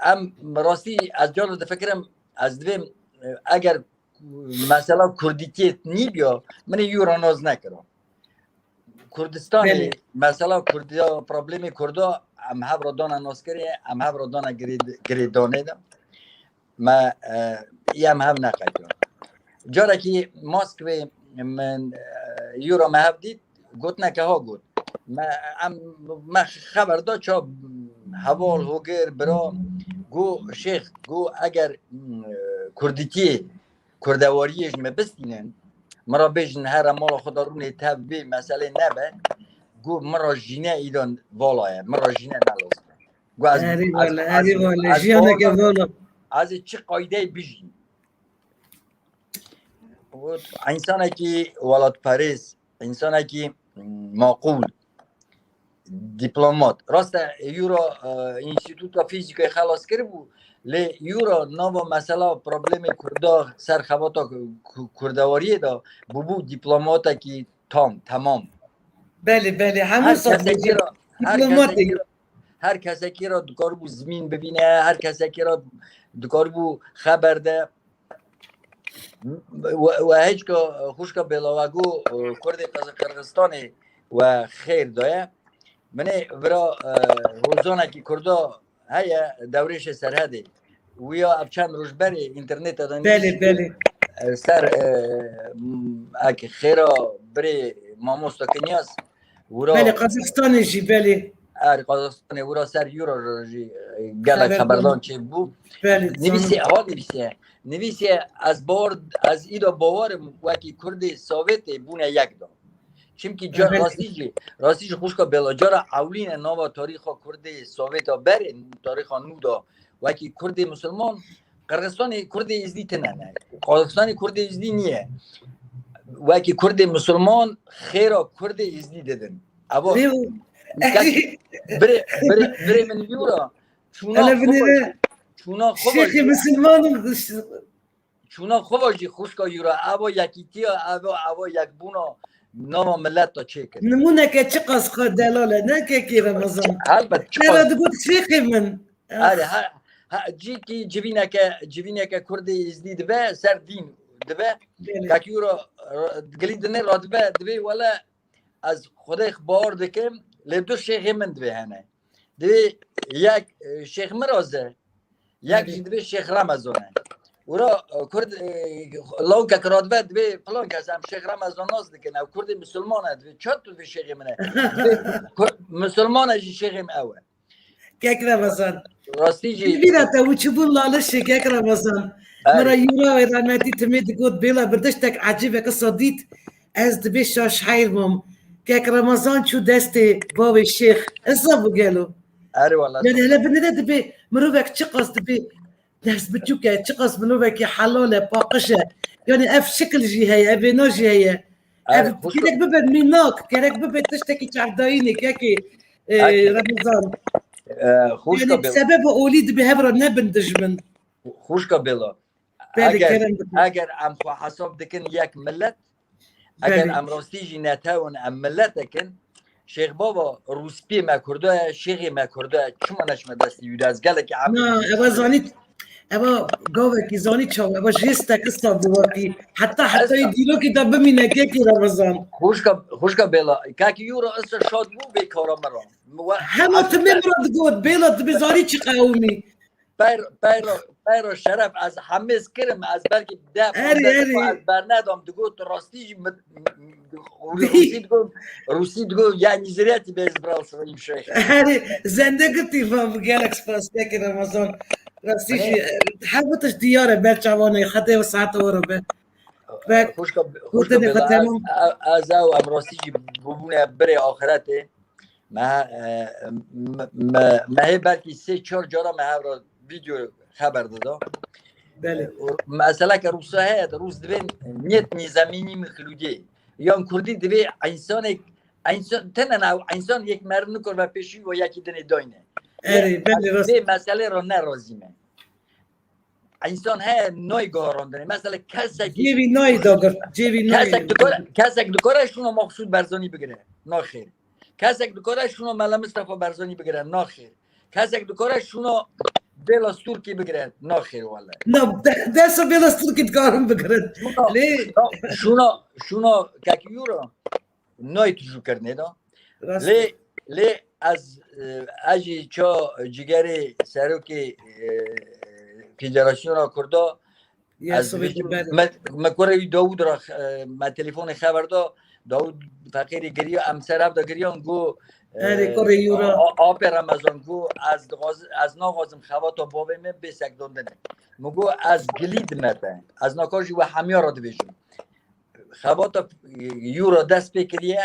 Speaker 17: ام راستی از جان فکرم از دویم اگر مثلا کردیتیت نی بیا من یورا ناز نکرم کردستان
Speaker 2: بله.
Speaker 17: مثلا کردیا پرابلم کردا ام هب را دانا ناسکری ام هب را دانا گریدانه دا ما یم هب نقیدون جاره که ماسکوی من یورا ما هب دید گوت نکه ها گوت ما خبر دا چا حوال هوگر برا گو شیخ گو اگر کردیتی کردواریش مبستینن مرا بیشن هر مال خدا رونه تب بی مسئله نبه گو مرا جینه ایدان والایه مرا جینه نلازمه گو
Speaker 2: از جیانه که والا
Speaker 17: از چه قایده بیشن انسانه که ولاد پریز انسانه که معقول دیپلمات راست یورا انستیتوت فیزیک خلاص کرد بود لی یورا نو مثلا پرابلم کردا سرخواتا کردواری دا بو دیپلماتا کی تمام
Speaker 2: بله همون سال دیپلماتی
Speaker 17: هر کسی که را دکار بو زمین ببینه هر کسی که را دکار بو خبر ده و هیچ که خوش که بلاوگو کرد قزاقستانی و خیر دایه منه برا روزانه که کردا هیا دورش سرحدی ویا اب چند روز بری اینترنت دادن
Speaker 2: بله
Speaker 17: سر اگه خیرا بری ماموستا کنیاس
Speaker 2: بله قزاقستان جی بله
Speaker 17: قزاقستان ورا سر یورا جی گلک خبردان چه بود نویسی از بارد از ایدا باورم وکی کرد سوویت بونه یک دا چیمکی جا راستیج خوشکا بلاجارا اولین نوا تاریخ کرد سوویت بره تاریخ نودا وکی کرد مسلمان قرغستان کرد ازدی تنه قزاقستان کرد ازدی نیه وکی کرد مسلمان خیرا کرد ازدی دادن اما بره من یورا چونا خوباجی خوشکا یورا اوا یکی تیا اوا یک بونا نام ملت تا چه کرد
Speaker 2: نمونه که چه قصد دلاله نه که رمضان
Speaker 17: البته
Speaker 2: چرا دگوت شیخی من
Speaker 17: جی کی جوینه که کرد ازدی دبه سر دین دبه که یورا گلیدنه را دبه ولا از خدای خبار دکم لدو شیخ من دبه هنه دبه یک شیخ مرازه یک دبه شیخ رمضانه ورا کرد لو که کرد بد به پلان کسم شیخ رمضان ناز دکن او کرد مسلمانه دبه چات تو شیخ منه مسلمانه جی شیخم اوه
Speaker 2: یک رمضان
Speaker 17: راستی جی
Speaker 2: بیره تا وچبون لالش یک رمضان مرا یورا و رحمتی تمید گود بیلا بردشتک عجیبه که صدیت از دبه شاش حیر مم که یک رمضان چو دست باب شیخ اصلا بگلو
Speaker 17: اره والله
Speaker 2: یعنی هلا بنده دبه مروفک چه قصد دبه دست بچوكه تشخص منوبك حلالة باقشة يعني اف شكل جي هي ابي نوجي هي كيرك ببد ميناك كيرك ببد تشتكي تعدايني كاكي رمضان يعني بسبب اوليد بهبره نبندج من
Speaker 17: خوش قبيله اگر ام خو حساب دكن ياك ملت اگر ام راستيجي نتاون ام ملتكن شیخ بابا روسپی ما کرده شیخ ما کرده چما نشمه دستی یود از گله که
Speaker 2: نه اما زانیت اما گاوه کی زانی چاو اما جسته کستا بواقی حتی دیلو که دبه می نگه کی رمضان
Speaker 17: خوشکا بیلا که یورا اصلا شاد بو بیکارا مرا
Speaker 2: همه تمه مراد گود بیلا بزاری چی قومی
Speaker 17: پیرو شرف از همه کرم از بلکه ده از برندام دگو راستی روسی دگو یعنی زریعتی بیز براس و این شیخ
Speaker 2: زنده تیفا بگلکس پاسته که رمضان راستی حبتش دیاره برچوانه خطه و ساعت ورو به
Speaker 17: خوشکا از او امراستی ببونه بره آخرته ما هی بلکه 3-4 جارا ما را ویدیو خبر دادا
Speaker 2: بله
Speaker 17: مثلا که روسا هست روز دوین نیت نظامینی مخلوجه یا کردی دوی انسان تنها انسان یک مرد نکر و پیشی و یکی دنی داینه به مسئله را نرازیمه انسان ها نوی گاراندنه مثلا کسی
Speaker 2: جیوی نوی داگر
Speaker 17: کسی دکارشون مقصود برزانی بگیره ناخیر کسی دکارشون ملا مصطفی برزانی بگیره ناخیر کسی دکارشون بیلاس ترکی بگیره ناخیر والله
Speaker 2: نه دست بیلاس ترکی دکارم بگیره
Speaker 17: شونا که یورا نوی تجو کرنه دا لی از اجی چا جگری سروکی فدراسیون کردا از مکوره داود را ما تلفن خبر دا داود فقیر گریه امسر افدا گریان گو آب رمضان گو از ناغازم خواه تا بابه من بیسک دوندنه مگو از گلید مته از ناکاجی و همیا را دویجم خواه تا یورا دست بکریه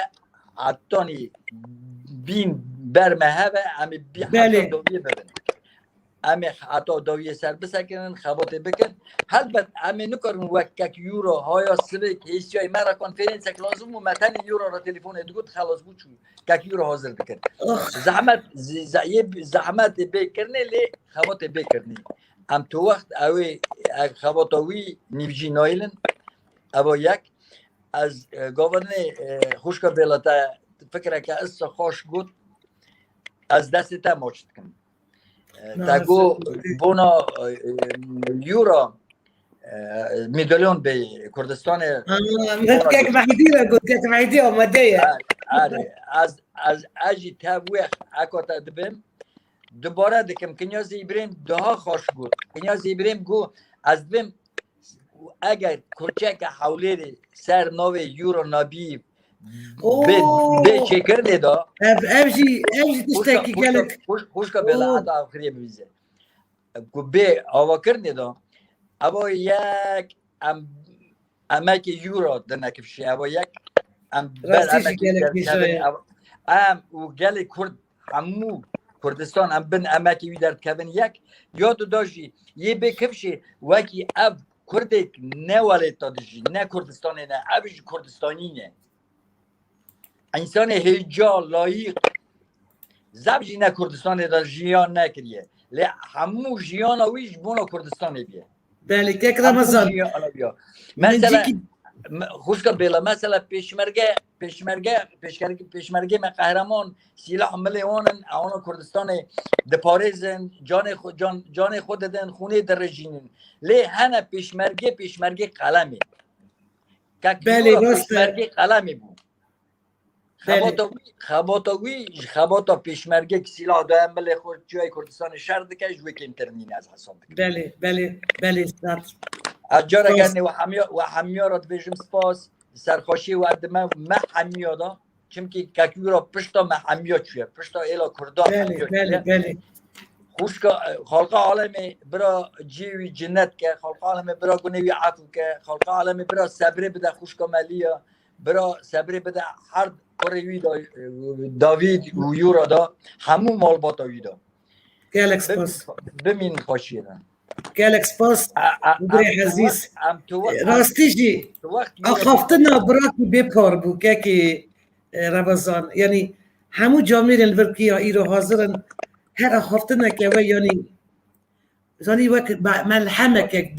Speaker 17: عطانی بین برمه هوه امی بی حتی دویه ببین امی حتی دویه سر بسکنن خواه بکن البته امی نکرن وکک یورا هایا سبک هیچی مرا کنفرنس اک لازم و متن یورا را تلفون ادگوت خلاص بود چو کک یورا حاضر بکن زحمت بکرنه لی خواه بکرنی ام تو وقت اوی خواه تاوی نیوجی نایلن او یک از گاورنه خوشکا بیلاتا فکره که از خوش بود از دست تا ماچت کن تاگو بونا یورا میلیون به کردستان
Speaker 2: که وحیدی را گفت که وحیدی آمده
Speaker 17: از اجی تابویخ اکاتا دبیم دوباره دکم کنیاز ایبریم ده خوش بود کنیاز ایبریم گو از دبیم اگر کوچک حوله سر نو یورو نبی به چه کرده دا
Speaker 2: امجی تشتکی گلک
Speaker 17: خوشکا بلا حتی آخریه بویزه گو به آوا کرده دا اوا یک امک یورو دنکفشی اوا یک و گل کرد همو کردستان ام بن امکی وی در کبن یک یادو داشتی یه بکفشی وکی اب کردک نه ولید دادشی نه کردستانی نه ابش کردستانی نه انسان هیجا لایق زبجی نه کردستانی دا جیان نکریه لی همو جیان ویش بونا کردستانی بیه
Speaker 2: بله که رمضان
Speaker 17: مثلا خوشکا بیلا مثلا پیشمرگه من قهرمان سلاح ملیونن اونو کردستان دپاریزن جان خود دن خونه در رژینن لی هنه پیشمرگه قلمی
Speaker 2: بله راست
Speaker 17: پیشمرگه قلمی بود خباتا پیشمرگه که سلاح دایم ملی خود جای کردستان شرد که جوی که انترنین از حساب
Speaker 2: بله
Speaker 17: از جاره گرنه و همیا را دویجم سپاس سرخوشی و ادمه ما همیا دا چمکی ککیو را پشتا ما همیا چویه پشتا ایلا کردان
Speaker 2: بله
Speaker 17: خوشکا خلق عالمی برا جیوی جنت که خلق عالمی برا گنوی عفو که خلق عالمی برا صبری بده خوشکا ملیا برا صبری بده هر قروی دا داوید و یورا دا همو مال باتاوی دا
Speaker 2: گلک سپاس
Speaker 17: بمین خوشی دا
Speaker 2: گلک سپاس بری عزیز راستی جی آخافتنا براکی بپار بو که رمضان یعنی همو جامعه الورکی ایرو حاضرن هر آخافتنا که و یعنی وقت ملحمه که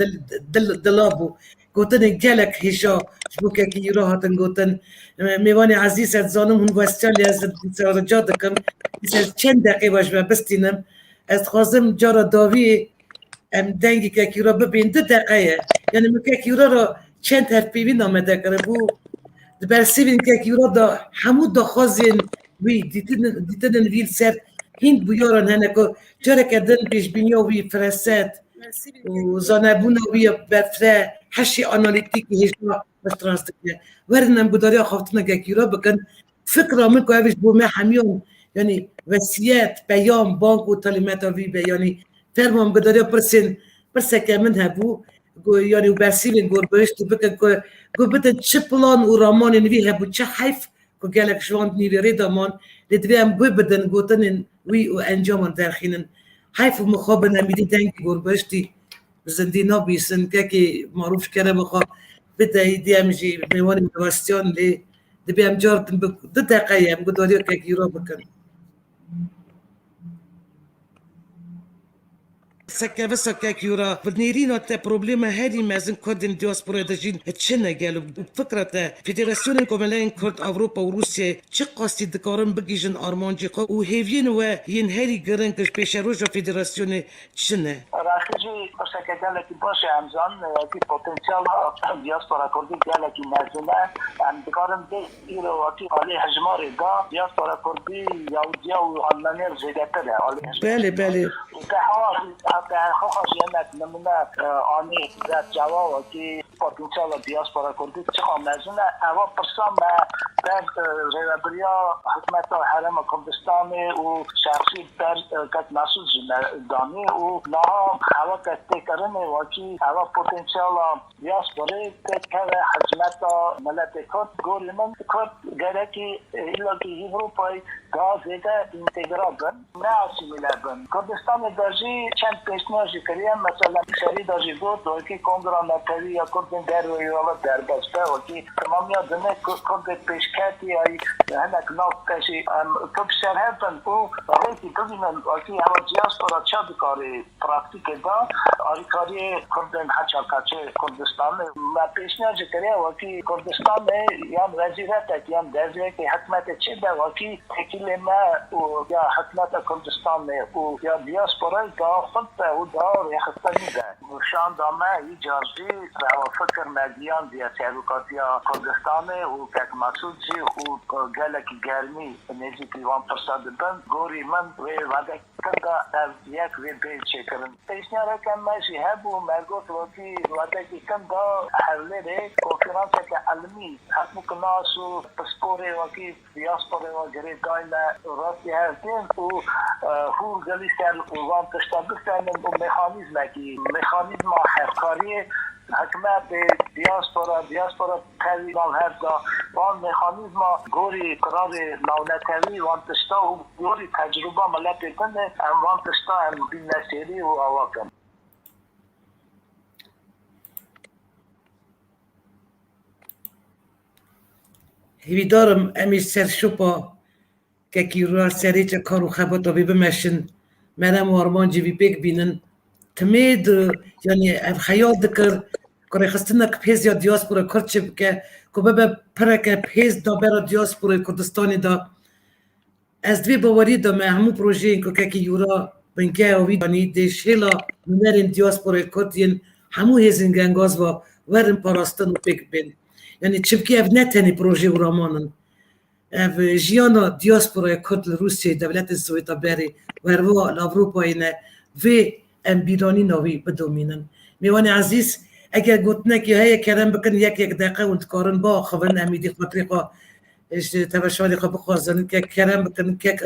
Speaker 2: دلابو گوتن گلک هشا جبو که ایرو هاتن گوتن میوانی عزیز از زانم هون وستالی از رجا دکم چند دقیقه باش بستینم از خوازم جارا داوی ام دنگی که کیرا ببین 2 دقیقه یعنی مکه کیرا را چند حرفی نامده کرده بو برسیبین که کیرا دا همو دا خوازین وی دیتن ویل سر هند بیارن هنکو جاره که دن پیش بینیا وی فرست و زانبون وی بفره هشی آنالیتیکی هشتا بسترانست که ورنم بوداری خواهتنا که کیرا بکن فکر آمین که اویش بو همیون یعنی وسیعت بیان بانک و تعلیمات وی بیانی فرمان بداریا پرسه که من هبو یعنی و برسیبین گور بایشت بکن گو بتن چه پلان و رامان نوی هبو چه حیف که گلک شواند نیوی ریدامان لیدوی هم گوی بدن گوتن وی و انجامان درخینن حیف و مخابن همیدی دنگی گور بایشتی زندینا بیسن که معروف کرده بخواه بده ایدی همجی میوانی مواستیان لی دبی هم جاردن 2 دقیقه هم گداریا که گیرا بکن سكه سكه يورا بدنيرينو تا بروبليم هذه مازن كردن دياسبورا دجين تشنا قالوا بفكره فيدراسيون الكومالين كرد اوروبا وروسيا تشي قاصدي دكارن بقيجن ارمانجي وهيفين وينهاري قرنكش بيشاروجا فيدراسيون تشنا
Speaker 5: راخجي بسكه قالك باش امزان في بوتنسيال دياسبورا كردي قالك مازنا عند دكارن دي ايرو وقتي عليه حجماري دا دياسبورا كردي يهوديا والمانير زيدتها
Speaker 2: بالي بالي
Speaker 5: حتى خوخ جنات نمنا اني ذات جوا وكي بوتنسيال دياسبورا كردي تشخا مازنا اوا برسام بعد ريبريا حكومت حرم كردستان وشخصي بر كت مسعود دامي ونها هوا كتكرن وكي هوا بوتنسيال دياسبورا كتكره حكومت ملت كرد گورمنت كرد گرکی الا کی اروپای گازیده انتگرابن نه اسیمیلابن کردستان داجی چند پیشنهادی کردیم مثلا سری داجی بود وکی کنگره نکردی یا کردن در و یالا در بسته وکی تمامی دنیا کرد پیشکتی ای هنگ ناف کشی کب شرحتن او وکی ببینن وکی هوا دیاسپورا چه کاری پرکتیک دا آری کاری کردن هچا کچه کردستان ما پیشنهادی کردیم وکی کردستان یا وزیرت یا درجه که حکمت چه دا وکی تکیل ما یا حکمت کردستان و یا دیاسپورا دا خود و دا ریختنی دا شان دامه ایجازی و فکر مدیان دیا سیروکاتی کردستان و که مسعود جی و گلک گرمی نیزی که 1% بند گوری من و وعده کنده از یک وی بیل چه کرن پیشنهاد رکن ماشی هبو مرگوت وکی وعده که کنده حوله ره کنفرانس که علمی حکم کناس و پسپوره وکی دیاسپوره و گره داینا راستی هستیم و هور گلی سر وان تشتابه سرمن و مکانیزم که مکانیزم حفکاری حکمت دیاسپورا تری نال هر دا وان مکانیزم گوری قرار نونتوی وان تشتا و گوری تجربه ملت کنه ام وان تشتا ام بین نسیری و آواکم
Speaker 2: هیویدارم امیش سر شپا که کیرو سری چه کارو خباتا بی بمشن منم آرمان جوی بیگ بینن تمید یعنی خیال دکر کاری خستنه که پیز یا دیاسپورا کرد چه بکه که ببه پرکه پیز دا برا دیاسپورا کردستانی دا از دوی باوری دا من همو پروژه این که یورا بنگه اوی دانی دیشیلا نمرین دیاسپورا کردین همو هزین گنگاز و ورن پاراستن و بیگ بین یعنی چبکی اف نتنی پروژه و رامانن اف جیانا دیاسپورا کرد روسیه دولت سویتا بری وروا لاوروپا اینه و ام بیرانی نوی بدومینن میوانی عزیز اگر گوتنه که هی کرم بکن یک دقیقه و تکارن با خوان امیدی خاطری خوا تبشالی خوا بخوازن که کرم بکن که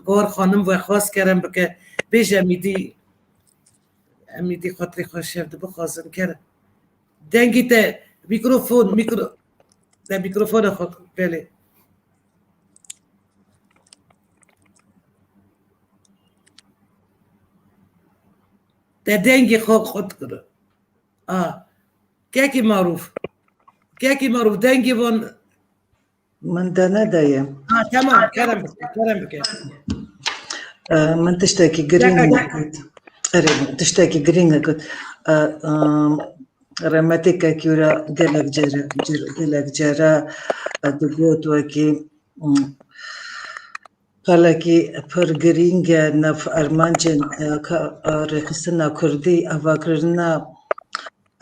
Speaker 2: غار خانم و خواست کرم بکن بیش امیدی خاطری خوا شفت بخوازن کرم دنگی ته میکروفون خود بله ده دنگی خود کرد كاكي معروف دنجي بون
Speaker 10: من دانا دايم
Speaker 2: تمام كلام بك
Speaker 10: من تشتكي جرينغ تشتكي جرينغ قلت رمتك كيورا قالك جرا دقوت وكي قالكي پر جرينغ نف ارمانجن رخصنا كردي افاكرنا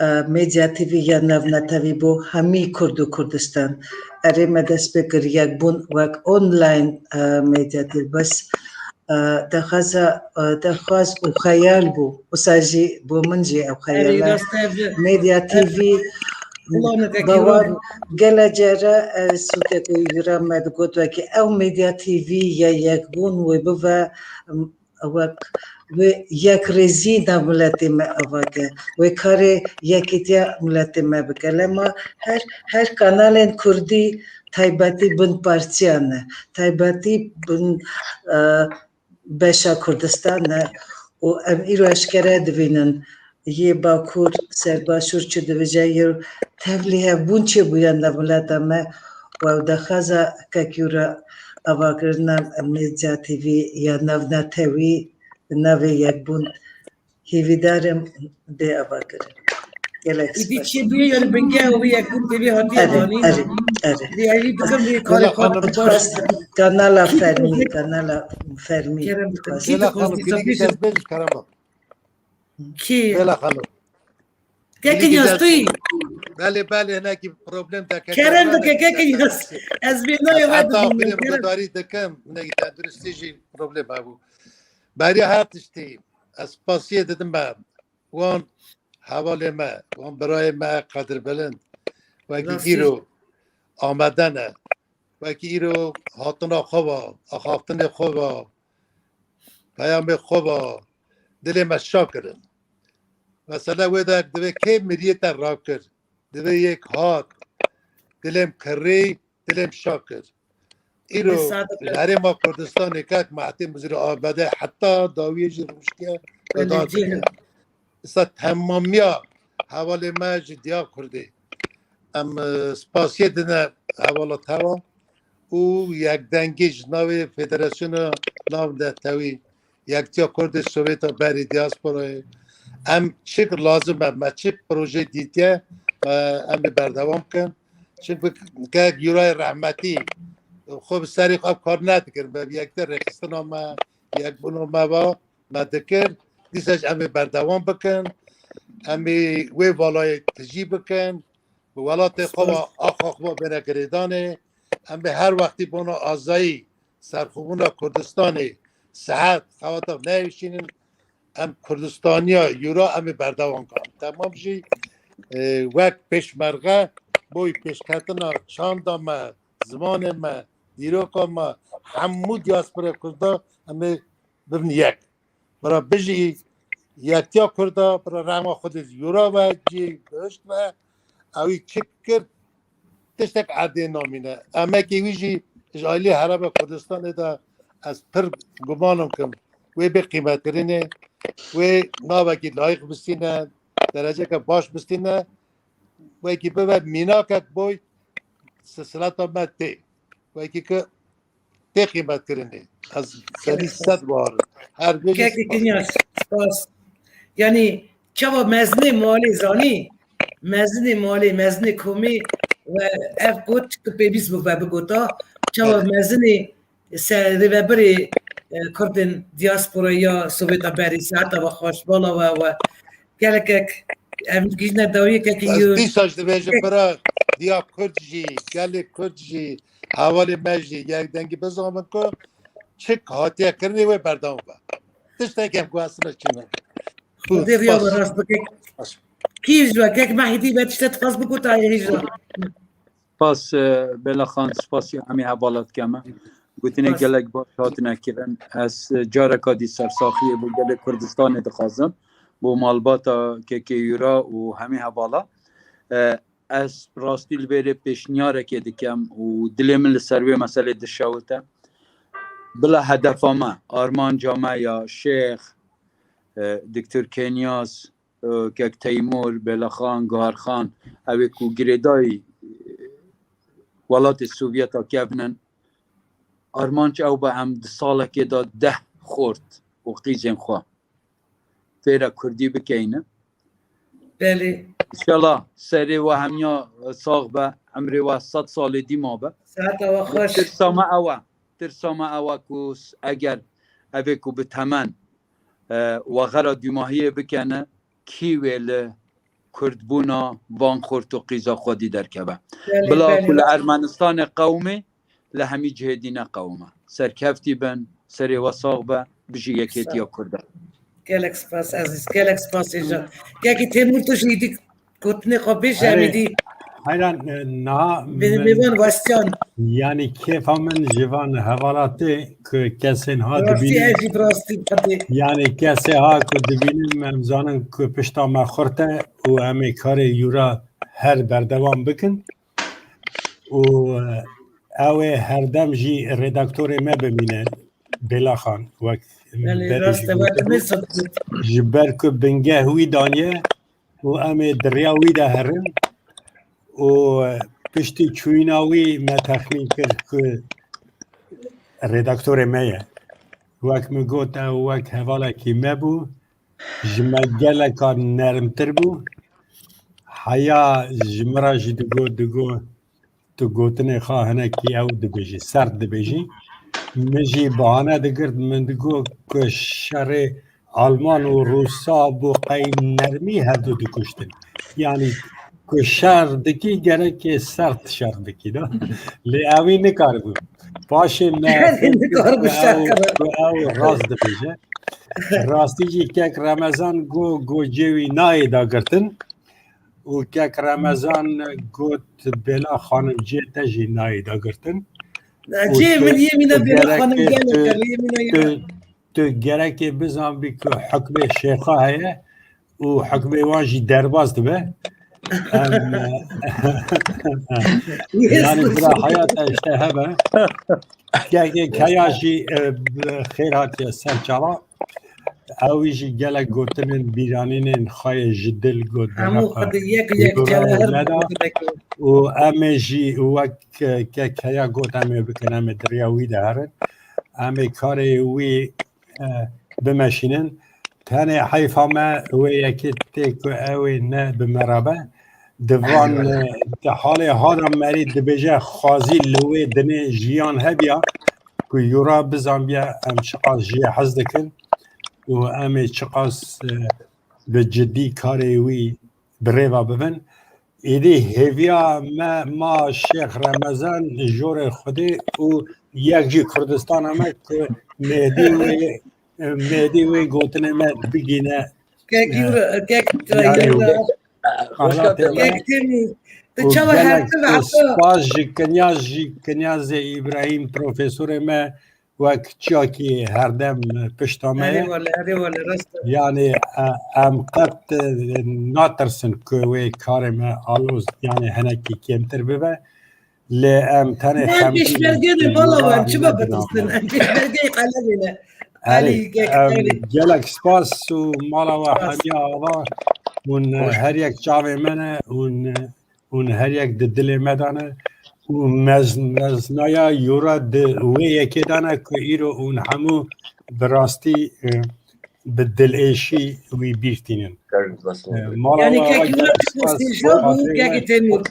Speaker 10: ميديا تيفي یا نوتوی بو همی کرد و کردستان اره مدست بکر یک بون وک آنلاین ميديا تيفي بس دخواز و خیال بو و ساجی بو منجي او خیال ميديا تيفي باور گله جرا سوته کو یورا مد گوت وکی او ميديا تيفي یا یک بون و بو وک و یک رزی دا ملتی ما آواگه و کاری یکیتیا ملتی ما بکله ما هر کانال کردی تایباتی بند پارچیانه تایباتی بند بشا کردستانه و ام ایرو اشکره دوینن یه باکور سرباشور چه دویجه یه تبلیه بون چه بویان دا ملتا ما و دخوازه که کیورا آواگرنا ميديا تيفي یا نوتوی نوی یک بون هیویدارم به آوا کرد گلک
Speaker 2: ایدی
Speaker 10: سپاس
Speaker 2: چی بیه یا بنگه و بیه کم تیوی هاتی دانی ریالی بکم بیه کاری خود باش
Speaker 10: کانالا فرمی
Speaker 2: کرم
Speaker 10: خواست
Speaker 2: کی
Speaker 4: بلا
Speaker 2: تو
Speaker 4: خانم
Speaker 2: خواستی
Speaker 4: کلیگی
Speaker 2: سفیش
Speaker 4: دست بریش کرم با
Speaker 2: کی
Speaker 4: بلا خانم
Speaker 2: که
Speaker 4: کلیگی
Speaker 2: نیاز
Speaker 4: دست
Speaker 2: توی
Speaker 4: بله نکی پروبلم تا که
Speaker 2: کرم تو که نیاز از بینای
Speaker 4: از
Speaker 2: ود
Speaker 4: حتی
Speaker 2: بینم
Speaker 4: آخریم
Speaker 2: کرم
Speaker 4: گداری دکم نگی تندرستی جی پروبلم هبو برای هاتشتی از پاسیه دادم با وان حواله ما وان برای ما قدر بلند وکی ایرو آمدنه وکی ایرو هاتنا خوبا اخافتن خوبا پیام خوبا دل ما شاکرن مثلا ودا دوی که مریت را کرد دوی یک هات دلم کری دلم شاکر ایرو لحره ما کردستان اکاک معتیم بزیر آباده حتی داویه جی روشکه بداد بکن اسا تمامیا حوال ما جدیا کرده ام سپاسیه دنه حوالات هوا او یک دنگیج ناوی فدراسیون ناو ده تاوی یک تیا کرد سویتا بری دیاسپورای ام چه لازم ما چه پروژه دیتیه ام بردوام کن چه که یورای رحمتی خوب سری خواب کار ندکرد به یک در رخصتنا ما یک بونو ما با ما دکر دیسش امی بردوام بکن امی وی والای تجی بکن به ولات خواه آخا خواه بینه گریدانه امی هر وقتی بونو آزایی سرخوبونا کردستانی صحت خواهد نوشینن ام کردستانیا یورا امی بردوام کن تمام جی وک پیشمرگه بوی پیشکتنا چاندا ما زمان ما دیروکا ما همو دیاسپورا کردا امی ببین یک برای بجی یکتیا کردا برای رحمه خود یورا و جی داشت و اوی چک کرد تشتک عادی نامینه اما که ویجی جایلی حرب کردستان دا از پر گمانم کم وی به قیمت کرینه وی ناوکی لایق بستینه درجه که باش بستینه وی که ببر مینا کک بوی سلسلات ما تی وی که تی قیمت کرینه از سری 100 بار هر بیجی
Speaker 2: که نیاز سپاس یعنی چوا مزنی مالی زانی مزنی مالی مزنی کومی و اف گوت که پیویز بو و بگوتا چوا مزنی سری و بری کردن دیاسپورا یا سویتا بری ساعتا و خوشبالا و گلکک ام گیجنه داویه که
Speaker 4: از
Speaker 2: یو
Speaker 4: دیساش دویجه برا دیا کردجی گلی کردجی حوالی مجی یک دنگی بزامن که چک هاتیه کرنی و بردام با تشتن کم گواسنه چینه
Speaker 2: خودی ریا و راست بکک کیش و که محیطی بچشت فاز بگوتا هیجا
Speaker 6: سپاس بلا خان سپاسی همی حوالات کمه گوتینه گلک باش هاتنه کرن از جارکا دی سرساخی بو گلک کردستان دخوازم بو مالباتا که یورا و همی حوالا از راستی لبیره پیشنیاره که دکم و دلی من لسروی مسئله دشاوته بلا هدفامه آرمان جامعه یا شیخ دکتر کنیاس که تیمور بلا خان گوهر خان اوی کو گریدای ولات سوویت ها که بنن آرمانچ او به هم ساله که دا 10 خورد و قیزین خواه فیره کردی بکینه
Speaker 2: بله
Speaker 6: انشالله سری و همیا ساغ به عمری و 100 سال دیما به
Speaker 2: ساعتا و خوش
Speaker 6: ترسامه اوه کوس اگر اوه کو به تمن و غرا دیماهیه بکنه کیویل کردبونا وان خورد و قیزا خودی درکبه بلا کل ارمنستان قومه لهمی جهدین قومه سرکفتی بن سری و ساغ به بجی یکیتی کرده
Speaker 2: گلک سپاس عزیز گلک سپاس ایجا که تیمور تو شیدی کتنی خواب بیشه همیدی
Speaker 3: حیران نه
Speaker 2: بیوان وستیان
Speaker 3: یعنی کیف من جوان حوالاتی که کسی ها
Speaker 2: راستی
Speaker 3: دبینیم
Speaker 2: عجیب راستی پتی
Speaker 3: یعنی کسی ها که دبینیم امزانن که پشتا ما خورته و امی کار یورا هر بردوام بکن و اوه هر دم جی ردکتور ما ببینه بلا خان وقت
Speaker 2: راسته وقت میسد
Speaker 3: جبر که بنگه هوی دانیه و امی دریاوی ده هرن و پشتی چویناوی ما تخمین کرد که ردکتور مایه وقت میگوت وقت حواله که ما بو جمع گلک نرمتر بو حیا جمرا جی دگو تو گوتنه خواهنه کی او دبیجی سرد دبیجی مجی بهانه دگرد من دگو که شر آلمان و روسا بو قیم نرمی هدو دکشتن یعنی که شر دکی گره که سرد شر دکی دا لی اوی نکار بو باشه او راست دبیجه راستی جی که رمضان گو جوی نای دا گرتن و که رمضان گوت بلا خانم جی تجی نای دا گرتن
Speaker 2: جی من یمینا بلا خانم گلک
Speaker 3: تو گره که بزن بی که حکم شیخه هیه و حکم وانجی درباز دبه یعنی برا حیات اشته هبه که هیاجی خیر هاتی سرچالا اویجی گلک گوتنین بیرانینین خواهی جدل گوت
Speaker 2: همو خود یک جواهر
Speaker 3: و امه جی وک که هیا گوت امه بکنم دریاوی دارن امه کاری وی بمشینن تاني حيفا ما وياكي تيكو اوي نا بمرابا دوان حالي هذا مريد دبجا خازي لوي دني جيان هبيا كو يورا بزامبيا ام شقاس جي حزدكن و ام شقاس بجدي كاري وي بريفا ببن ايدي هيفيا ما شيخ رمضان جور خدي و يكجي كردستان اما مهدي وي گوتنه ما بگینه سپاس جی کنیاز ابراهیم پروفیسور ما وک چاکی هر دم پشتامه یعنی ام قد ناترسن که وی کار ما آلوز یعنی هنکی کمتر ببه لی ام تنه
Speaker 2: خمدی پیشمرگه بالا وام چی با بترسن ام پیشمرگه قلبینه
Speaker 3: گلک سپاس و مالا و حدیا آلا اون هر یک جاوه منه اون هر یک دل مدانه و مزنایا یورا وی یکی دانه که ایرو اون همو براستی به دل ایشی وی بیرتینن
Speaker 2: یعنی که یورا تکستی جا بود که تنور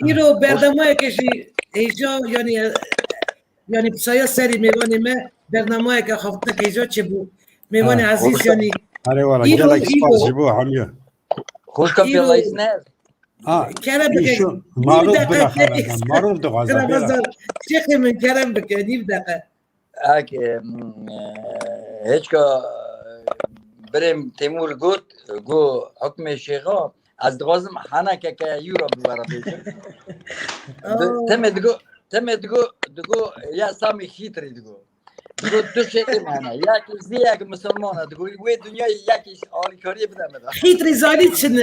Speaker 2: ایرو بردمای کشی ایجا یعنی بسایا سری میوانی ما برنامه که خواهد نکیجا چه بود میوان عزیز یعنی
Speaker 3: آره والا گلک سپاس جبو همیه
Speaker 17: خوش کم پیلایس نه
Speaker 2: کرم بکن
Speaker 3: معروف بلاخره معروف دغازه
Speaker 2: شیخ من کرم بکن نیب دقیقه
Speaker 17: هیچ که بریم تیمور گو حکم شیخا از دغازم حانا که یورا بباره بیشم تمه دگو یا سامی خیتری دگو دو شيء معنا ياك زيك مسلمانه تقول وين الدنيا ياك اولي بدا
Speaker 2: خيتري زاليتشن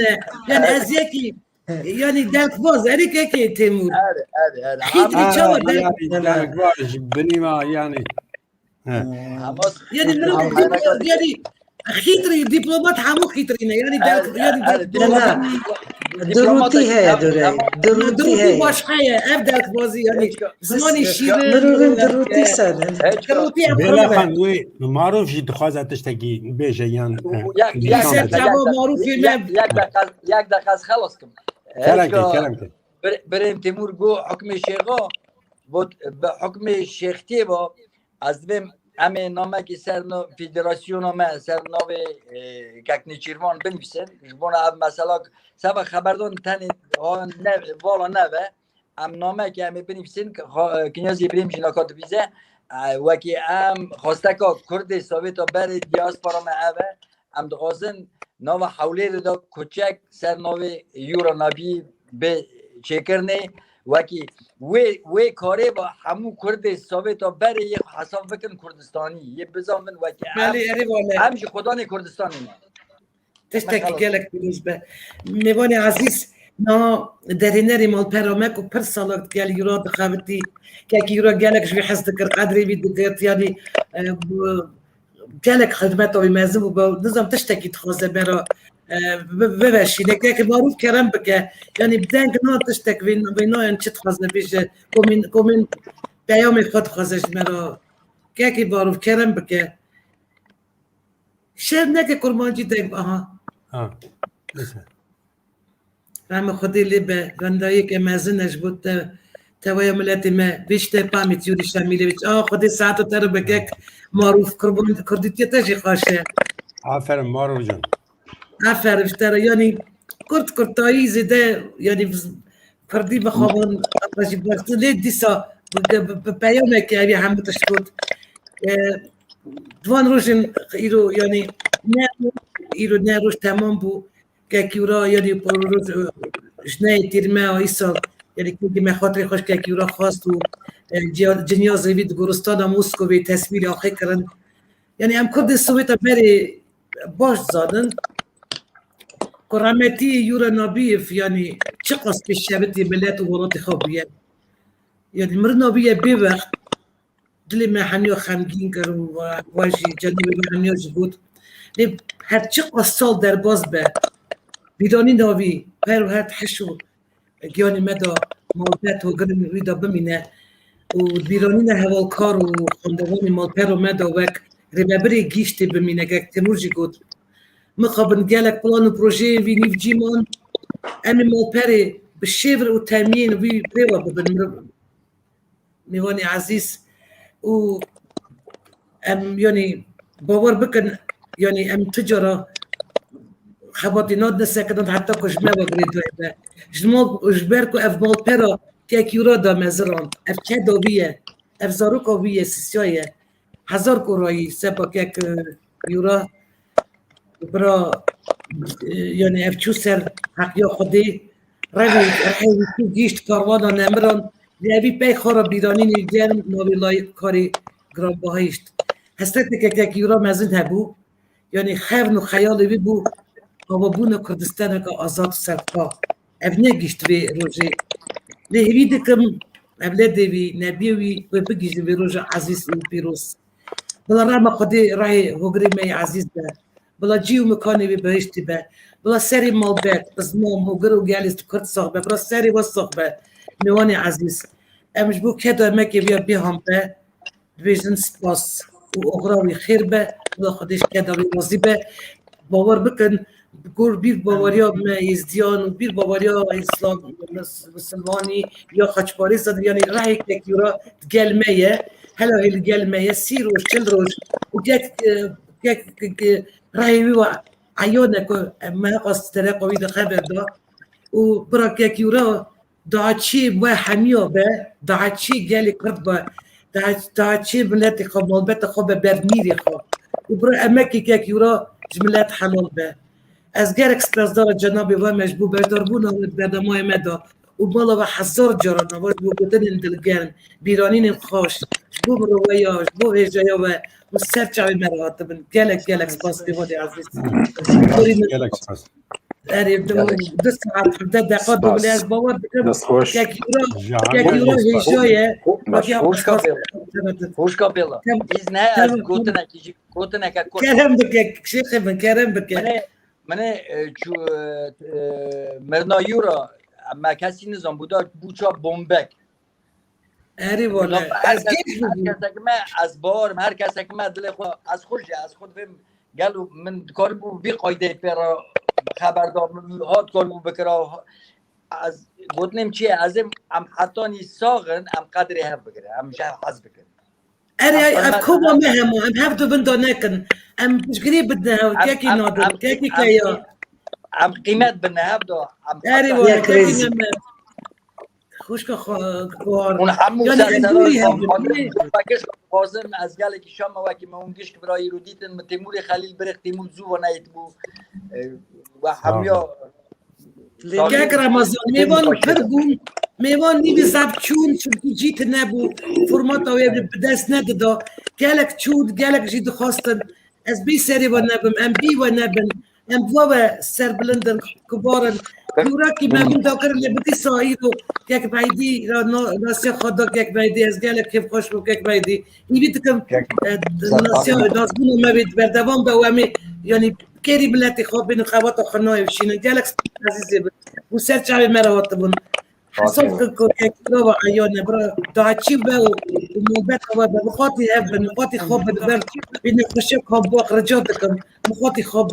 Speaker 2: يعني ازيكي يعني دالك باز هذيك كي تيمور
Speaker 17: هذا
Speaker 2: خيتري تشاور
Speaker 3: دالك باز بني ما يعني
Speaker 2: يعني خيتري دبلومات حمو خيترينا يعني دالك يعني
Speaker 10: دروتي هي دروتي هي
Speaker 2: باش حياه ابدا بازي يعني زماني شيرين
Speaker 10: دروتي سالن
Speaker 3: بلا خندوي معروف جي دخواز تشتكي بيجا يعني
Speaker 17: ياك دقاز خلصكم
Speaker 3: كلامك
Speaker 17: بريم تيمور جو حكم الشيخو بحكم الشيخ تيبو ازبم امي نامكي سرنو فيدراسيون ما سرنو كاكنيچيرمان بنفسن جبونا مثلا سبا خبردون تاني والا نوه ام نامكي امي بنفسن كنياز ابراهيم جناكات بيزه وكي ام خواستكا كرد سويتا بري دياسپورا ما اوه ام دغازن نو حولي دا كوچك سر نو يورا نبي به چكرنه وكي وي كاري با همو كرد سويتا بري حساب بكن كردستاني يبزامن وكي ام جي خداني كردستاني
Speaker 2: تشتكي گلک بالنسبه میوان عزیز نا درینری مال پرامک و پر سالات گل یورا دخوتی که یورا گلک جوی حس دکر قدری بید دکرت یعنی گلک خدمت و مزم و با نظام تشتكي تخوزه برا ببشی نکه که معروف کرم بکه یعنی بدنگ نا تشتک وینا این چه تخوزه بیشه کومین پیام خود خوزش مرا که معروف کرم بکه شعر نکه کرمانجی دیگ آها رحم خودی لی به گندایی که مزنش بود توای ملتی ما بیشتر پامیت یوری شمیلی بیچ خودی ساعت تر بگه معروف کردی تیتشی خواشه
Speaker 3: آفرین مارو جان
Speaker 2: آفرین بیشتر یعنی کردایی زده یعنی کردی بخوابون رجی برد لی دیسا پیامه که اوی همه تش بود دوان روشن ایرو یعنی نه روش تمام بود که کیورا یعنی پر روز جنای تیرمه ایسا یعنی که من خاطر خوش که کیورا خواست و جنیا زوید گورستان موسکوی تصویر آخه کردن یعنی هم کرد سویت بری باش زادن کرامتی یورا نابیف یعنی چه قصد پیش شبتی ملت و ولات خوابیه یعنی مر نابیه بی وقت دلی من هنیا خمگین کرد و واجی جنوبی من هنیا جبود هر چه قصد سال در باز به بیرانی ناوی پر هر حشو گیانی مدا مالبت و گرم ویدا بمینه و بیرانی نه هوالکار و خاندوانی مالپر و مدا وک ربابری گیشتی بمینه که تمورجی گود مخابن گلک پلان و پروژه وی نیف جیمان امی مالپری بشیور و تامین وی بیوا ببن میوانی عزیز و ام یعنی باور بکن یعنی ام تجاره خباتی ناد نسکدن حتی کش ما بگرید دویده جبر کو اف مال پرا که کیورا دا مزران اف چه دویه اف زارو کویه سیسیایه 1000 کرایی سپا که یورا برا یعنی اف چو سر حقیا خودی روی تو گیشت کاروانا نمران لیوی پی خورا بیرانی نیدین ناوی لایق کاری گرام باهیشت هستتی که یورا مزین هبو یعنی خیرن و خیالی بی بو اما بونه کردستان که آزاد سرپا اب نگیشت وی روژه لحوی دکم اولاد وی نبی وی و بگیشت وی روژه عزیز و پیروز بلا رحمه خودی رای هگری می عزیز ده بلا جیو مکانی وی بهشتی به بلا سری مالبت ازمام هگر و گلیست کرد صحبه بلا سری و صحبه میوانی عزیز امش بو که دارمه که بیا بیهم به دویژن سپاس و اغراوی خیر به بلا خودش که داری رازی به باور بکن گور بیر باوریا یزدیان و بیر باوریا اسلام مسلمانی یا خچپاری زد یعنی رای که یورا گلمه هلا هل گلمه 30 روز 40 روز و یک رای و عیانه که ما قصد قوی خبر دا و برا که یورا داچی و حمیا به داچی گلی کرد با داچی ملت خو مالبت خو به برمیری خو و برا امکی که یورا جملت حلال به از گرک سپاسدار جناب و مجبور برداربون و بدمای مدا و بالا و 1000 جارا نواز بو گفتن دلگرم بیرانین خوش بو رویا بو هجایا و سرچاوی مرات بن گلک سپاس بیوادی عزیز
Speaker 3: گلک سپاس
Speaker 2: اری دو ساعت 10 دقیقه دوبلی از باور بکرم یک یورا هجایه
Speaker 17: خوش کابلا ایز نه از گوتنه که
Speaker 2: کرم بکه شیخ من کرم بکه
Speaker 17: منه چو مرنا یورا اما کسی نظام بودا بوچا بومبک
Speaker 2: اری والا
Speaker 17: از گیش از بارم هر کسی که من دل خود از خود فهم گلو من کار بو بی قایده پر خبردار هات کار بو بکرا از گوتنم چیه از ام حتی نیساغن ام قدری هم بگیره ام شه حز بکره
Speaker 2: اري كوما مهم ام هبدو بندو نكن ام مش قريب بدنا كاكي نادر كاكي كيا
Speaker 17: ام قيمات بدنا هبدو
Speaker 2: اري والله كاكي خوش كخوار
Speaker 17: ونحمو سلسلة قاسم از قال که شام وقتی ما اونگیش که برای رو دیدن تیمور خلیل برق تیمور زو و نایت بو و همیا
Speaker 2: كاك رمضان ميوان فرقون ميوان نيبي زابچون چونكي جيت نبو فرماتا ويبدي بدست نددا قالك چود قالك جيد خواستن از بي سري ونبم ام بي ونبن ام بوا سر بلندن كبارن يوراكي ما من داكر اللي بدي سايدو كاك بعيدي ناسيا خدا كاك بعيدي از قالك كيف خوش بو كاك بعيدي يبيتكم ناسيا ناسبون ما بيت بردوان بوامي يعني كيري بلاتي خواب بين خوات وخناي وشين قالك عزيزي وسر شعبي مرا وطبون حساب که کروا ایانه برا داچی به و موبت و به مخاطی هب مخاطی خواب بر بین خوشی خواب با رجات کم مخاطی خواب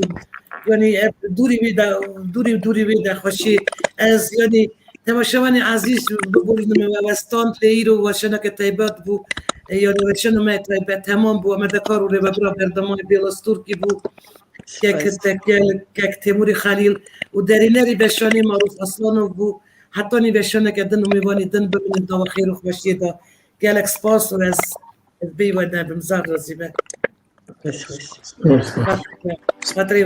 Speaker 2: یعنی دوری ویدا خوشی از یعنی تماشاوانی عزیز بگویم وستان تیرو و شنا که تایبات بو یعنی وشنا ما تایبات تمام بو مدکارو لی برا بردمان بیلاستورکی بو که تیموری خلیل و درینری بشانی معروف اصلانو بو حتی نوشته که دن میوانی دن ببینید دو خیر و خوشی دا گلک سپاس و از بیوانه بمزار رزیبه. خاطری